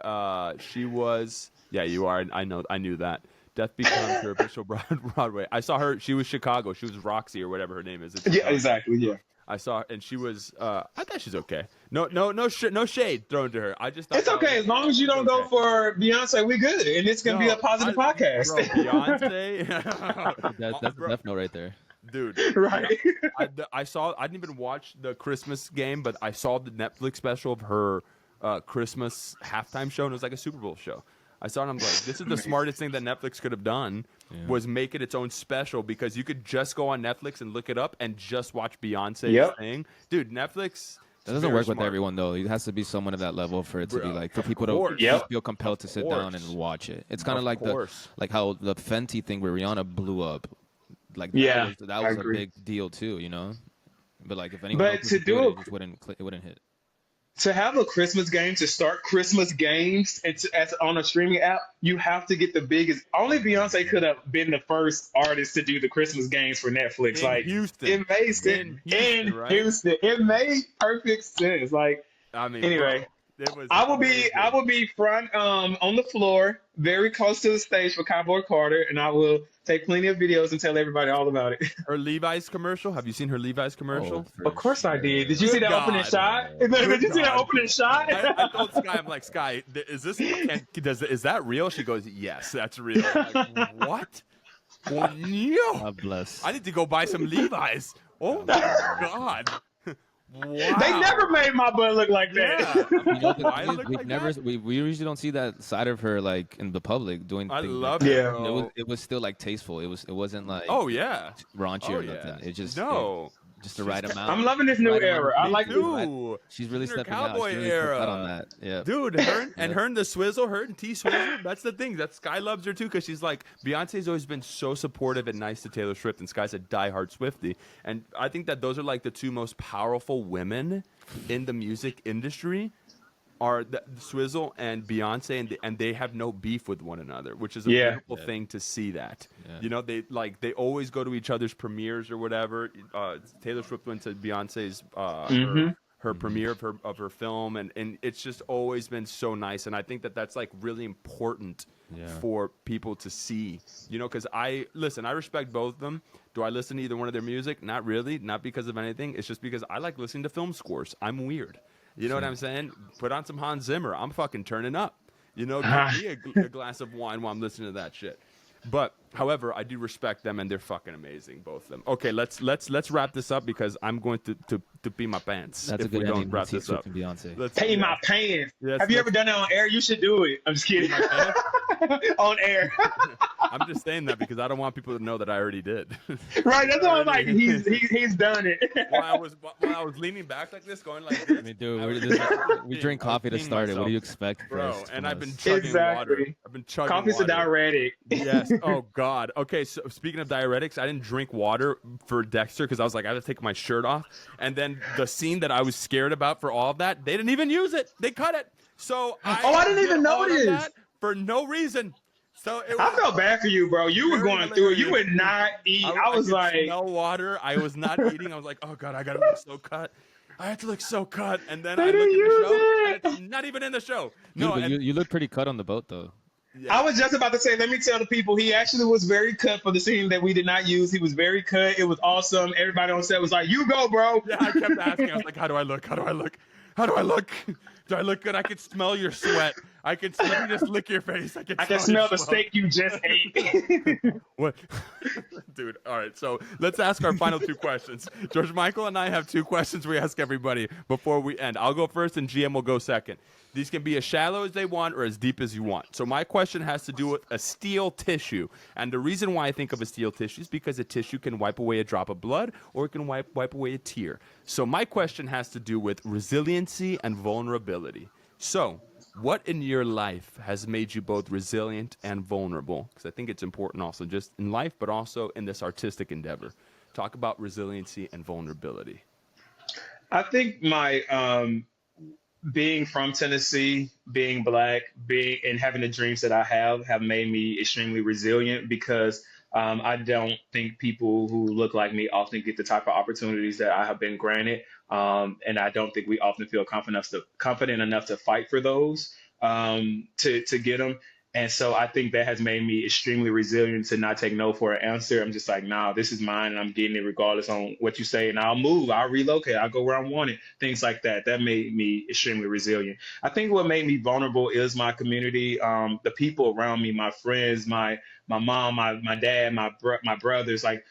[SPEAKER 2] she was you are. I knew that. Death Becomes Her official Broadway. I saw her. She was Chicago. She was Roxy or whatever her name is. It's
[SPEAKER 4] Yeah,
[SPEAKER 2] Chicago.
[SPEAKER 4] exactly. Yeah.
[SPEAKER 2] I saw her, and she was. I thought she's okay. No shade thrown to her. I just thought
[SPEAKER 4] It's okay. As long as you don't go for Beyonce, we good. And it's going to be a positive podcast.
[SPEAKER 2] Bro, Beyonce.
[SPEAKER 3] That's a def note right there.
[SPEAKER 2] Dude.
[SPEAKER 4] Right.
[SPEAKER 2] I saw. I didn't even watch the Christmas game, but I saw the Netflix special of her Christmas halftime show, and it was like a Super Bowl show. I saw it and I'm like, this is the smartest thing that Netflix could have done was make it its own special, because you could just go on Netflix and look it up and just watch Beyonce's thing. Dude, Netflix.
[SPEAKER 3] That doesn't work with everyone though. It has to be someone of that level for it to be like, for people to feel compelled to sit down and watch it. It's kind of like how the Fenty thing where Rihanna blew up. Like that was a big deal too, But like if anyone else
[SPEAKER 4] to do
[SPEAKER 3] it wouldn't hit.
[SPEAKER 4] To have a Christmas game, to start Christmas games as on a streaming app, you have to get the biggest. Only Beyonce could have been the first artist to do the Christmas games for Netflix.
[SPEAKER 2] In Houston.
[SPEAKER 4] It made sense.
[SPEAKER 2] In Houston, right?
[SPEAKER 4] Houston. It made perfect sense. Like,
[SPEAKER 2] I mean,
[SPEAKER 4] anyway.
[SPEAKER 2] It was.
[SPEAKER 4] I
[SPEAKER 2] amazing.
[SPEAKER 4] will be front on the floor, very close to the stage for Cowboy Carter, and I will take plenty of videos and tell everybody all about it.
[SPEAKER 2] Her Levi's commercial. Have you seen her Levi's
[SPEAKER 3] Oh,
[SPEAKER 2] commercial?
[SPEAKER 3] for
[SPEAKER 4] Of course I did. Did you see
[SPEAKER 2] Good
[SPEAKER 4] the opening
[SPEAKER 2] God.
[SPEAKER 4] shot?
[SPEAKER 2] Good
[SPEAKER 4] Did you see the
[SPEAKER 2] God.
[SPEAKER 4] opening shot?
[SPEAKER 2] I told Sky, I'm like, Sky, is this? Is that real? She goes, yes, that's real. I'm like, what? Coño.
[SPEAKER 3] God bless.
[SPEAKER 2] I need to go buy some Levi's. Oh my God. Wow.
[SPEAKER 4] They never made my butt look like that.
[SPEAKER 2] Yeah.
[SPEAKER 3] You know,
[SPEAKER 2] Why it look
[SPEAKER 3] we've
[SPEAKER 2] like
[SPEAKER 3] never
[SPEAKER 2] that?
[SPEAKER 3] we usually don't see that side of her like in the public doing
[SPEAKER 2] I
[SPEAKER 3] things
[SPEAKER 2] love
[SPEAKER 3] like
[SPEAKER 2] it,
[SPEAKER 4] Yeah.
[SPEAKER 3] that.
[SPEAKER 2] bro.
[SPEAKER 3] It was still like tasteful. It wasn't like
[SPEAKER 2] Oh yeah.
[SPEAKER 3] raunchy
[SPEAKER 2] Oh
[SPEAKER 3] or
[SPEAKER 2] yeah.
[SPEAKER 3] nothing. It just
[SPEAKER 2] No.
[SPEAKER 3] just the right amount.
[SPEAKER 4] I'm loving this new
[SPEAKER 3] Right amount
[SPEAKER 4] era.
[SPEAKER 3] of
[SPEAKER 4] I like
[SPEAKER 3] people.
[SPEAKER 4] this.
[SPEAKER 2] Dude,
[SPEAKER 3] She's really
[SPEAKER 2] she's in her
[SPEAKER 3] stepping out.
[SPEAKER 2] cowboy
[SPEAKER 3] She really put
[SPEAKER 2] era.
[SPEAKER 3] out on that. Yeah.
[SPEAKER 2] Dude, her and the Swizzle, her and T Swizzle, that's the thing. That Sky loves her too, because she's like, Beyonce's always been so supportive and nice to Taylor Swift, and Sky's a diehard Swiftie. And I think that those are like the two most powerful women in the music industry. Are the Swizzle and Beyonce, and they have no beef with one another, which is a
[SPEAKER 4] Yeah.
[SPEAKER 2] beautiful thing to see. That
[SPEAKER 3] Yeah.
[SPEAKER 2] you know, they always go to each other's premieres or whatever. Taylor Swift went to Beyonce's her premiere of her film, and it's just always been so nice. And I think that that's like really important
[SPEAKER 3] Yeah.
[SPEAKER 2] for people to see. You know, because I respect both of them. Do I listen to either one of their music? Not really, not because of anything. It's just because I like listening to film scores. I'm weird. You know what I'm saying? Put on some Hans Zimmer. I'm fucking turning up. You know, give me a glass of wine while I'm listening to that shit. But, however, I do respect them, and they're fucking amazing, both of them. Okay, let's wrap this up, because I'm going to pee my pants.
[SPEAKER 3] That's a
[SPEAKER 2] if
[SPEAKER 3] good
[SPEAKER 2] we don't
[SPEAKER 3] ending.
[SPEAKER 2] wrap
[SPEAKER 3] T
[SPEAKER 2] this
[SPEAKER 3] Swift
[SPEAKER 2] up.
[SPEAKER 3] and Beyonce.
[SPEAKER 2] Let's
[SPEAKER 4] Pay my pants.
[SPEAKER 2] Yes,
[SPEAKER 4] Have you
[SPEAKER 2] let's-
[SPEAKER 4] ever done it on air? You should do it. I'm just kidding. On air.
[SPEAKER 2] I'm just saying that because I don't want people to know that I already did.
[SPEAKER 4] Right. That's why I'm like, he's done it.
[SPEAKER 2] while I was leaning back like this, going like this.
[SPEAKER 3] I mean, dude,
[SPEAKER 2] I was
[SPEAKER 3] we drink coffee to
[SPEAKER 2] peeing
[SPEAKER 3] start it. What
[SPEAKER 2] myself.
[SPEAKER 3] do you expect,
[SPEAKER 2] Bro,
[SPEAKER 3] from
[SPEAKER 2] and I've
[SPEAKER 3] us?
[SPEAKER 2] been chugging water.
[SPEAKER 4] Exactly.
[SPEAKER 2] I've been chugging
[SPEAKER 4] Coffee's a
[SPEAKER 2] water.
[SPEAKER 4] diuretic.
[SPEAKER 2] Yes. Oh God. Okay. So speaking of diuretics, I didn't drink water for Dexter because I was like, I have to take my shirt off. And then the scene that I was scared about for all of that, they didn't even use it. They cut it. So
[SPEAKER 4] I didn't even
[SPEAKER 2] did all of
[SPEAKER 4] notice.
[SPEAKER 2] that for no reason. So it was.
[SPEAKER 4] I felt bad for you, bro. You were
[SPEAKER 2] Very
[SPEAKER 4] going through it. You
[SPEAKER 2] hilarious.
[SPEAKER 4] would not eat. I was
[SPEAKER 2] could
[SPEAKER 4] like,
[SPEAKER 2] smell water. I was not eating. I was like, oh God, I gotta look so cut. I have to look so cut. And then I
[SPEAKER 4] They
[SPEAKER 2] look at
[SPEAKER 4] didn't
[SPEAKER 2] the show,
[SPEAKER 4] use
[SPEAKER 2] and it's not even in the show.
[SPEAKER 3] Dude,
[SPEAKER 2] No,
[SPEAKER 3] but
[SPEAKER 2] and,
[SPEAKER 3] you look pretty cut on the boat, though.
[SPEAKER 4] I was just about to say, let me tell the people, he actually was very cut for the scene that we did not use. He was very cut. It was awesome. Everybody on set was like, you go, bro.
[SPEAKER 2] yeah, I kept asking. I was like, how do I look? How do I look? How do I look? Do I look good? I can smell your sweat. Let me just lick your face. I can
[SPEAKER 4] smell
[SPEAKER 2] your
[SPEAKER 4] the
[SPEAKER 2] sweat.
[SPEAKER 4] steak you just ate.
[SPEAKER 2] What? Dude, all right. So let's ask our final two questions. George Michael and I have two questions we ask everybody before we end. I'll go first and GM will go second. These can be as shallow as they want or as deep as you want. So my question has to do with a steel tissue. And the reason why I think of a steel tissue is because a tissue can wipe away a drop of blood or it can wipe away a tear. So my question has to do with resiliency and vulnerability. So what in your life has made you both resilient and vulnerable? Because I think it's important also just in life, but also in this artistic endeavor. Talk about resiliency and vulnerability.
[SPEAKER 4] I think my being from Tennessee, being black, and having the dreams that I have made me extremely resilient because I don't think people who look like me often get the type of opportunities that I have been granted. And I don't think we often feel confident enough to fight for those to get them. And so I think that has made me extremely resilient to not take no for an answer. I'm just like, nah, this is mine and I'm getting it regardless on what you say. And I'll move, I'll relocate, I'll go where I want it, things like that. That made me extremely resilient. I think what made me vulnerable is my community, the people around me, my friends, my mom, my dad, my brothers, like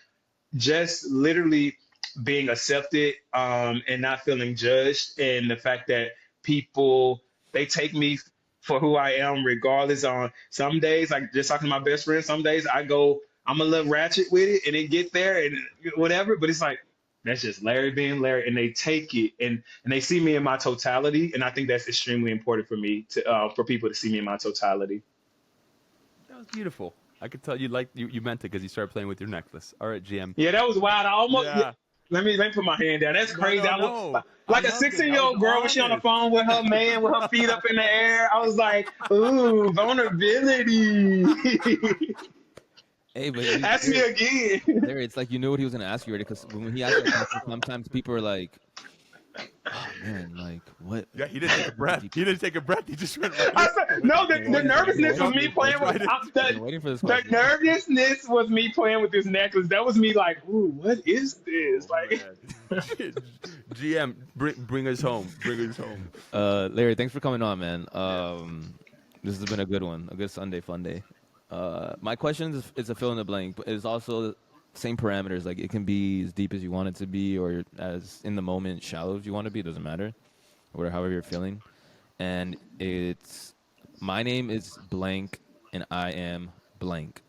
[SPEAKER 4] just literally being accepted and not feeling judged. And the fact that people, they take me for who I am, regardless. On some days, like just talking to my best friend, some days I'm a little ratchet with it and it get there and whatever, but it's like, that's just Larry being Larry, and they take it and they see me in my totality. And I think that's extremely important for me for people to see me in my totality.
[SPEAKER 2] That was beautiful. I could tell you meant it because you started playing with your necklace. All right, GM.
[SPEAKER 4] Yeah, that was wild. I almost,
[SPEAKER 2] Yeah.
[SPEAKER 4] Let me put my hand down. That's crazy.
[SPEAKER 2] No.
[SPEAKER 4] Like
[SPEAKER 2] I
[SPEAKER 4] a
[SPEAKER 2] loved it.
[SPEAKER 4] 16-year-old
[SPEAKER 2] That
[SPEAKER 4] girl
[SPEAKER 2] was
[SPEAKER 4] when she on the
[SPEAKER 2] honest.
[SPEAKER 4] phone with her man with her feet up in the air. I was like, ooh, vulnerability.
[SPEAKER 3] Hey, but
[SPEAKER 4] Ask me again.
[SPEAKER 3] Larry, it's like you knew what he was gonna ask you already. Because when he asked that question, sometimes people are like, Oh man, like what?
[SPEAKER 2] Yeah, he didn't take a breath. He didn't take a breath. He just went right
[SPEAKER 4] I
[SPEAKER 2] in.
[SPEAKER 4] said, no, the nervousness was me playing with
[SPEAKER 3] I've been waiting for this
[SPEAKER 4] the
[SPEAKER 3] question.
[SPEAKER 4] nervousness was me playing with this necklace. That was me like, ooh, what is this?
[SPEAKER 2] Oh,
[SPEAKER 4] Like,
[SPEAKER 2] man. GM, bring us home. Bring us home.
[SPEAKER 3] Larry, thanks for coming on, man. This has been a good one, a good Sunday fun day. My question is a fill in the blank, but it's also same parameters. Like it can be as deep as you want it to be, or as in the moment shallow as you want to be. It doesn't matter, or however you're feeling. And it's my name is blank, and I am blank.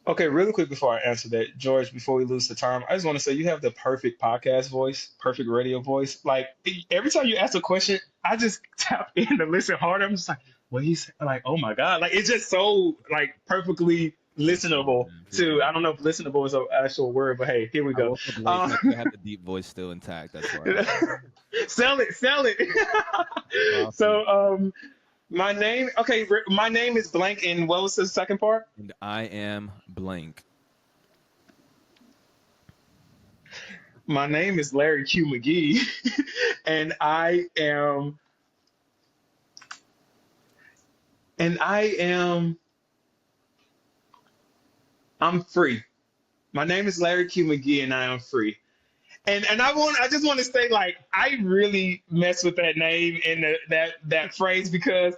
[SPEAKER 4] okay, really quick before I answer that, George, before we lose the time, I just want to say you have the perfect podcast voice, perfect radio voice. Like every time you ask a question, I just tap in to listen harder. I'm just like, what he's like, oh my God. Like it's just so like perfectly listenable to, I don't know if listenable is an actual word, but hey, here we
[SPEAKER 3] I
[SPEAKER 4] go.
[SPEAKER 3] woke up late. So I think I have the deep voice still intact. That's why.
[SPEAKER 4] Sell it, sell it. So, my name, okay, my name is blank, and what was the second part?
[SPEAKER 3] And I am blank.
[SPEAKER 4] My name is Larry Q McGee, and I am, I'm free. My name is Larry Q McGee, and I am free. And I just want to say like I really mess with that name and that phrase because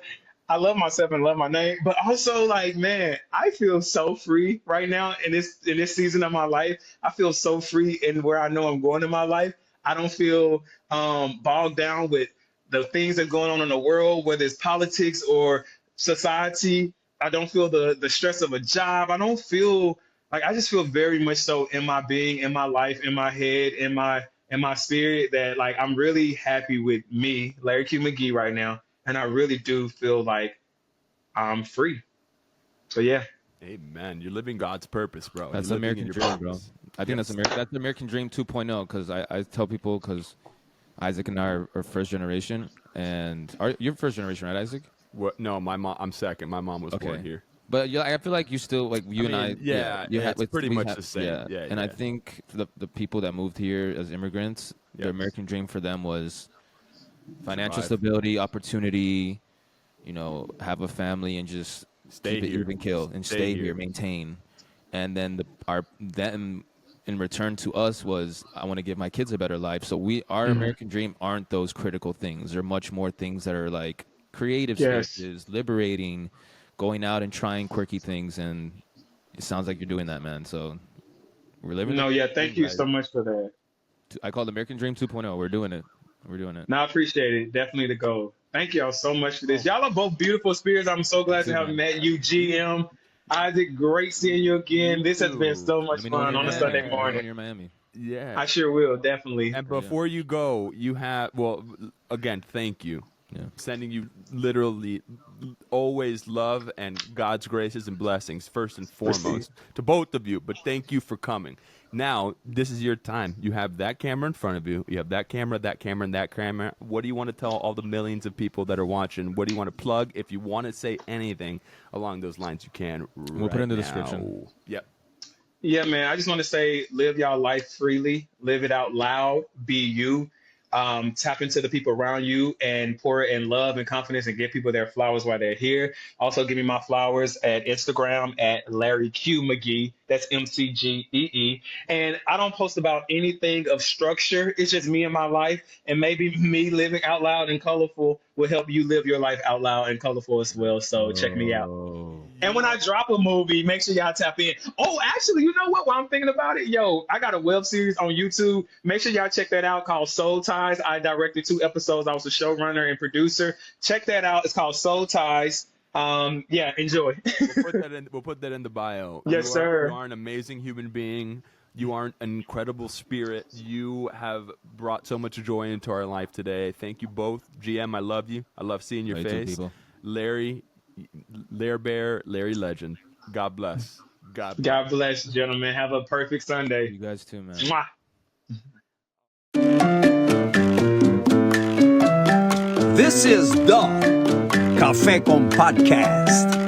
[SPEAKER 4] I love myself and love my name, but also like man, I feel so free right now in this season of my life. I feel so free in where I know I'm going in my life. I don't feel bogged down with the things that are going on in the world, whether it's politics or society. I don't feel the stress of a job. I don't feel like I just feel very much so in my being, in my life, in my head, in my spirit that like I'm really happy with me, Larry Q McGee right now. And I really do feel like I'm free. So yeah.
[SPEAKER 2] Amen. You're living God's purpose, bro.
[SPEAKER 3] That's the
[SPEAKER 2] You're living
[SPEAKER 3] American
[SPEAKER 2] in your
[SPEAKER 3] dream, bro.
[SPEAKER 2] purpose.
[SPEAKER 3] I think
[SPEAKER 2] Yes.
[SPEAKER 3] that's the American dream 2.0 because I tell people because Isaac and I are first generation, and you're first generation, right, Isaac?
[SPEAKER 2] What? No, my mom. I'm second. My mom was born here.
[SPEAKER 3] But I feel like you still like you
[SPEAKER 2] I
[SPEAKER 3] and I.
[SPEAKER 2] mean, yeah, it's pretty
[SPEAKER 3] we
[SPEAKER 2] much the same. Yeah,
[SPEAKER 3] and I
[SPEAKER 2] yeah.
[SPEAKER 3] think the people that moved here as immigrants, the
[SPEAKER 2] Yes.
[SPEAKER 3] American dream for them was financial
[SPEAKER 2] Survive.
[SPEAKER 3] stability, opportunity, have a family and just
[SPEAKER 2] Stay
[SPEAKER 3] keep it
[SPEAKER 2] here.
[SPEAKER 3] even kill and stay here, maintain. And then them in return to us was I want to give my kids a better life. So our American dream aren't those critical things. They're much more things that are like creative
[SPEAKER 4] Yes.
[SPEAKER 3] spaces, liberating, going out and trying quirky things. And it sounds like you're doing that, man. So we're living.
[SPEAKER 4] No,
[SPEAKER 3] the
[SPEAKER 4] yeah,
[SPEAKER 3] dream,
[SPEAKER 4] thank you
[SPEAKER 3] guys.
[SPEAKER 4] so much for that.
[SPEAKER 3] I call it American Dream 2.0. We're doing it. We're doing it.
[SPEAKER 4] No, I appreciate it. Definitely the goal. Thank y'all so much for this. Y'all are both beautiful spirits. I'm so glad to have met you, GM. Isaac, great seeing you again. This has been so
[SPEAKER 3] Let
[SPEAKER 4] much
[SPEAKER 3] me know when
[SPEAKER 4] fun
[SPEAKER 3] you're
[SPEAKER 4] on
[SPEAKER 3] in
[SPEAKER 4] a
[SPEAKER 3] Miami.
[SPEAKER 4] Sunday
[SPEAKER 3] Let me know when
[SPEAKER 4] morning.
[SPEAKER 3] you're in Miami.
[SPEAKER 2] Yeah.
[SPEAKER 4] I sure will, definitely.
[SPEAKER 2] And before you go, you have again, thank you.
[SPEAKER 3] Yeah.
[SPEAKER 2] Sending you literally always love and God's graces and blessings first and foremost to both of you. But thank you for coming. Now, this is your time. You have that camera in front of you. You have that camera, and that camera. What do you want to tell all the millions of people that are watching? What do you want to plug? If you want to say anything along those lines, you can.
[SPEAKER 3] We'll put it in the description.
[SPEAKER 2] Yep.
[SPEAKER 4] Yeah, man. I just want to say, live y'all life freely, live it out loud, be you. Tap into the people around you and pour in love and confidence and give people their flowers while they're here. Also, give me my flowers at Instagram at Larry Q McGee. That's MCGEE. And I don't post about anything of structure. It's just me and my life. And maybe me living out loud and colorful will help you live your life out loud and colorful as well. So check me out. And when I drop a movie, make sure y'all tap in. Oh, actually, you know what? While I'm thinking about it, I got a web series on YouTube. Make sure y'all check that out called Soul Ties. I directed 2 episodes. I was a showrunner and producer. Check that out. It's called Soul Ties. Yeah, enjoy.
[SPEAKER 2] We'll put that in the bio.
[SPEAKER 4] Yes, sir.
[SPEAKER 2] You are an amazing human being. You are an incredible spirit. You have brought so much joy into our life today. Thank you both. GM, I love you. I love seeing your face.
[SPEAKER 3] People.
[SPEAKER 2] Larry, Lair Bear, Larry Legend. God bless. God bless.
[SPEAKER 4] God bless, gentlemen. Have a perfect Sunday.
[SPEAKER 3] You guys too, man.
[SPEAKER 4] Mwah.
[SPEAKER 1] This is the Cafe con Podcast.